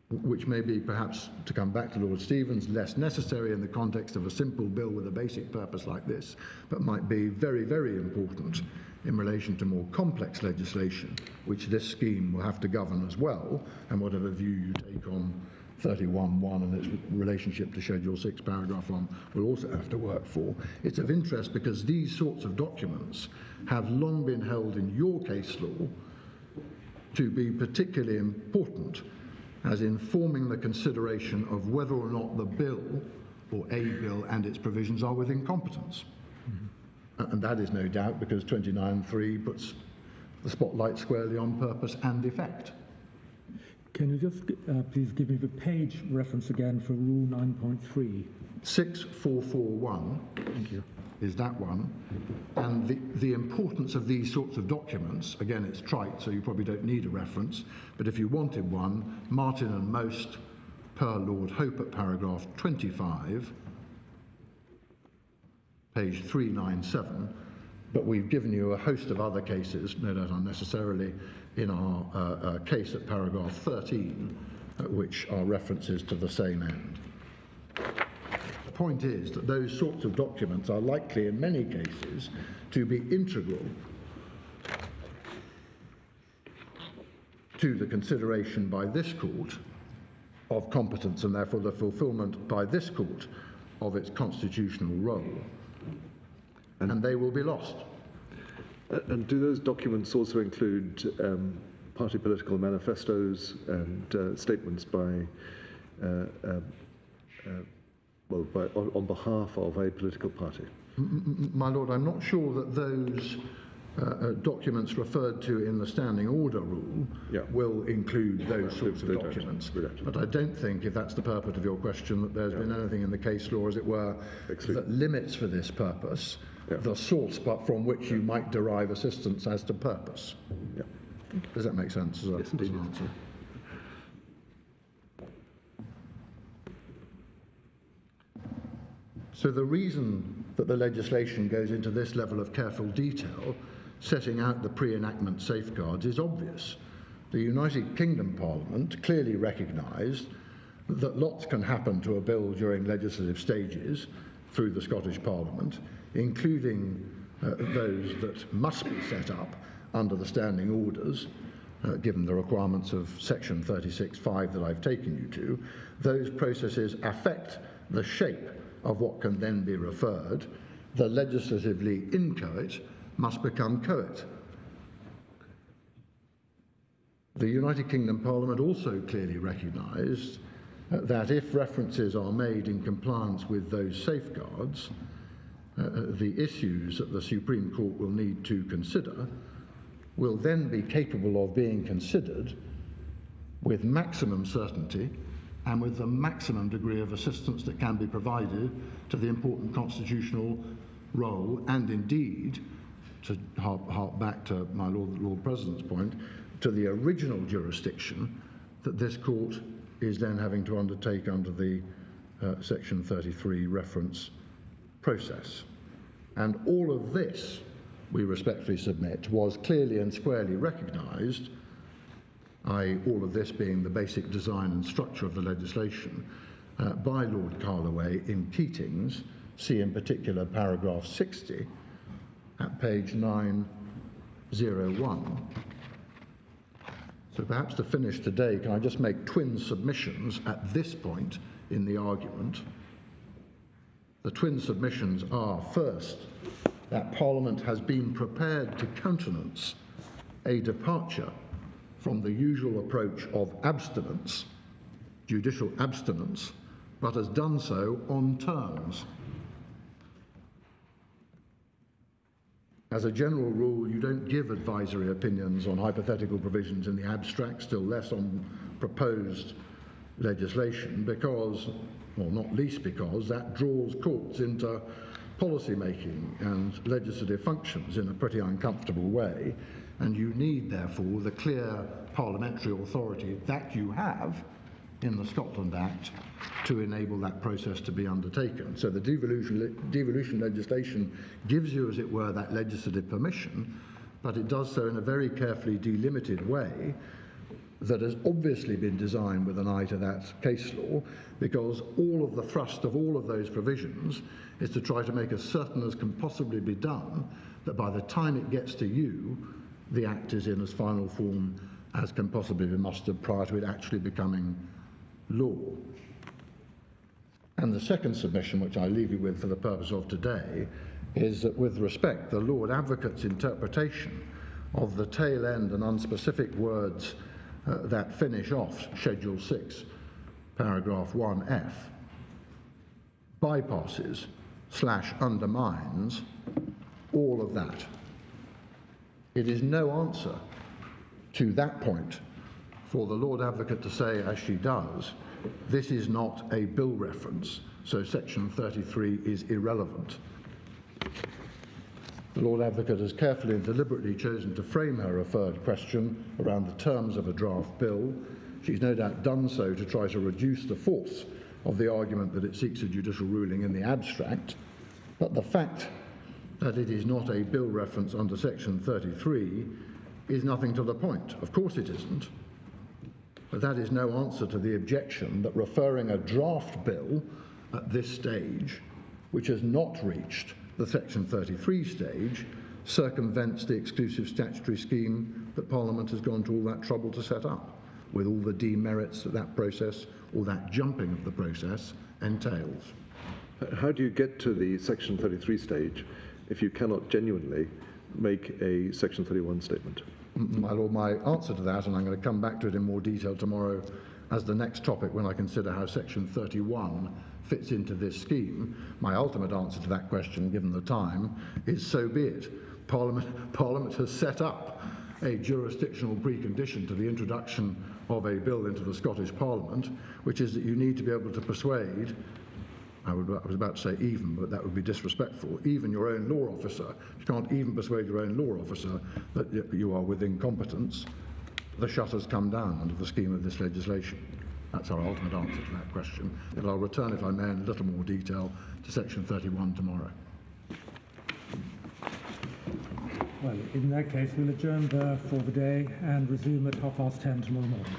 which may be perhaps, to come back to Lord Stevens, less necessary in the context of a simple bill with a basic purpose like this, but might be very, very important in relation to more complex legislation, which this scheme will have to govern as well, and whatever view you take on 31.1 and its relationship to Schedule 6, paragraph 1, will also have to work for. It's of interest because these sorts of documents have long been held in your case law to be particularly important as informing the consideration of whether or not the bill or a bill and its provisions are within competence. And that is no doubt because 29.3 puts the spotlight squarely on purpose and effect. Can you just please give me the page reference again for Rule 9.3? 6441. Thank you. Is that one. And the importance of these sorts of documents, again, it's trite, so you probably don't need a reference, but if you wanted one, Martin and Most per Lord Hope at paragraph 25, page 397, but we've given you a host of other cases, no doubt unnecessarily, in our case at paragraph 13, which are references to the same end. The point is that those sorts of documents are likely in many cases to be integral to the consideration by this court of competence and therefore the fulfilment by this court of its constitutional role. And they will be lost. And do those documents also include party political manifestos and statements by, on behalf of a political party? My Lord, I'm not sure that those documents referred to in the Standing Order Rule will include those sorts of documents. But I don't think, if that's the purport of your question, that there's been anything in the case law, as it were, that limits for this purpose the source but from which you might derive assistance as to purpose. Does that make sense as an answer? So the reason that the legislation goes into this level of careful detail setting out the pre-enactment safeguards is obvious. The United Kingdom Parliament clearly recognised that lots can happen to a bill during legislative stages through the Scottish Parliament, including those that must be set up under the standing orders, given the requirements of section 36(5) that I've taken you to. Those processes affect the shape of what can then be referred. The legislatively inchoate must become coet. The United Kingdom Parliament also clearly recognised that if references are made in compliance with those safeguards, the issues that the Supreme Court will need to consider will then be capable of being considered with maximum certainty and with the maximum degree of assistance that can be provided to the important constitutional role, and indeed, to hark back to my Lord President's point, to the original jurisdiction that this court is then having to undertake under the Section 33 reference process. And all of this, we respectfully submit, was clearly and squarely recognised, i.e. all of this being the basic design and structure of the legislation, by Lord Carloway in Keating's, see in particular paragraph 60 at page 901. So perhaps to finish today, can I just make twin submissions at this point in the argument? The twin submissions are, first, that Parliament has been prepared to countenance a departure from the usual approach of abstinence, judicial abstinence, but has done so on terms. As a general rule, you don't give advisory opinions on hypothetical provisions in the abstract, still less on proposed legislation, because, well, not least because, that draws courts into policy making and legislative functions in a pretty uncomfortable way, and you need, therefore, the clear parliamentary authority that you have in the Scotland Act to enable that process to be undertaken. So the devolution legislation gives you, as it were, that legislative permission, but it does so in a very carefully delimited way that has obviously been designed with an eye to that case law, because all of the thrust of all of those provisions is to try to make as certain as can possibly be done that by the time it gets to you, the Act is in as final form as can possibly be mustered prior to it actually becoming law. And the second submission, which I leave you with for the purpose of today, is that with respect, the Lord Advocate's interpretation of the tail end and unspecific words that finish off Schedule 6, paragraph 1F, bypasses / undermines all of that. It is no answer to that point for the Lord Advocate to say, as she does, this is not a bill reference, so Section 33 is irrelevant. The Lord Advocate has carefully and deliberately chosen to frame her referred question around the terms of a draft bill. She's no doubt done so to try to reduce the force of the argument that it seeks a judicial ruling in the abstract, but the fact that it is not a bill reference under Section 33 is nothing to the point. Of course it isn't. But that is no answer to the objection that referring a draft bill at this stage, which has not reached the Section 33 stage, circumvents the exclusive statutory scheme that Parliament has gone to all that trouble to set up, with all the demerits that that process, or that jumping of the process, entails. How do you get to the Section 33 stage if you cannot genuinely make a Section 31 statement? My Lord, my answer to that, and I'm going to come back to it in more detail tomorrow as the next topic when I consider how Section 31 fits into this scheme, my ultimate answer to that question, given the time, is so be it. Parliament has set up a jurisdictional precondition to the introduction of a bill into the Scottish Parliament, which is that you need to be able to persuade, I was about to say even, but that would be disrespectful, even your own law officer. You can't even persuade your own law officer that you are within competence. The shutters come down under the scheme of this legislation. That's our ultimate answer to that question. And I'll return, if I may, in a little more detail to Section 31 tomorrow. Well, in that case, we'll adjourn there for the day and resume at 10:30 tomorrow morning.